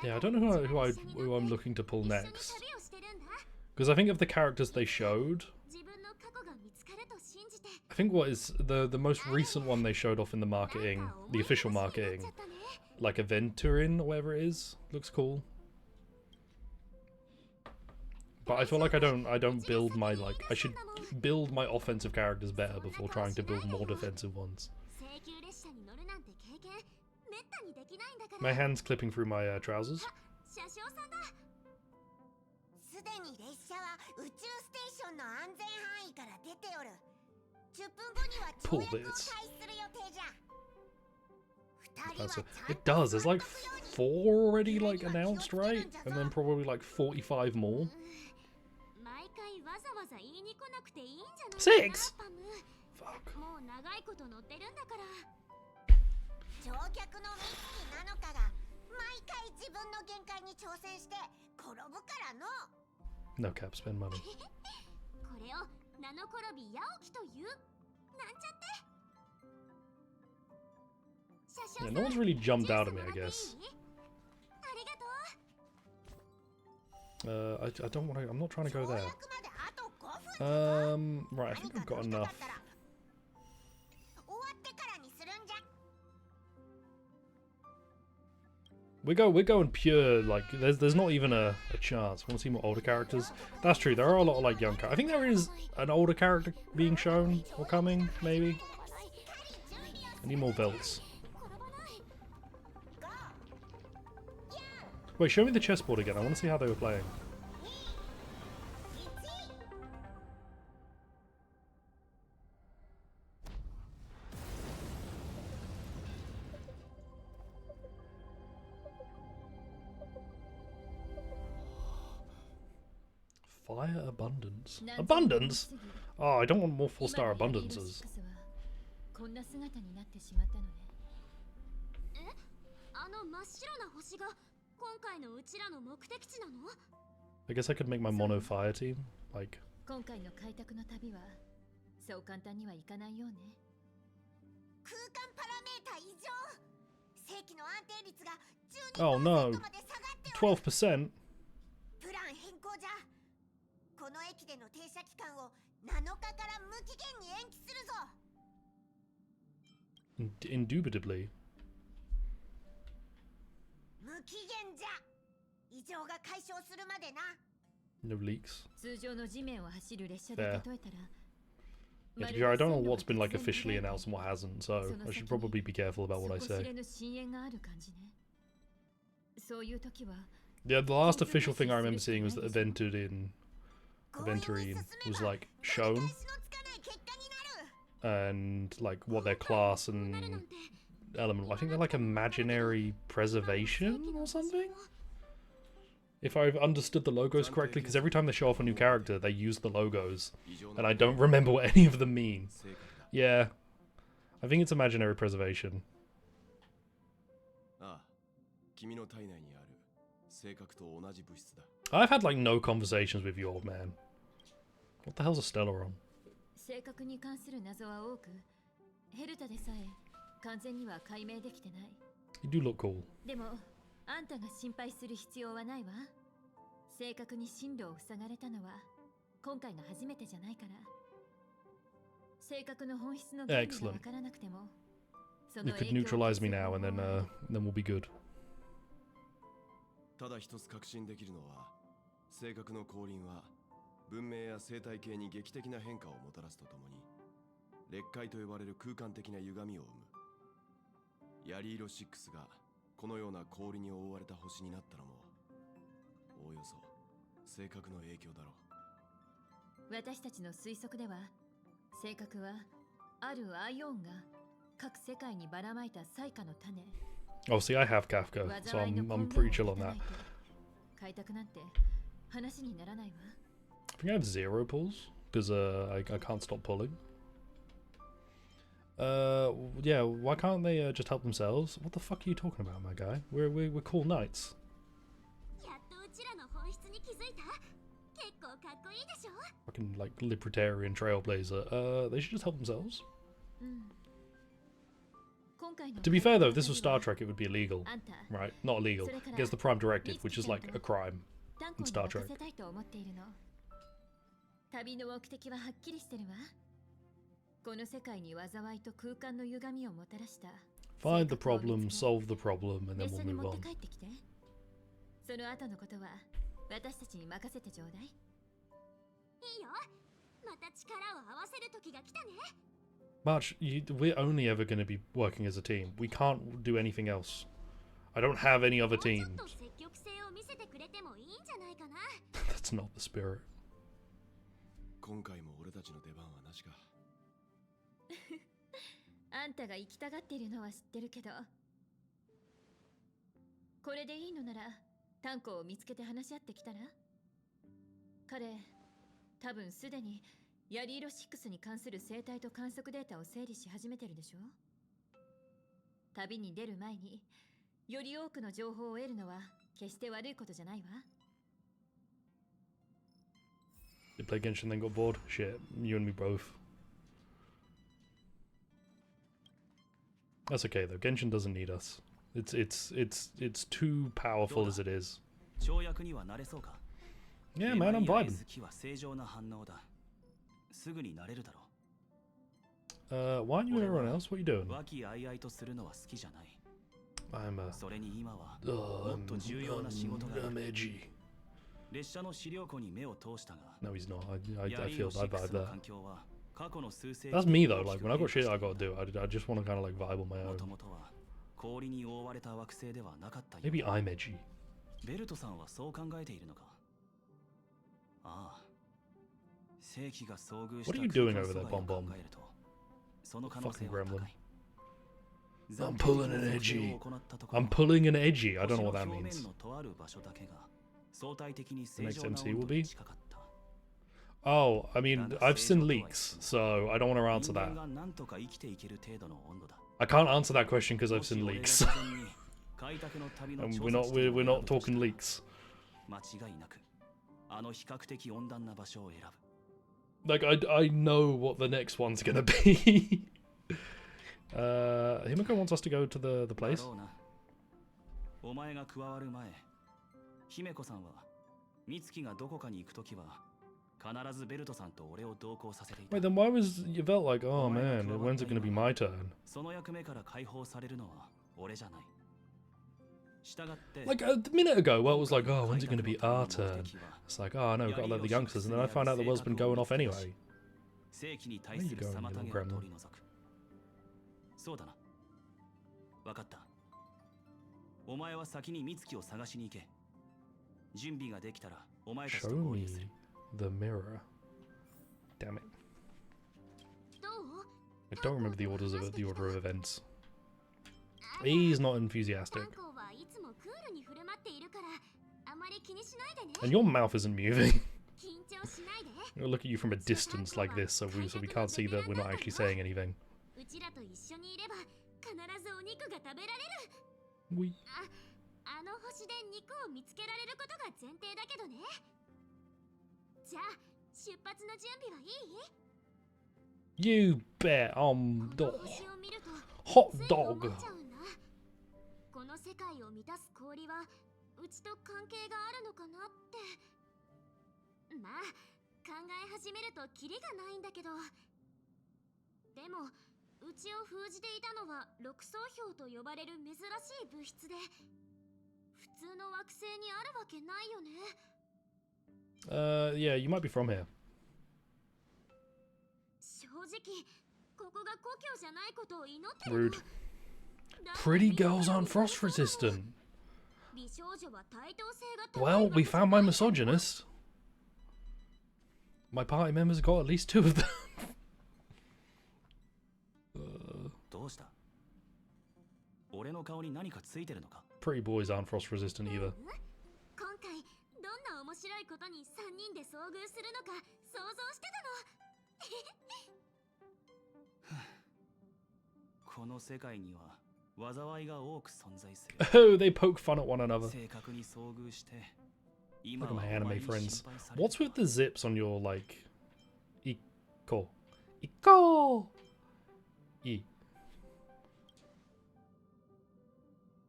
Yeah, I don't know who I'm looking to pull next. Because I think of the characters they showed. I think what is the most recent one they showed off in the marketing, the official marketing, like Aventurin or whatever it is, looks cool. But I feel like I don't build my I should build my offensive characters better before trying to build more defensive ones. My hand's clipping through my trousers. Pull this. It does. There's like 4 already like announced, right? And then probably like 45 more. 6. Fuck. No cap, spend money. Yeah, no one's really jumped out at me, I guess. I don't want to. I'm not trying to go there. Right, I think I've got enough. We're going pure, like, there's not even a chance. Want to see more older characters? That's true, there are a lot of, like, young characters. I think there is an older character being shown, or coming, maybe. I need more Velts. Wait, show me the chessboard again, I want to see how they were playing. Fire abundance. Abundance? Oh, I don't want more 4-star abundances. I guess I could make my mono fire team, like... Oh no! 12%? Indubitably. No leaks. 通常の地面を走る列車で Fair. 例えたら Yeah, to be fair, I don't know what's been like officially announced and what hasn't, so I should probably be careful about what I 底知 say. れぬ深淵がある感じね。そういう時は Yeah, the last official thing I remember seeing was that Aventurine was like shown, and like what their class and element. I think they're like imaginary preservation or something. If I've understood the logos correctly, because every time they show off a new character, they use the logos, and I don't remember what any of them mean. Yeah, I think it's imaginary preservation. I've had like no conversations with you, old man. What the hell's a Stellar on? 性格に関する謎は多く、ヘルタでさえ完全には解明できてない。You do look cool. でも、あんたが心配する必要はないわ。正確に進路を塞がれたのは今回が初めてじゃないから。正確の本質の原理がわからなくても、その You 影 could 響を neutralize me now, and then we'll be good. ただ一つ確信できるのは、正確の降臨は文明や生態系に劇的な変化をもたらすとともに、裂解と呼ばれる空間的な歪みを生む。ヤリ色6がこのような氷に覆われた星になったのも、おおよそ正確の影響だろう。私たちの推測では、正確はあるアイオンが各世界にばらまいた彩花の種。Oh, see, I have Kafka, so I'm pretty chill on that. 開拓なんて話にならないわ。I think I have 0 pulls because I can't stop pulling. Yeah, why can't they just help themselves? What the fuck are you talking about, my guy? We're cool knights. やっとうちらの本質に気づいた。結構かっこいいでしょ。 Fucking like libertarian trailblazer. They should just help themselves. To be fair though, if this was Star Trek, it would be illegal, right? Not illegal. Against the Prime Directive, which is like a crime in Star Trek. 旅の目的ははっきりしてるわ。この世界に災いと空間の歪みをもたらした。Find the problem, solve the problem, and then we'll move on. その後のことは私たちに任せてちょうだい。いいよ。また力を合わせる時が来たね。March, we're only ever going to be working as a team. We can't do anything else. I don't have any other teams. That's not the spirit. 今回も俺たちの出番はなしか。あんたが行きたがっているのは知ってるけど、これでいいのならタンコを見つけて話し合ってきたら。彼、多分すでにヤリ色6に関する生態と観測データを整理し始めてるでしょ。旅に出る前により多くの情報を得るのは決して悪いことじゃないわ。Did play Genshin and then got bored? Shit, you and me both. That's okay though. Genshin doesn't need us. It's too powerful as it is. Yeah, man, I'm vibing. Why aren't you with everyone else? What are you doing? I'm edgy. No, he's not. I feel I vibe that. That's me though. Like when I got shit I gotta do, I just want to kind of like vibe on my own. Maybe I'm edgy. What are you doing over there, Bomb Bomb? Fucking gremlin. I'm pulling an edgy. I'm pulling an edgy. I don't know what that means. The next MC will be? Oh, I mean, I've seen leaks, so I don't want to answer that. I can't answer that question because I've seen leaks. We're not talking leaks. Like I know what the next one's gonna be. Himiko wants us to go to the place. Wait, then why was Yvette like, oh man, when's it gonna be my turn? Like a minute ago, well, it was like, oh, when's it going to be our turn? It's like, oh no, we've got to let the youngsters, and then I find out the world's been going off anyway. Where are you going, you little gremlin? そうだな。分かった。お前は先に美月を探しに行け。準備ができたらお前たちと Show 合 me 流する。 the mirror. Damn it. I don't remember the order of events. He's not enthusiastic. And your mouth isn't moving. I'll look at you from a distance like this, so we can't see that we're not actually saying anything. We. You bet I'm the hot dog. この世界を満たす氷はうちと関係があるのかなって。まあ考え始めるとキリがないんだけど、でもうちを封じていたのは六層氷と呼ばれる珍しい物質で、普通の惑星にあるわけないよね。Yeah, you might be from here. 正直ここが故郷じゃないことを祈ってる。 Rude. Pretty girls aren't frost resistant. Well, we found my misogynist. My party members got at least 2 of them. Pretty boys aren't frost resistant either. 今回どんな面白いことに3人で遭遇するのか想像してたの。この世界には Oh, they poke fun at one another. Look at my anime friends. What's with the zips on your, like... Iko. Iko! E.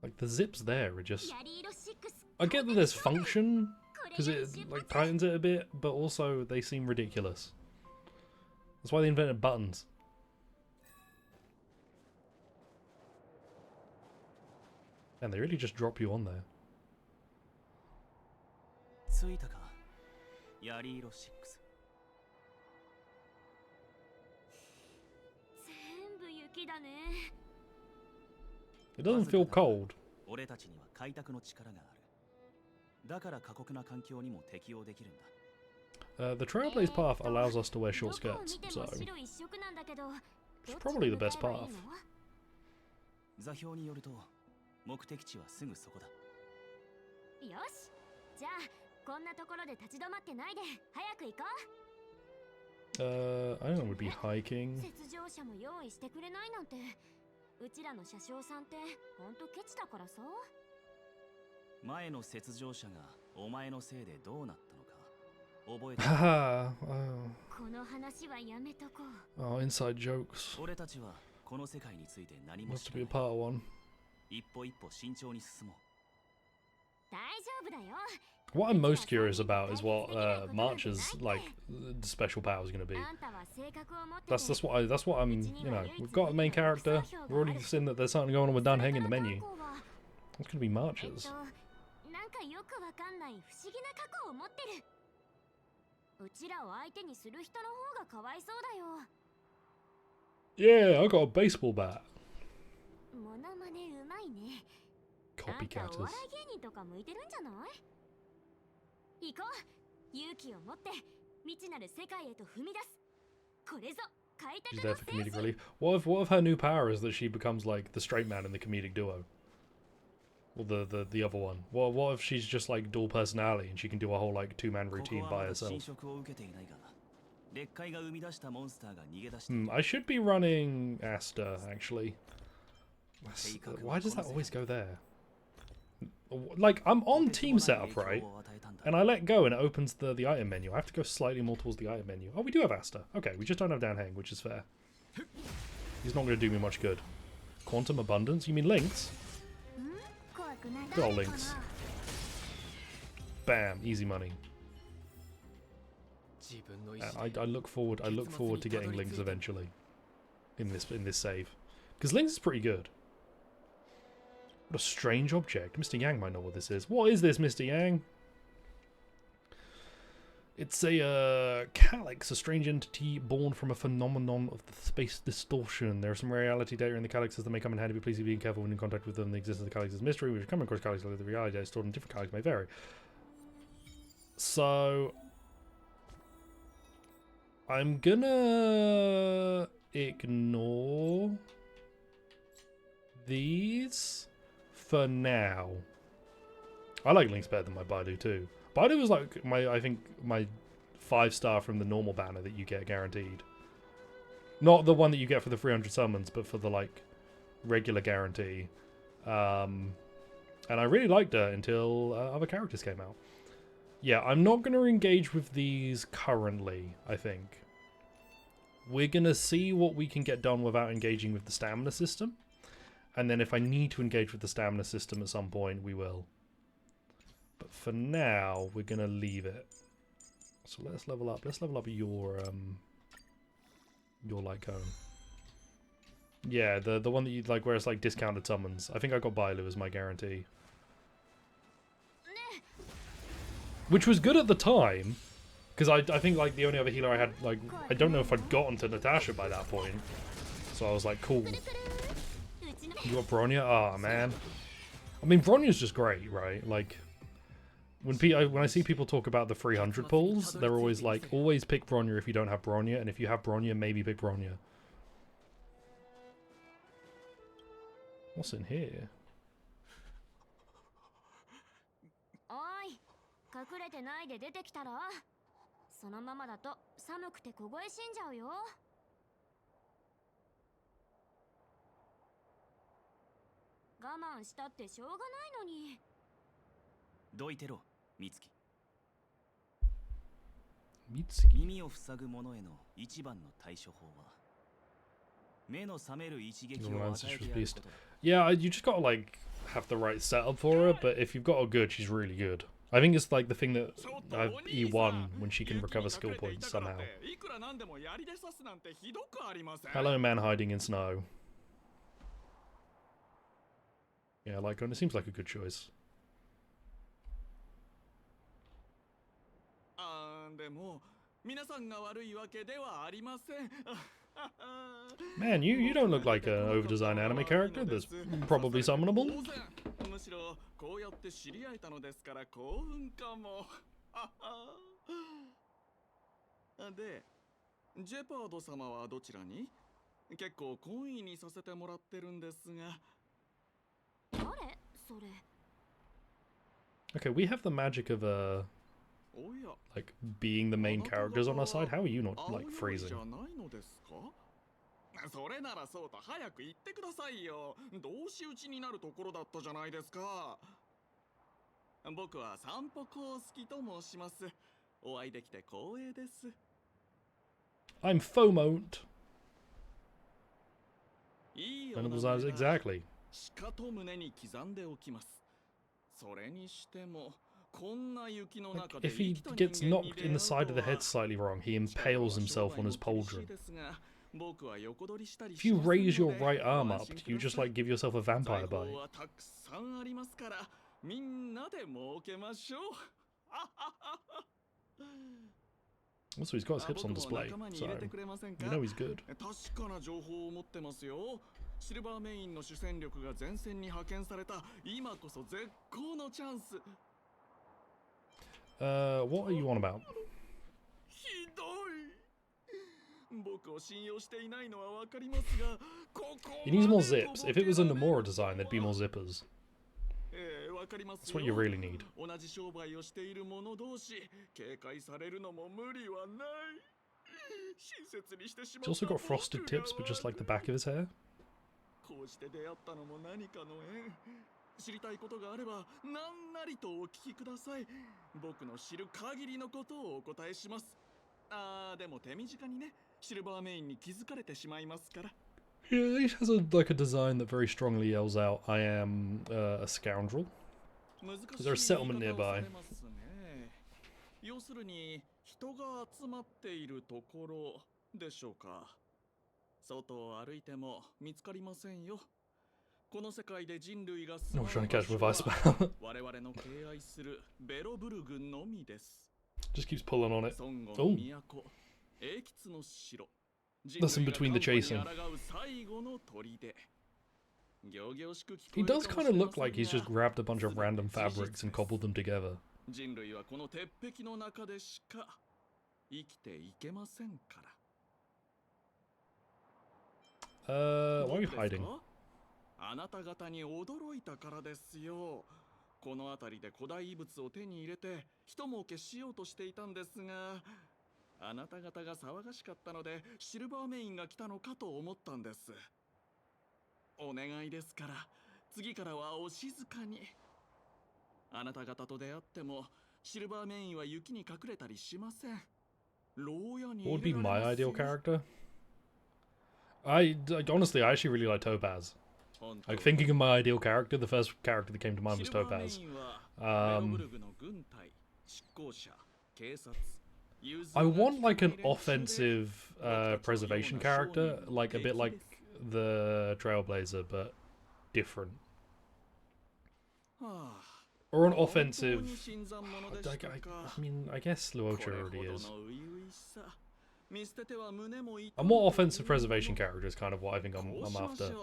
Like, the zips there are just... I get that there's function, because it, like, tightens it a bit, but also they seem ridiculous. That's why they invented buttons. And they really just drop you on there. It doesn't feel cold. The Trailblaze path allows us to wear short skirts, so it's probably the best path. 目的地はすぐそこだ。よし、じゃあこんなところで立ち止まってないで早く行こう。I don't know, would be hiking. 雪上車も用意してくれないなんて、うちらの車掌さんってほんとケチだからさ。前の雪上車がお前のせいでどうなったのか覚えてる。この話はやめとこう。Oh, inside jokes. 俺たちはこの世界について何も知 Must ら be な a い。 part one. 一歩一歩慎重に進もう。大丈夫だよ。 What I'm most curious about is what March's like special power is going to be. That's what I'm, you know, we've got a main character. We've already seen that there's something going on with Dan Heng in the menu. What's going to be March's? なんかよくわかんない不思議な過去を持ってる。うちらを相手にする人の方がかわいそうだよ。 Yeah, I got a baseball bat. モノマネうまいね。 Copycatters. お笑い芸人とか向いてるんじゃない？行こう。勇気を持って未知なる世界へと踏み出す。これぞ開拓 She's の there for 精 comedic 神。 relief. What if her new power is that she becomes like the straight man in the comedic duo? Or the other one. What if she's just like dual personality and she can do a whole like 2-man routine by herself? I should be running Asta actually. Why does that always go there? Like, I'm on team setup, right? And I let go and it opens the item menu. I have to go slightly more towards the item menu. Oh, we do have Asta. Okay, we just don't have Dan Heng, which is fair. He's not going to do me much good. Quantum Abundance? You mean Lynx? Good old Lynx. Bam, easy money. I look forward to getting Lynx eventually. In this save. Because Lynx is pretty good. What a strange object. Mr. Yang might know what this is. What is this, Mr. Yang? It's a calyx, a strange entity born from a phenomenon of the space distortion. There are some reality data in the calyxes that may come in handy, but please be careful when in contact with them. The existence of the calyx is a mystery. We've come across calyxes like the reality data stored in different calyxes may vary. So I'm gonna ignore these for now. I like links better than my Baidu too. Baidu was like I think my 5-star from the normal banner that you get guaranteed. Not the one that you get for the 300 summons, but for the like regular guarantee. And I really liked her until other characters came out. Yeah, I'm not going to engage with these currently, I think. We're going to see what we can get done without engaging with the stamina system. And then if I need to engage with the stamina system at some point, we will. But for now, we're going to leave it. So let's level up. Let's level up your light cone. Yeah, the one that you like where it's like discounted summons. I think I got Bailu as my guarantee. Which was good at the time. Because I think like the only other healer I had, like, I don't know if I'd gotten to Natasha by that point. So I was like, cool. You got Bronya? Ah, man. I mean, Bronya's just great, right? Like, when I see people talk about the 300 pulls, they're always like, always pick Bronya if you don't have Bronya, and if you have Bronya, maybe pick Bronya. What's in here? おい、隠れてないで出てきたら。そのままだと寒くて凍え死んじゃうよ。我慢したってしょうがないのに。どいてろ、美月。美月。耳を塞ぐ者への一番の対処法は、目の覚める一撃を与えてやることだ。Yeah, you just gotta like have the right setup for her, but if you've got her good, she's really good. I think it's like the thing that E1 when she can recover skill points somehow. Hello, man hiding in snow. Yeah, like it seems like a good choice. Man, you don't look like an over-designed anime character that's probably summonable. むしろこうやって知り合えたのですから興奮かも。で、ジェパード様はどちらに？結構懇意にさせてもらってるんですが。誰？それ。Okay, we have the magic of like being the main characters on our side. How are you not like freezing? それならそうと早く言ってくださいよ。どうし打ちになるところだったじゃないですか。僕は散歩公式と申します。お会いできて光栄です。I'm FOMO. いいよ。 Exactly. しかと胸に刻んでおきます。それにしても。Like, if he gets knocked in the side of the head slightly wrong, he impales himself on his pauldron. If you raise your right arm up, you just like give yourself a vampire bite. Also, he's got his hips on display, so you know he's good. シルバーメインの主戦力が前線に派遣された今こそ絶好のチャンス。 what are you on about? He needs more zips. If it was a Nomura design, there'd be more zippers. That's what you really need. He's also got frosted tips, but just like the back of his hair. 知りたいことがあれば何なりとお聞きください。僕の知る限りのことをお答えします。でも手短にね、シルバーメインに気づかれてしまいますから。Yeah, he has like a design that very strongly yells out, "I am a scoundrel." Is there a settlement nearby? 要するに人が集まっているところでしょうか。外を歩いても見つかりませんよ。この世界で人類が I'm trying to catch my vice about. 我々の敬愛するベロブルグのみです。 Just keeps pulling on it. 孫悟 Oh. の都、英吉の城。 That's in between the chasing. 最後の砦。 He does kind of look like he's just grabbed a bunch of random fabrics and cobbled them together. 人類はこの鉄壁の中でしか生きていけませんから。 Why are you hiding? あなた方に驚いたからですよ。この辺りで古代遺物を手に入れて一儲けしようとしていたんですが、あなた方が騒がしかったのでシルバーメインが来たのかと思ったんです。お願いですから次からはお静かに。あなた方と出会ってもシルバーメインは雪に隠れたりしません。牢屋に What would be my ideal character? Honestly, I actually really like Topaz. Like, thinking of my ideal character, the first character that came to mind was Topaz. I want like an offensive preservation character, like a bit like the Trailblazer, but different. Or an offensive... I mean, I guess Luocha already is. A more offensive preservation character is kind of what I think I'm after.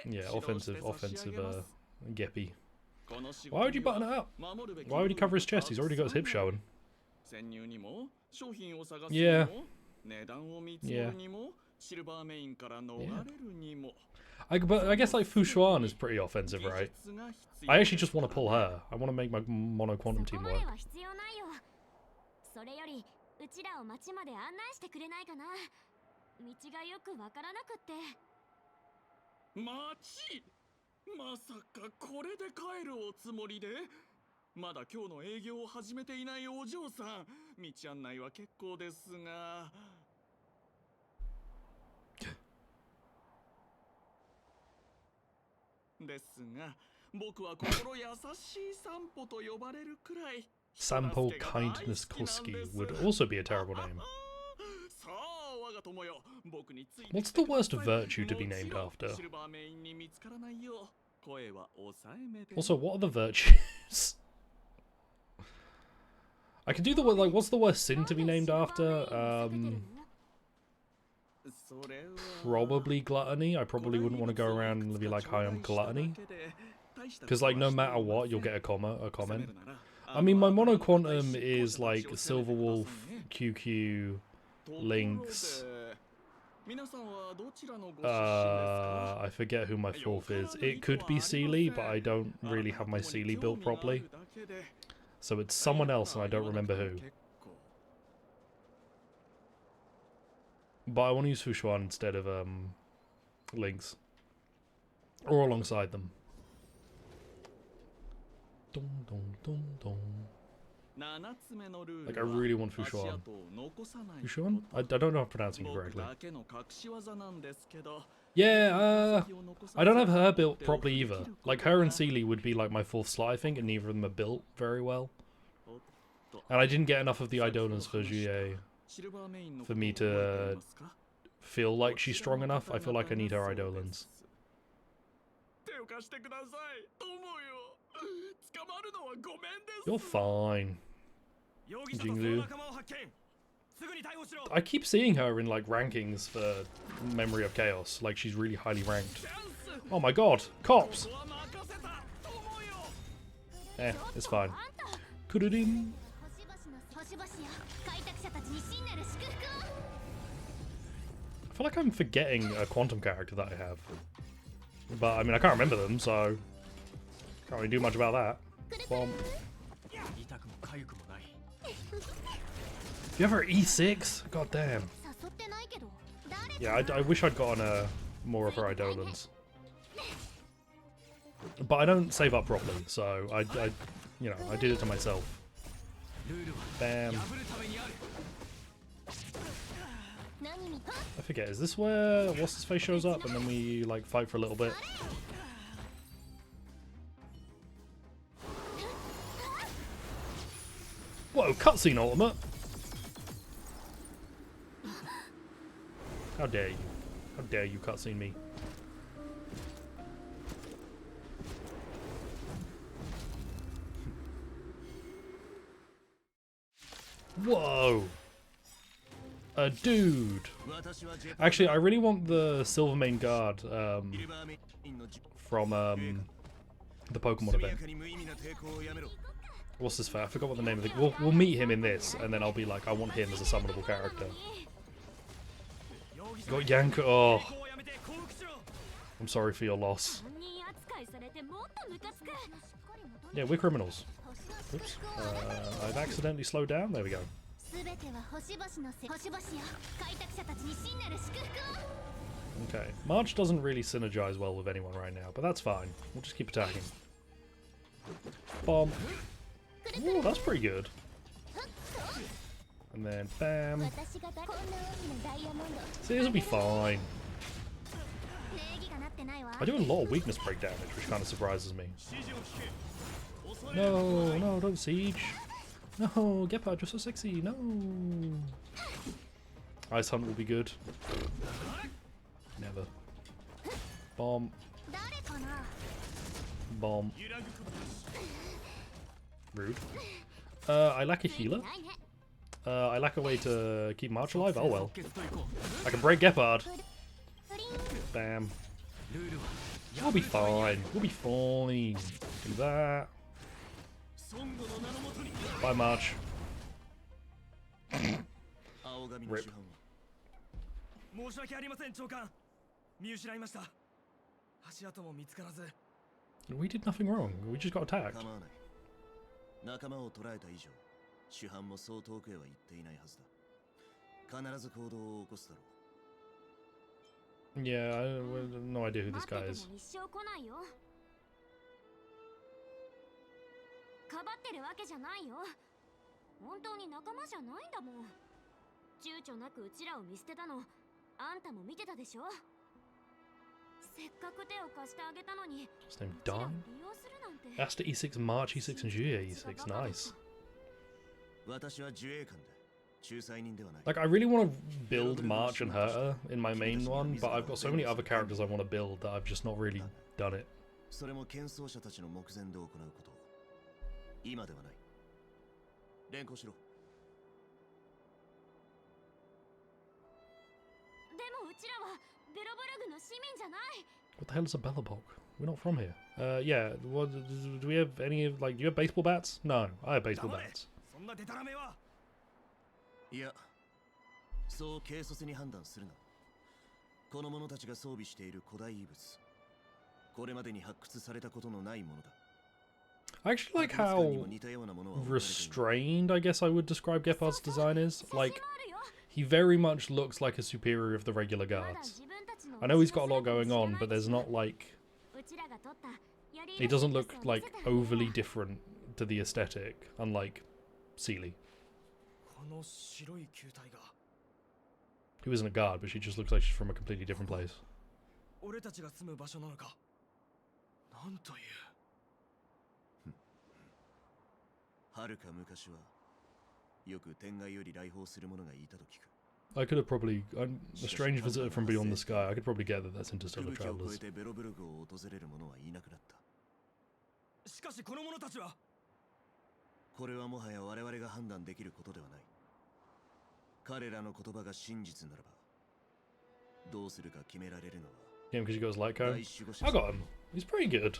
Yeah, offensive Geppy. Why would you button it up? Why would he cover his chest? He's already got his hip showing. Yeah. Yeah. But I guess like Fushuan is pretty offensive, right? I actually just want to pull her. I want to make my mono quantum team work. うちらを町まで案内してくれないかな。道がよくわからなくって。町？まさかこれで帰るおつもりで？まだ今日の営業を始めていないお嬢さん。道案内は結構ですが。ですが、僕は心優しい散歩と呼ばれるくらい。 Sampo Kindness Koski would also be a terrible name. What's the worst virtue to be named after? Also, what are the virtues? I can do the like. What's the worst sin to be named after? Probably gluttony. I probably wouldn't want to go around and be like, "Hi, I'm gluttony," because like no matter what, you'll get a comment. I mean, my mono quantum is like Silver Wolf, QQ, Lynx. I forget who my fourth is. It could be Sealy, but I don't really have my Sealy built properly. So it's someone else and I don't remember who. But I want to use Fushuan instead of Lynx. Or alongside them. Dun, dun, dun, dun. Like, I really want Fushuan. Fushuan? I don't know if I'm pronouncing it correctly. Yeah, I don't have her built properly either. Like, her and Sealy would be like my fourth slot, I think, and neither of them are built very well. And I didn't get enough of the Idolans for Juye for me to feel like she's strong enough. I feel like I need her Idolans. You're fine, Jinglu. I keep seeing her in like rankings for Memory of Chaos, like she's really highly ranked. Oh my god, cops! It's fine. Kururin. I feel like I'm forgetting a quantum character that I have. But I mean, I can't remember them, so can't really do much about that. Bomb. You have her E6? God damn. Yeah, I wish I'd gotten more of her Idolans. But I don't save up properly, so I you know, I did it to myself. Bam. I forget, is this where what's his face shows up and then we like fight for a little bit? Whoa, cutscene ultimate! How dare you? How dare you cutscene me? Whoa! A dude! Actually, I really want the Silvermane Guard from the Pokemon event. What's this for? I forgot what the name of the... We'll meet him in this, and then I'll be like, I want him as a summonable character. Got Yanko. Oh. I'm sorry for your loss. Yeah, we're criminals. Oops. I've accidentally slowed down. There we go. Okay. March doesn't really synergize well with anyone right now, but that's fine. We'll just keep attacking. Bomb. Ooh, that's pretty good. And then bam. See, this will be fine. I do a lot of weakness break damage, which kind of surprises me. No, no, don't siege. No, Gepard, you're so sexy. No. Ice Hunt will be good. Never. Bomb. Bomb. Rude. I lack a healer. I lack a way to keep March alive. Oh well. I can break Gepard. Bam. We'll be fine. We'll be fine. Do that. Bye, March. Rip. We did nothing wrong. We just got attacked. Yeah, I have no idea who this guy is. His name Dime? Asta E6, March E6, and Juye E6. Nice. Like, I really want to build March and Herta in my main one, but I've got so many other characters I want to build that I've just not really done it. What the hell is a Bellabog? We're not from here. Yeah, what, do we have any of, like, do you have baseball bats? No, I have baseball bats. I actually like how restrained, I guess I would describe Gepard's design is. Like, he very much looks like a superior of the regular guards. I know he's got a lot going on, but there's not like... He doesn't look like overly different to the aesthetic, unlike Seely. Who isn't a guard, but she just looks like she's from a completely different place. I could have probably... a strange visitor from beyond the sky. I could probably get that that's interstellar travelers. Yeah, because he goes light cone. I got him. He's pretty good.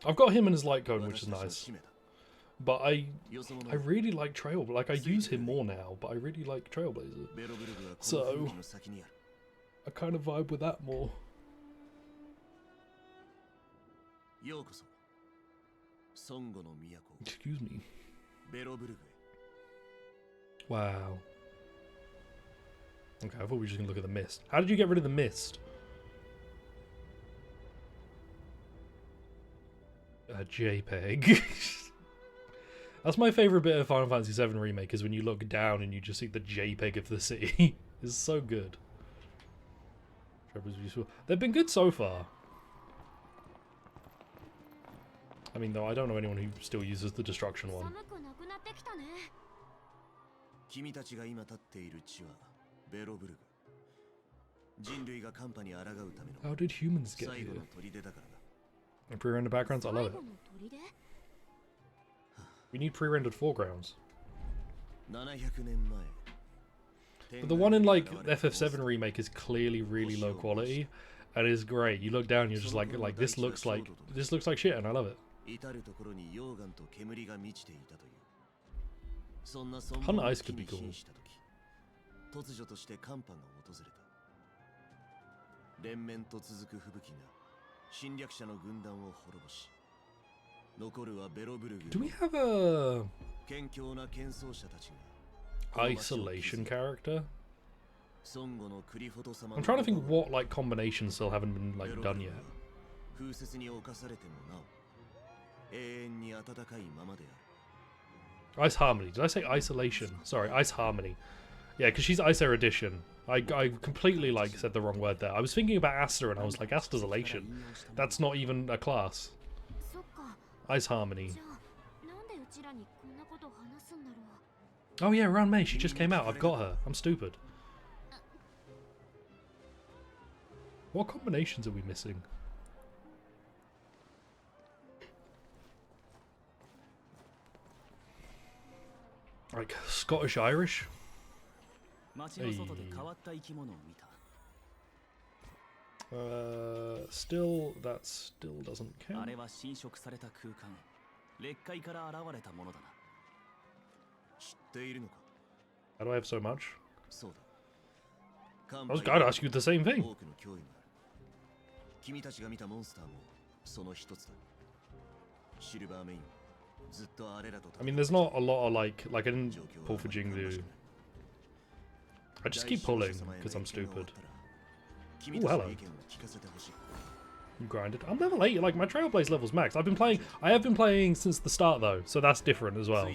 I've got him in his light cone, which is nice. But I really like Trailblazer. Like, I use him more now, but I really like Trailblazer. So, I kind of vibe with that more. Excuse me. Wow. Okay, I thought we were just going to look at the mist. How did you get rid of the mist? A JPEG. That's my favourite bit of Final Fantasy VII Remake, is when you look down and you just see the JPEG of the city. It's so good. They've been good so far. I mean, though, I don't know anyone who still uses the Destruction one. 君たちが今立っている地はベロブルグ。人類がカンパに抗うための How did humans get 最後 here? の砦だからだ。And pre-rendered backgrounds? I love it. We need pre-rendered foregrounds. 700年前。 But the one in like FF7 remake is clearly really low quality, and is great. You look down, and you're just like this looks like shit, and I love it. 至る所に溶岩と煙が満ちていたという。そんな Hunter Ice could be cool. 突如として寒波が訪れた。連綿と続く吹雪が侵略者の軍団を滅ぼし、残るはベロブルグ。Do we have a 堅強な剣奏者たちが isolation character? I'm trying to think what like combinations still haven't been like done yet. 風雪に侵されてもなお永遠に暖かいままである。 Ice Harmony. Did I say isolation? Sorry, Ice Harmony. Yeah, because she's Ice Erudition. I completely like said the wrong word there. I was thinking about Asta and I was like, Asta's elation. That's not even a class. Ice Harmony. Oh yeah, Ran Mei. She just came out. I've got her. I'm stupid. What combinations are we missing? Like Scottish Irish? Hey. Still, that still doesn't count. How do I have so much? I was going to ask you the same thing. I mean, there's not a lot of like I didn't pull for Jingdu. I just keep pulling because I'm stupid. Ooh, hello. You grinded. I'm level 8. Like my Trailblaze level's max. I have been playing since the start though, so that's different as well.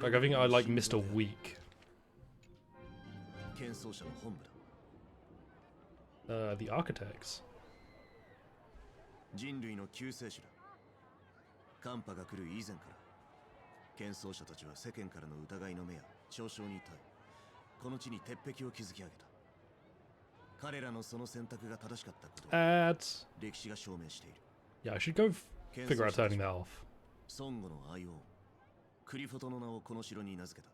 Like I think I like missed a week. The architects. 人類の救世主だ。寒波が来る以前から剣奏者たちは世間からの疑いの目や嘲笑に耐え、この地に鉄壁を築き上げた。彼らのその選択が正しかったことを歴史が証明している。 Yeah, I should go figure out turning that off. 孫悟の愛王クリフォトの名をこの城に名付けた。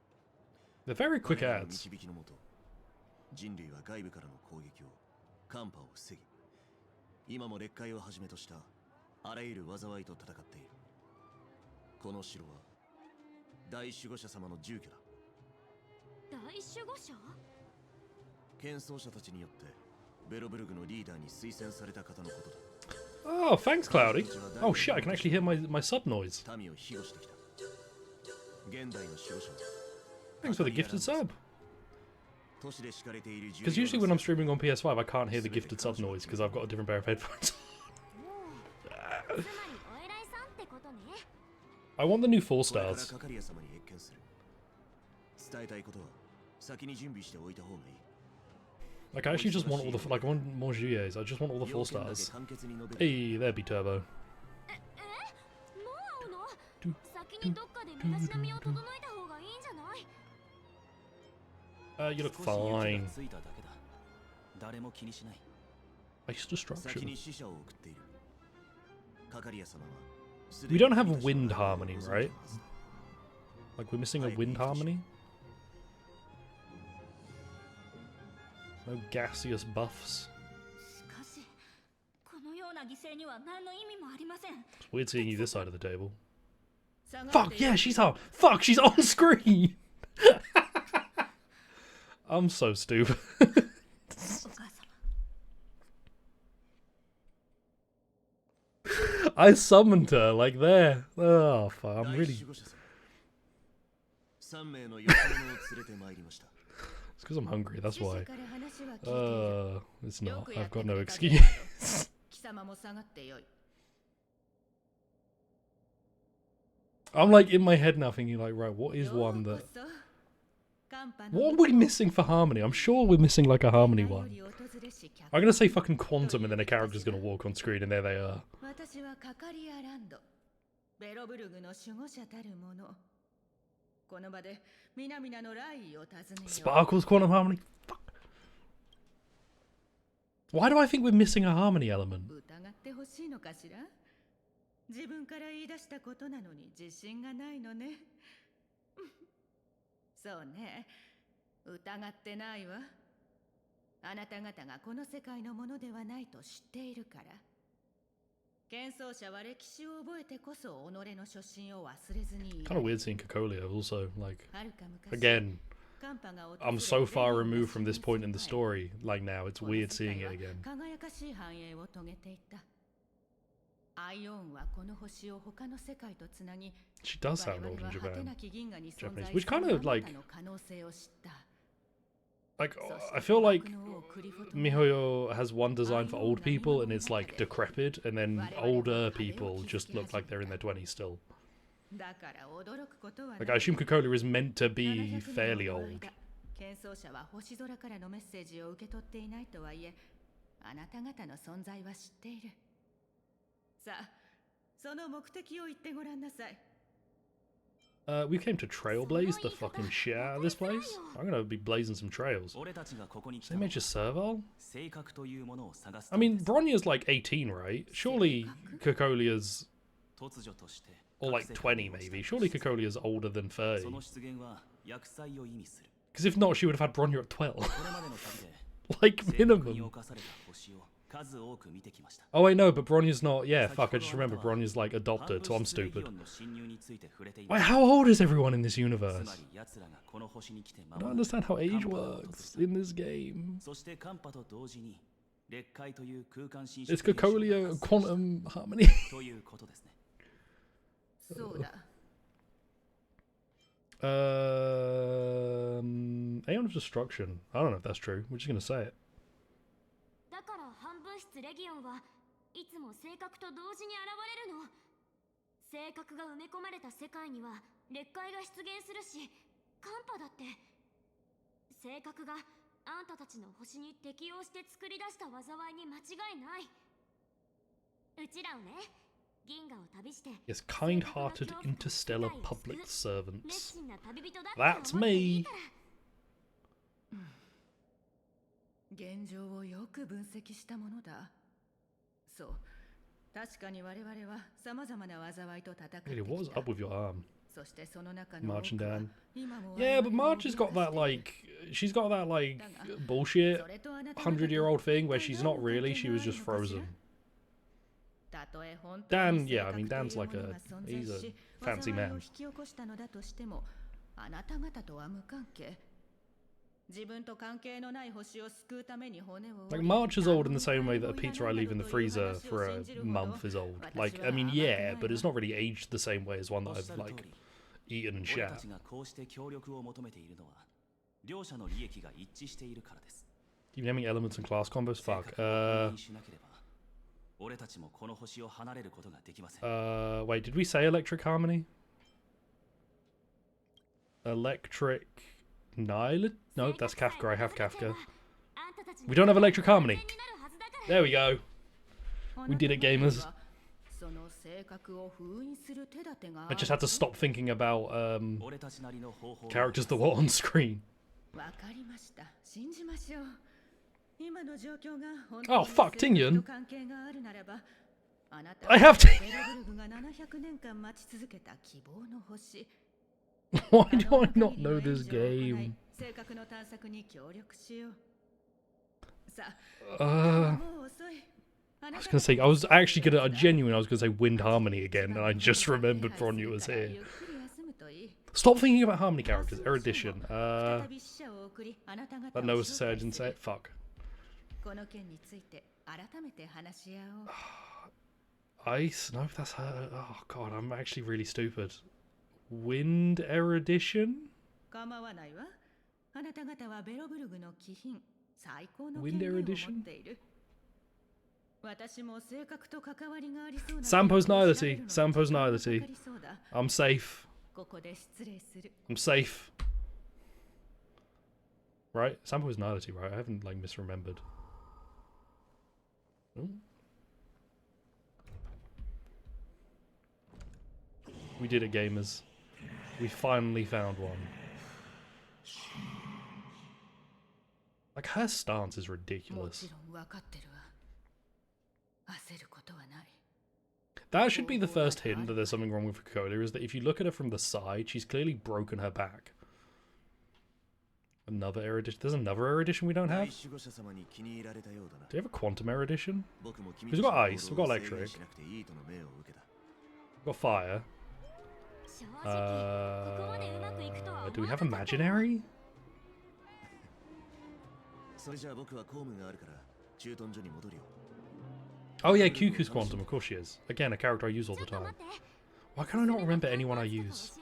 They're very quick 彼らの ads. 導きのもと、人類は外部からの攻撃を寒波を防ぎ、今も劣界をはじめとしたあらゆる災いと戦っている。この城は大守護者様の住居だ。大守護者？剣奏者たちによってベロブルグのリーダーに推薦された方のことだ。 Oh, thanks, Cloudy. Oh shit, I can actually hear my sub noise. 民を庇護してきた。現代の守護者は Thanks for the gifted sub. 都市で敷かれている Because usually when I'm streaming on PS5, I can't hear the gifted sub noise because I've got a different pair of headphones. I want the new 4 stars. 伝えたいことは先に準備しておいた方がいい。 Like I actually just want all the I want more Juliers. I just want all the 4 stars. Hey, there be Turbo. You look fine. Ice destruction. We don't have a wind harmony, right? Like we're missing a wind harmony? No gaseous buffs. It's weird seeing you this side of the table. Fuck, yeah, she's on. Fuck, she's on screen! I'm so stupid. I summoned her, like there. Oh, fuck, I'm really... It's because I'm hungry, that's why. It's not. I've got no excuse. I'm like in my head now thinking like, right, what is one that... What are we missing for harmony? I'm sure we're missing like a harmony one. I'm gonna say fucking quantum and then a character's gonna walk on screen and there they are. ベロブルグの守護者たる者。この場で皆々の来意を尋ねよう。 Sparkles quantum harmony. Fuck. Why do I think we're missing a harmony element? 疑ってほしいのかしら。自分から言い出したことなのに自信がないのね。そうね、疑ってないわ。あなた方がこの世界のものではないと知っているから。剣奏者は歴史を覚えてこそ己の初心を忘れずに。 Kind of weird seeing Cocolia also. Like, はるか昔 again, 寒波が訪れ I'm so far removed from this point in the story. Like now, it's weird seeing it again. 輝かしい繁栄を遂げていた。アイオンはこの星を他の世界とつなぎ、 She does sound old in 我々は果て Japan. なき銀河に存在 Japanese, す which る kind of あ like, なたの可能性を知った。 like I feel like Mihoyo has one design for old people and it's like decrepit, and then older people just look like they're in their 20s still. だから驚くことはない。 Like I assume Cocolia is meant to be fairly old. 剣奏者は星空からのメッセージを受け取っていないとはいえ、あなた方の存在は知っている。さあ、その目的を言ってごらんなさい。 We came to trailblaze the fucking shit out of this place. I'm gonna be blazing some trails. 俺たちがここに来 They たのは made you serval? 性格というものを探す I mean, Bronya's like 18, right? Surely Cocolia's, 突如として or like 20 maybe. Surely Cocolia's older than 30. その出現は厄災を意味する。 Because if not, she would have had Bronya at 12. これまでの旅で Like 正確に minimum. 侵された星を数多く見てきました。 Oh wait, no, but Bronya's not. Yeah, fuck. I just remember Bronya's like adopted, so I'm stupid. 半分質レギオンの侵入について触れてい Wait, ます how old is everyone in this つ universe? まり奴らがこの星に来て間 I も don't なく understand how age 寒波が訪れ works in this game. そして寒波と同時に裂解という空間侵 It's 食現象が Cocolia 発生した quantum harmony. ということですね。そうだ。Aeon of Destruction. I don't know if that's true. We're just gonna say it. だから半分質レギオンはいつも性格と同時に現れるの。性格が埋め込まれた世界には裂解が出現するし、寒波だって。性格があんたたちの星に適応して作り出した災いに間違いない。うちらをね、銀河を旅して。 Yes, kind-hearted interstellar public servants. 熱心な旅人だって That's 思っていい me. から。現状をよく分析したものだ。そう。確かに我々は様々な災いと戦ってき Really, what was た。 up with your arm? そしてその中の Marching 多くは down. 今も Yeah, 我 but 々を Marge has got that 脅かしている。 like, she's got that like bullshit それとあなた方と 100-year-old thing where she's 一体 not 何の really, 関 she 係 was がある just のかしら。 frozen. たとえ本当に Dan, 性 yeah, I 格 mean, という Dan's like もの a, が存 he's 在 a し、 fancy 災いを man. 引き起こしたのだとしても、あなた方とは無関係。自分と関係のない星を救うために骨を折 Like り March is old in the same way that a pizza I leave in the freezer for a month is old. Like, I mean, yeah, but it's not really aged the same way as one お that っしゃ I've る通 like り、 eaten and 俺 shat. たちがこうして協力を求めているのは、両者の利益が一致しているからです。 Keep naming elements and class combos. 性 Fuck. 格を確認しなければ、俺たちもこの星を離れることができません。 Wait, did we say electric harmony? Electric Nihil? No, that's Kafka. I have Kafka. We don't have electric harmony. There we go. We did it, gamers. I just had to stop thinking about 俺たちなりの方法を characters that were on screen. わかりました。信じましょう。今の状況が本 Oh, fuck, 性格 Tingyan. と関係があるならば、あなた I は have ベ Tingyan. ルブルグが700年間待ち続けた希望の星。 Why do I not know this game? 性格の探索に協力しよう。さあ、 Uh, もう遅い。I was gonna say, I was actually gonna, genuine, I was gonna say Wind Harmony again, and I just remembered Bronya was here. ゆっくり休むといい。 Stop thinking about Harmony characters. Erudition. 再び死者を送り、あなた方 That を no 招 was said, 待 didn't す say る it. Fuck. この件について改めて話し合おう。 Ice? No, that's her. Oh god, I'm actually really stupid. Wind Erudition? 構わないわ。あなた方はベロブルグの気品、最高の Wind 権限を持 Erudition? っている。私も性格と関わりがありそうな Sampo's ことを調べる Nihility. のに Sampo's 時間が Nihility. かかりそうだ。 I'm safe. ここで失礼する。 I'm safe. Right? Sampo's Nihility, right? I haven't like misremembered. Oh. We did it, gamers. We finally found one. Like, her stance is ridiculous. That should be the first hint that there's something wrong with Coca-Cola, is that if you look at her from the side, she's clearly broken her back. Another erudition. There's another erudition we don't have? Do you have a quantum erudition? Because we've got ice, we've got electric. We've got fire. Do we have imaginary? Oh yeah, Cuckoo's quantum, of course she is. Again, a character I use all the time. Why can I not remember anyone I use?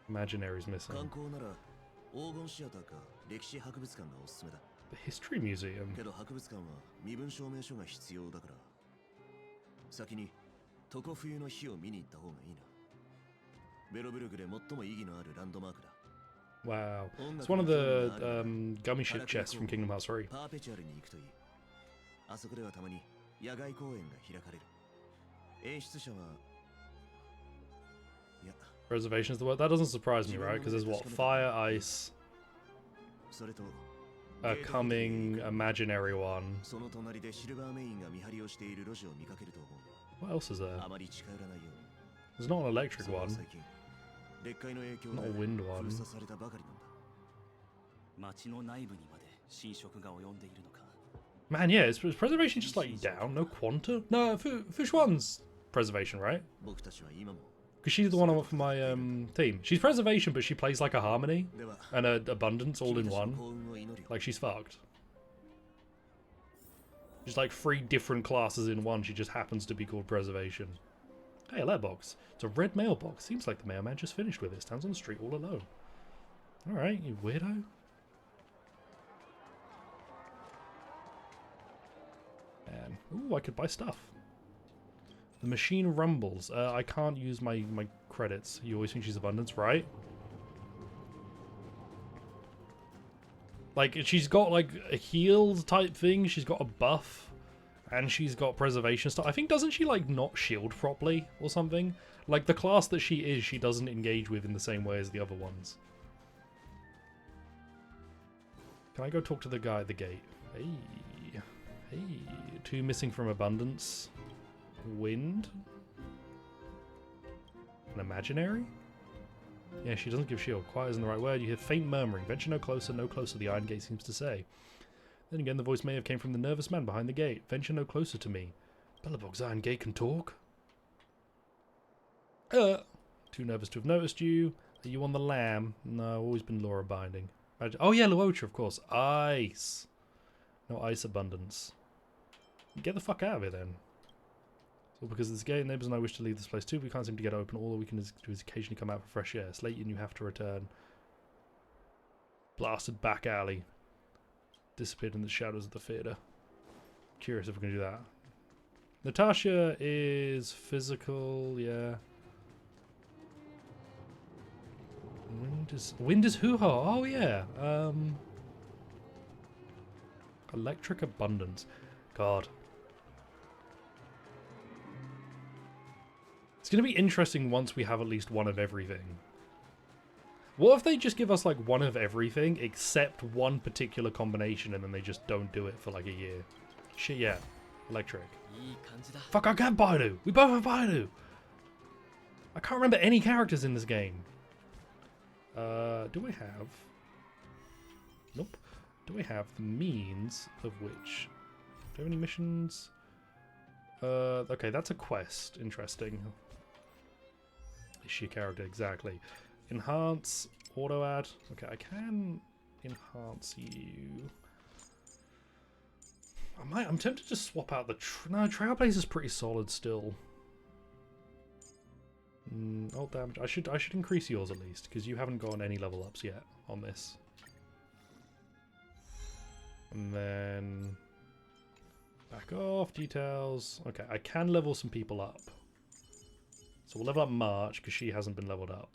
Imaginary's missing. The History Museum. Wow. It's one of the gummy ship chests from Kingdom Hearts 3. Reservation is the word? That doesn't surprise me, right? Because there's what? Fire, ice, a coming imaginary one. What else is there? There's not an electric one. Not a wind one. Man, yeah, is preservation just like down? No quanta? No, Fushuan's preservation, right? Because she's the one I want for my team. She's preservation, but she plays like a harmony and a abundance all in one. Like, she's fucked. She's like 3 different classes in one. She just happens to be called preservation. Hey, a letterbox. It's a red mailbox. Seems like the mailman just finished with it. Stands on the street all alone. Alright, you weirdo. Man. Ooh, I could buy stuff. The machine rumbles. I can't use my credits. You always think she's abundance, right? Like, she's got like a heal type thing. She's got a buff. And she's got preservation stuff. I think, doesn't she like not shield properly or something? Like, the class that she is, she doesn't engage with in the same way as the other ones. Can I go talk to the guy at the gate? Hey. Hey. 2 missing from abundance. Wind? An imaginary? Yeah, she doesn't give shield. Quiet isn't the right word. You hear faint murmuring. Venture no closer, the iron gate seems to say. Then again, the voice may have came from the nervous man behind the gate. Venture no closer to me. Bellabog's iron gate can talk? Too nervous to have noticed you. Are you on the lam? No, always been law abiding. Oh yeah, Luocha, of course. Ice. No ice abundance. Get the fuck out of here then. So because this gate, neighbours and I wish to leave this place too, but we can't seem to get open. All we can do is occasionally come out for fresh air. It's late and you have to return. Blasted back alley. Disappeared in the shadows of the theatre. Curious if we can do that. Natasha is physical, yeah. Wind is hoo-ha. Oh yeah. Electric abundance. God. It's going to be interesting once we have at least one of everything. What if they just give us like one of everything except one particular combination and then they just don't do it for like a year? Shit, yeah. Electric. Fuck, I can't Baidu! We both have Baidu! I can't remember any characters in this game. Do I have... Nope. Do I have the means of which... Do I have any missions? Okay, that's a quest. Interesting. Is she a character? Exactly. Enhance, auto add. Okay, I can enhance you. I'm tempted to swap out the... No, Trailblazer's pretty solid still. Ult damage. I should increase yours at least, because you haven't gotten any level ups yet on this. And then... Back off, details. Okay, I can level some people up. So we'll level up March, because she hasn't been leveled up.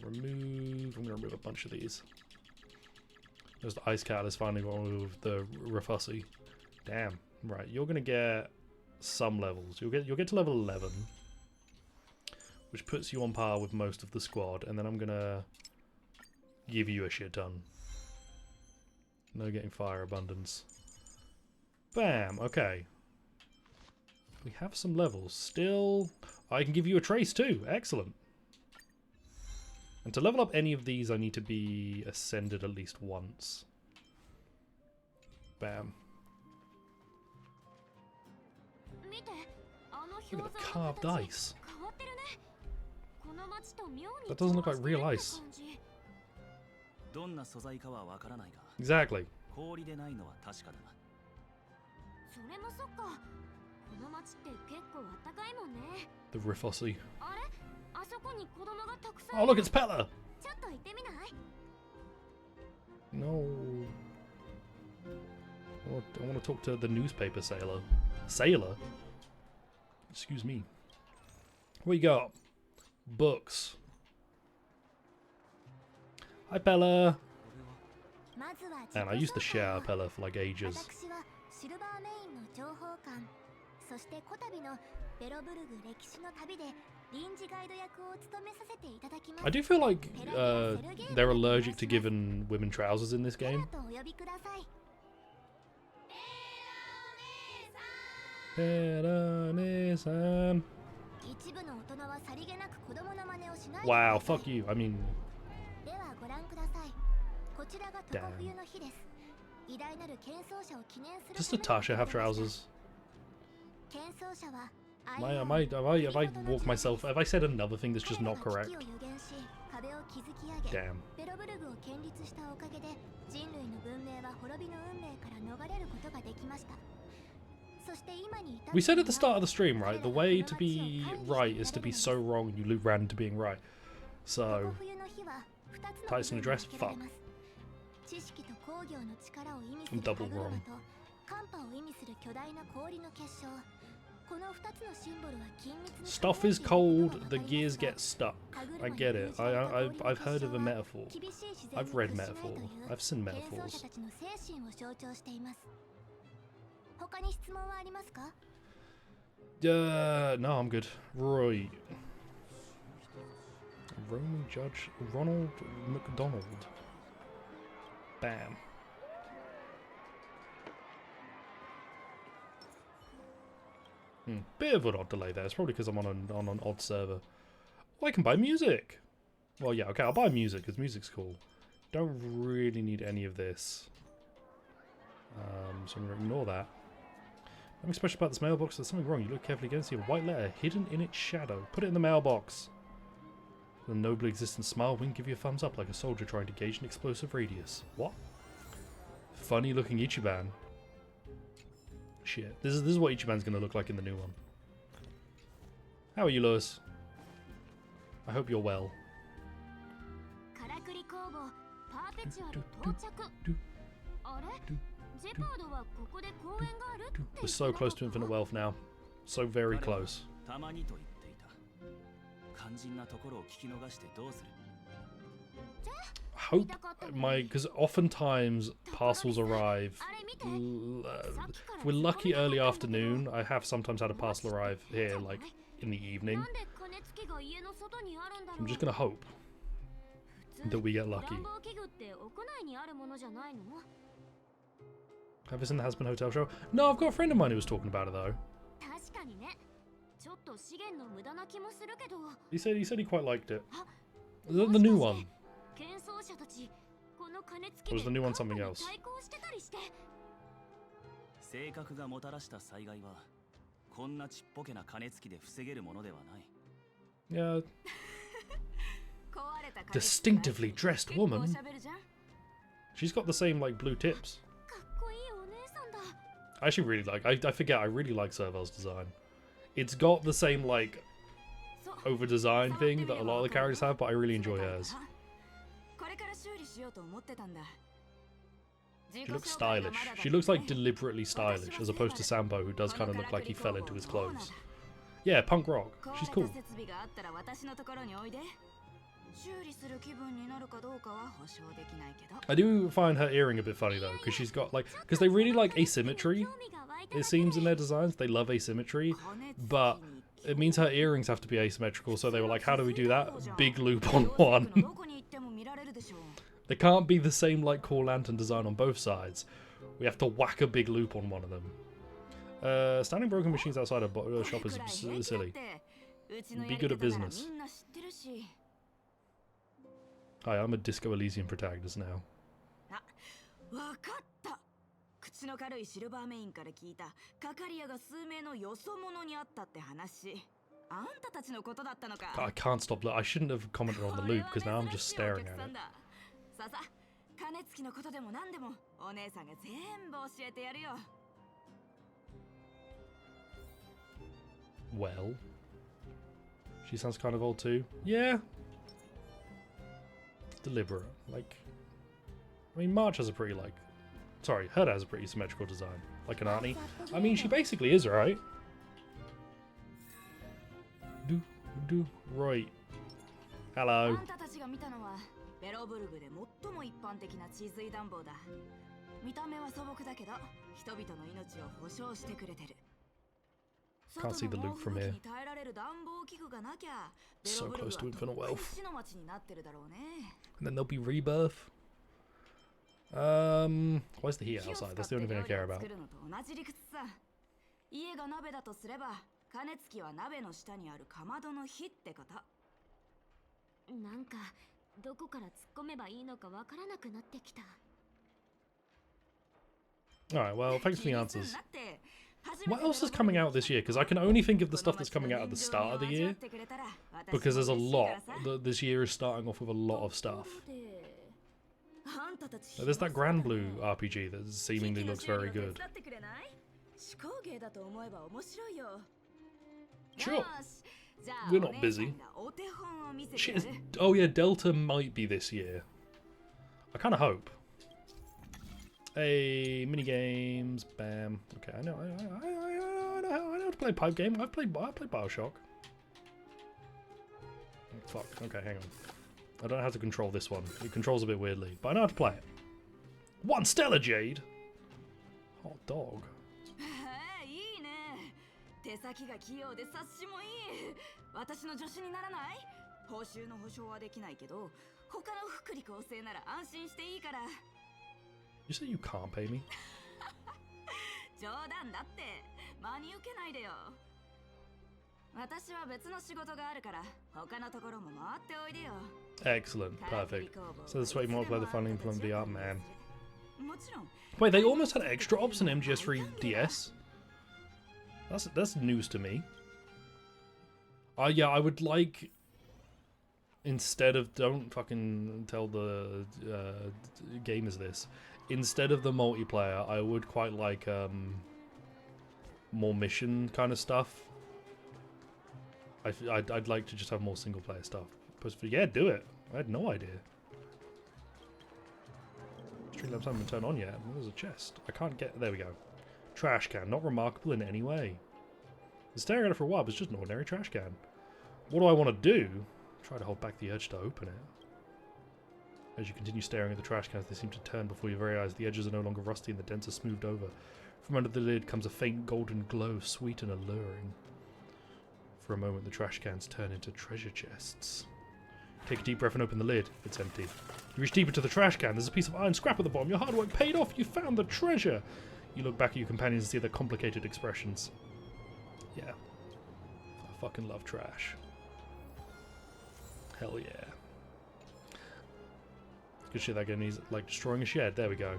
Remove... I'm going to remove a bunch of these. There's the Ice Catalyst finally got rid of the Rafussy. Damn. Right, you're gonna get some levels. You'll get to level 11, which puts you on par with most of the squad, and then I'm gonna give you a shit ton. No getting fire abundance. Bam. Okay. We have some levels. Still, I can give you a trace too. Excellent. And to level up any of these, I need to be ascended at least once. Bam. Look at the carved ice. That doesn't look like real ice. Exactly. The Rifossi. Oh look, it's Pella! No. I want to talk to the newspaper sailor. Sailor? Excuse me. What you got? Books. Hi Pella! And I used to share Pella for like ages. I do feel like they're allergic to giving women trousers in this game. Wow, fuck you. I mean... Damn. Does Natasha have trousers? Have I walked myself? Have I said another thing that's just not correct? Damn. We said at the start of the stream, right? The way to be right is to be so wrong and you ran to being right. So, Tyson address? Fuck. I'm double wrong. Stuff is cold, the gears get stuck. I get it. I've heard of a metaphor. I've read metaphor. I've seen metaphors. No, I'm good. Right. Roman Judge Ronald McDonald. Bam. Bit of an odd delay there. It's probably because I'm on an odd server. Oh, I can buy music. Well, yeah, okay, I'll buy music because music's cool. Don't really need any of this. So I'm going to ignore that. Nothing special about this mailbox. There's something wrong. You look carefully again, see a white letter hidden in its shadow. Put it in the mailbox. The nobly existent smile wink, give you a thumbs up like a soldier trying to gauge an explosive radius. What? Funny looking Ichiban. Shit. This is what Ichiban's going to look like in the new one. How are you, Lewis? I hope you're well. We're so close to infinite wealth now. So very close. Hope because oftentimes parcels arrive. If we're lucky early afternoon. I have sometimes had a parcel arrive here like in the evening. I'm just gonna hope that we get lucky. Have you seen the Has Been Hotel show? No, I've got a friend of mine who was talking about it though. He said he quite liked it. The new one. Or was the new one something else? Yeah. Distinctively dressed woman. She's got the same like blue tips. I actually really like. I forget. I really like Serval's design. It's got the same like over design thing that a lot of the characters have, but I really enjoy hers. She looks stylish. She looks like deliberately stylish, as opposed to Sambo, who does kind of look like he fell into his clothes. Yeah, punk rock. She's cool. I do find her earring a bit funny though, because she's got like, because they really like asymmetry. it seems, in their designs. They love asymmetry, but it means her earrings have to be asymmetrical, so they were like, how do we do that? Big loop on one. They can't be the same like core lantern design on both sides. We have to whack a big loop on one of them. Standing broken machines outside a shop is silly. Be good at business. Hi, I'm a Disco Elysium protagonist now. わかった。口の軽いシルバーメインから聞いたカカリアが数名のよそ者にあったって話。あんたたちのことだったのか。I can't stop. I shouldn't have commented on the loop because now I'm just staring at it. ささ、金付きのことでも何でもお姉さんが全部教えてやるよ。Well, she sounds kind of old too. Yeah. Deliberate. Like, I mean, March has a pretty, like, sorry, Herda has a pretty symmetrical design. Like an auntie. I mean, she basically is, right? Right. Hello. あんたたちが見たのはベロブルグで最も一般的な治水暖房だ。見た目は素朴だけど、人々の命を保証してくれてる。 Can't see the loop from here. So close to infinite wealth. And then there'll be rebirth. Where's the heat outside? That's the only thing I care about. 家が鍋だとすれば、金付きは鍋の下にあるかまどの火ってこと。なんかどこから突っ込めばいいのかわからなくなってきた。 Alright, well, thanks for the answers. What else is coming out this year? Because I can only think of the stuff that's coming out at the start of the year. Because there's a lot. This year is starting off with a lot of stuff. There's that Grand Blue RPG that seemingly looks very good. Sure. We're not busy. Shit is, oh yeah, Delta might be this year. I kind of hope. Hey, mini games, bam. Okay, I know how to play a pipe game. I played Bioshock. Fuck. Okay, hang on. I don't know how to control this one. It controls a bit weirdly, but I know how to play it. One Stellar Jade. Hot dog. いいね。手先が器用で察しもいい。私の助手にならない？報酬の保証はできないけど、他の福利厚生なら安心していいから。 You say you can't pay me? 冗談だって。真に受けないでよ。私は別の仕事があるから、他のところも回っておいでよ。 Excellent, perfect. So this way you want to play the finally implement VR, man. もちろん。 Wait, they almost had extra ops in MGS3 DS? That's news to me. Yeah, I would like, instead of, don't fucking tell the gamers this, instead of the multiplayer, I would quite like more mission kind of stuff. I'd like to just have more single player stuff. But yeah, do it. I had no idea. Streamlabs haven't been turned on yet. There's a chest. I can't get. There we go. Trash can. Not remarkable in any way. Been staring at it for a while, but it's just an ordinary trash can. What do I want to do? Try to hold back the urge to open it. As you continue staring at the trash cans, they seem to turn before your very eyes. The edges are no longer rusty and the dents are smoothed over. From under the lid comes a faint golden glow, sweet and alluring. For a moment, the trash cans turn into treasure chests. Take a deep breath and open the lid. It's empty. You reach deep into the trash can. There's a piece of iron scrap at the bottom. Your hard work paid off. You found the treasure. You look back at your companions and see their complicated expressions. Yeah. I fucking love trash. Hell yeah. Good shit that game needs, like destroying a shed. There we go.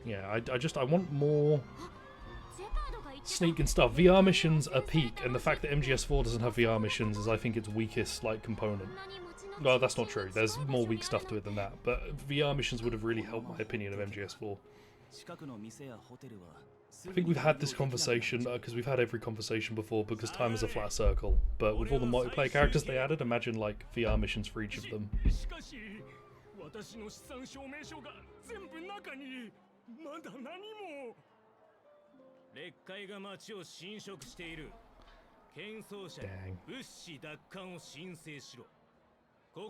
Yeah, I want more sneaking stuff. VR missions are peak, and the fact that MGS4 doesn't have VR missions is, I think, its weakest like component. Well, that's not true. There's more weak stuff to it than that. But VR missions would have really helped my opinion of MGS4. I think we've had this conversation because we've had every conversation before because time is a flat circle. But with all the multiplayer characters they added, imagine like VR missions for each of them. 私の資産証明書が全部中にまだ何も劣界が町を侵食している。喧騒者に物資奪還を申請しろ。I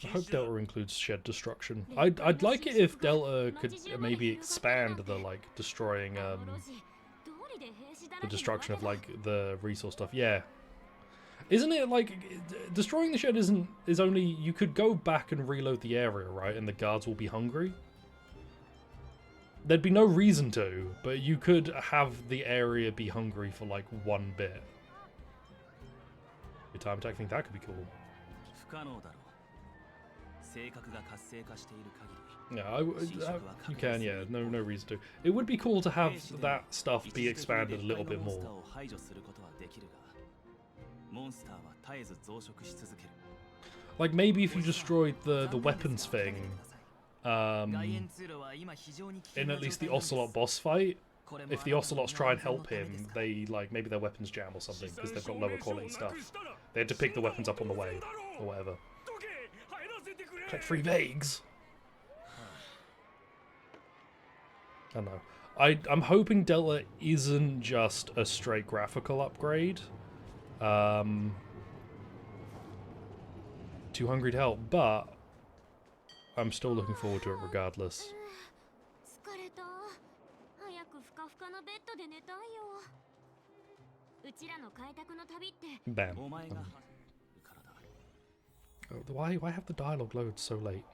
hope Delta includes shed destruction. I'd like it if Delta could maybe expand the like destroying the destruction of like the resource stuff. Yeah. Isn't it like destroying the shed is only you could go back and reload the area, right? And the guards will be hungry. There'd be no reason to, but you could have the area be hungry for like one bit. Your time attack, I think that could be cool. Yeah, you can, yeah, no reason to. It would be cool to have that stuff be expanded a little bit more. Like maybe if you destroyed the weapons thing, in at least the Ocelot boss fight, if the Ocelots try and help him, they like maybe their weapons jam or something because they've got lower quality stuff. They had to pick the weapons up on the way or whatever. Collect 3 Vagues. I don't know. I'm hoping Delta isn't just a straight graphical upgrade. Too hungry to help, but I'm still looking forward to it regardless. Bam. Why have the dialogue load so late?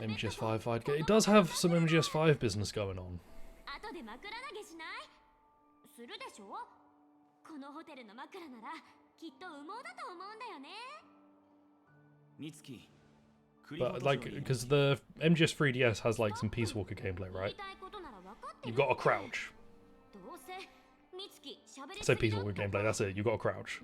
MGS5 fight. It does have some MGS5 business going on. But like, because the MGS 3DS has like some Peace Walker gameplay, right? You've got a crouch. I say Peace Walker gameplay, that's it, you've got a crouch.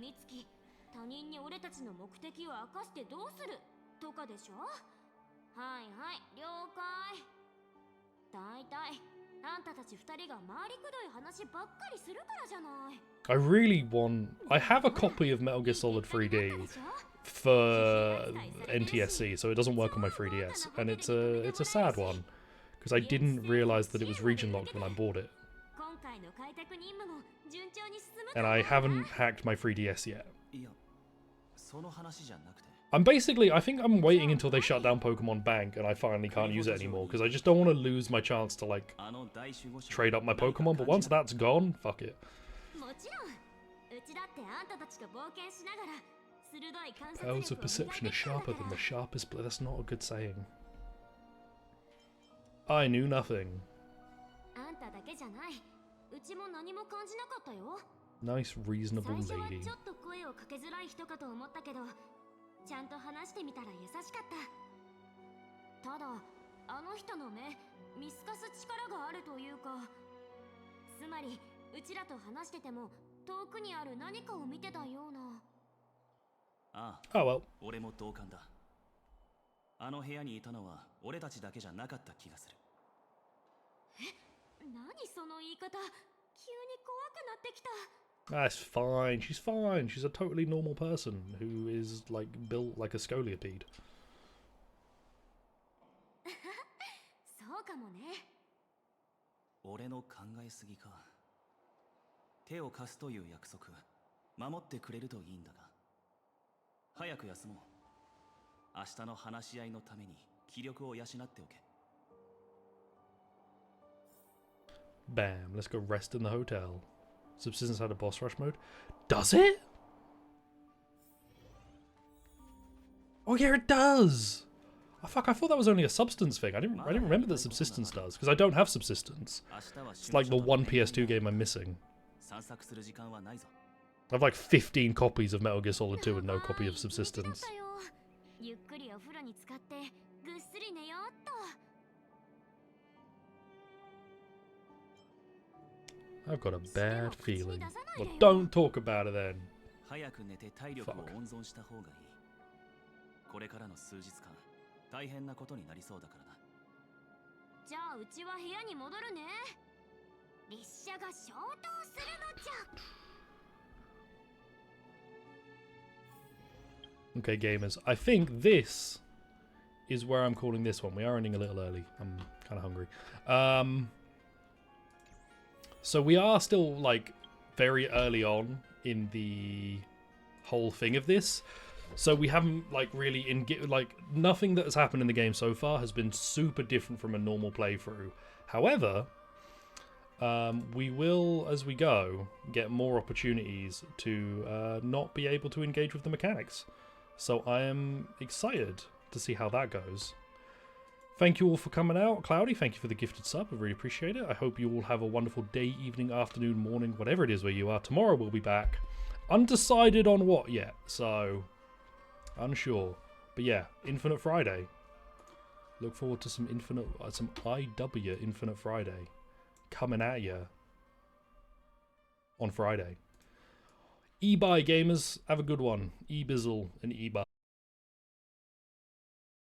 I really want... I have a copy of Metal Gear Solid 3D for NTSC, so it doesn't work on my 3DS, and it's a sad one, because I didn't realise that it was region locked when I bought it. And I haven't hacked my 3DS yet. I'm basically, I think I'm waiting until they shut down Pokemon Bank and I finally can't use it anymore, because I just don't want to lose my chance to, like, trade up my Pokemon, but once that's gone, fuck it. Powers of perception are sharper than the sharpest blade. That's not a good saying. I knew nothing. Nice, reasonable lady. Oh well. That's fine. She's fine. She's a totally normal person who is like built like a scoliopede. Bam, let's go rest in the hotel. Subsistence had a boss rush mode. Does it? Oh yeah, it does! Oh fuck, I thought that was only a substance thing. I didn't remember that subsistence does, because I don't have subsistence. It's like the one PS2 game I'm missing. I have like 15 copies of Metal Gear Solid 2 and no copy of subsistence. I've got a bad feeling. Well, don't talk about it then. Fuck. Okay, gamers. I think this is where I'm calling this one. We are ending a little early. I'm kind of hungry. So we are still, like, very early on in the whole thing of this. So we haven't like really nothing that has happened in the game so far has been super different from a normal playthrough. However, we will, as we go, get more opportunities to not be able to engage with the mechanics. So I am excited to see how that goes. Thank you all for coming out. Cloudy, thank you for the gifted sub. I really appreciate it. I hope you all have a wonderful day, evening, afternoon, morning, whatever it is where you are. Tomorrow we'll be back. Undecided on what yet, so unsure. But yeah, Infinite Friday. Look forward to some IW Infinite Friday coming at you on Friday. E-Buy gamers, have a good one. E-Bizzle and E-Buy.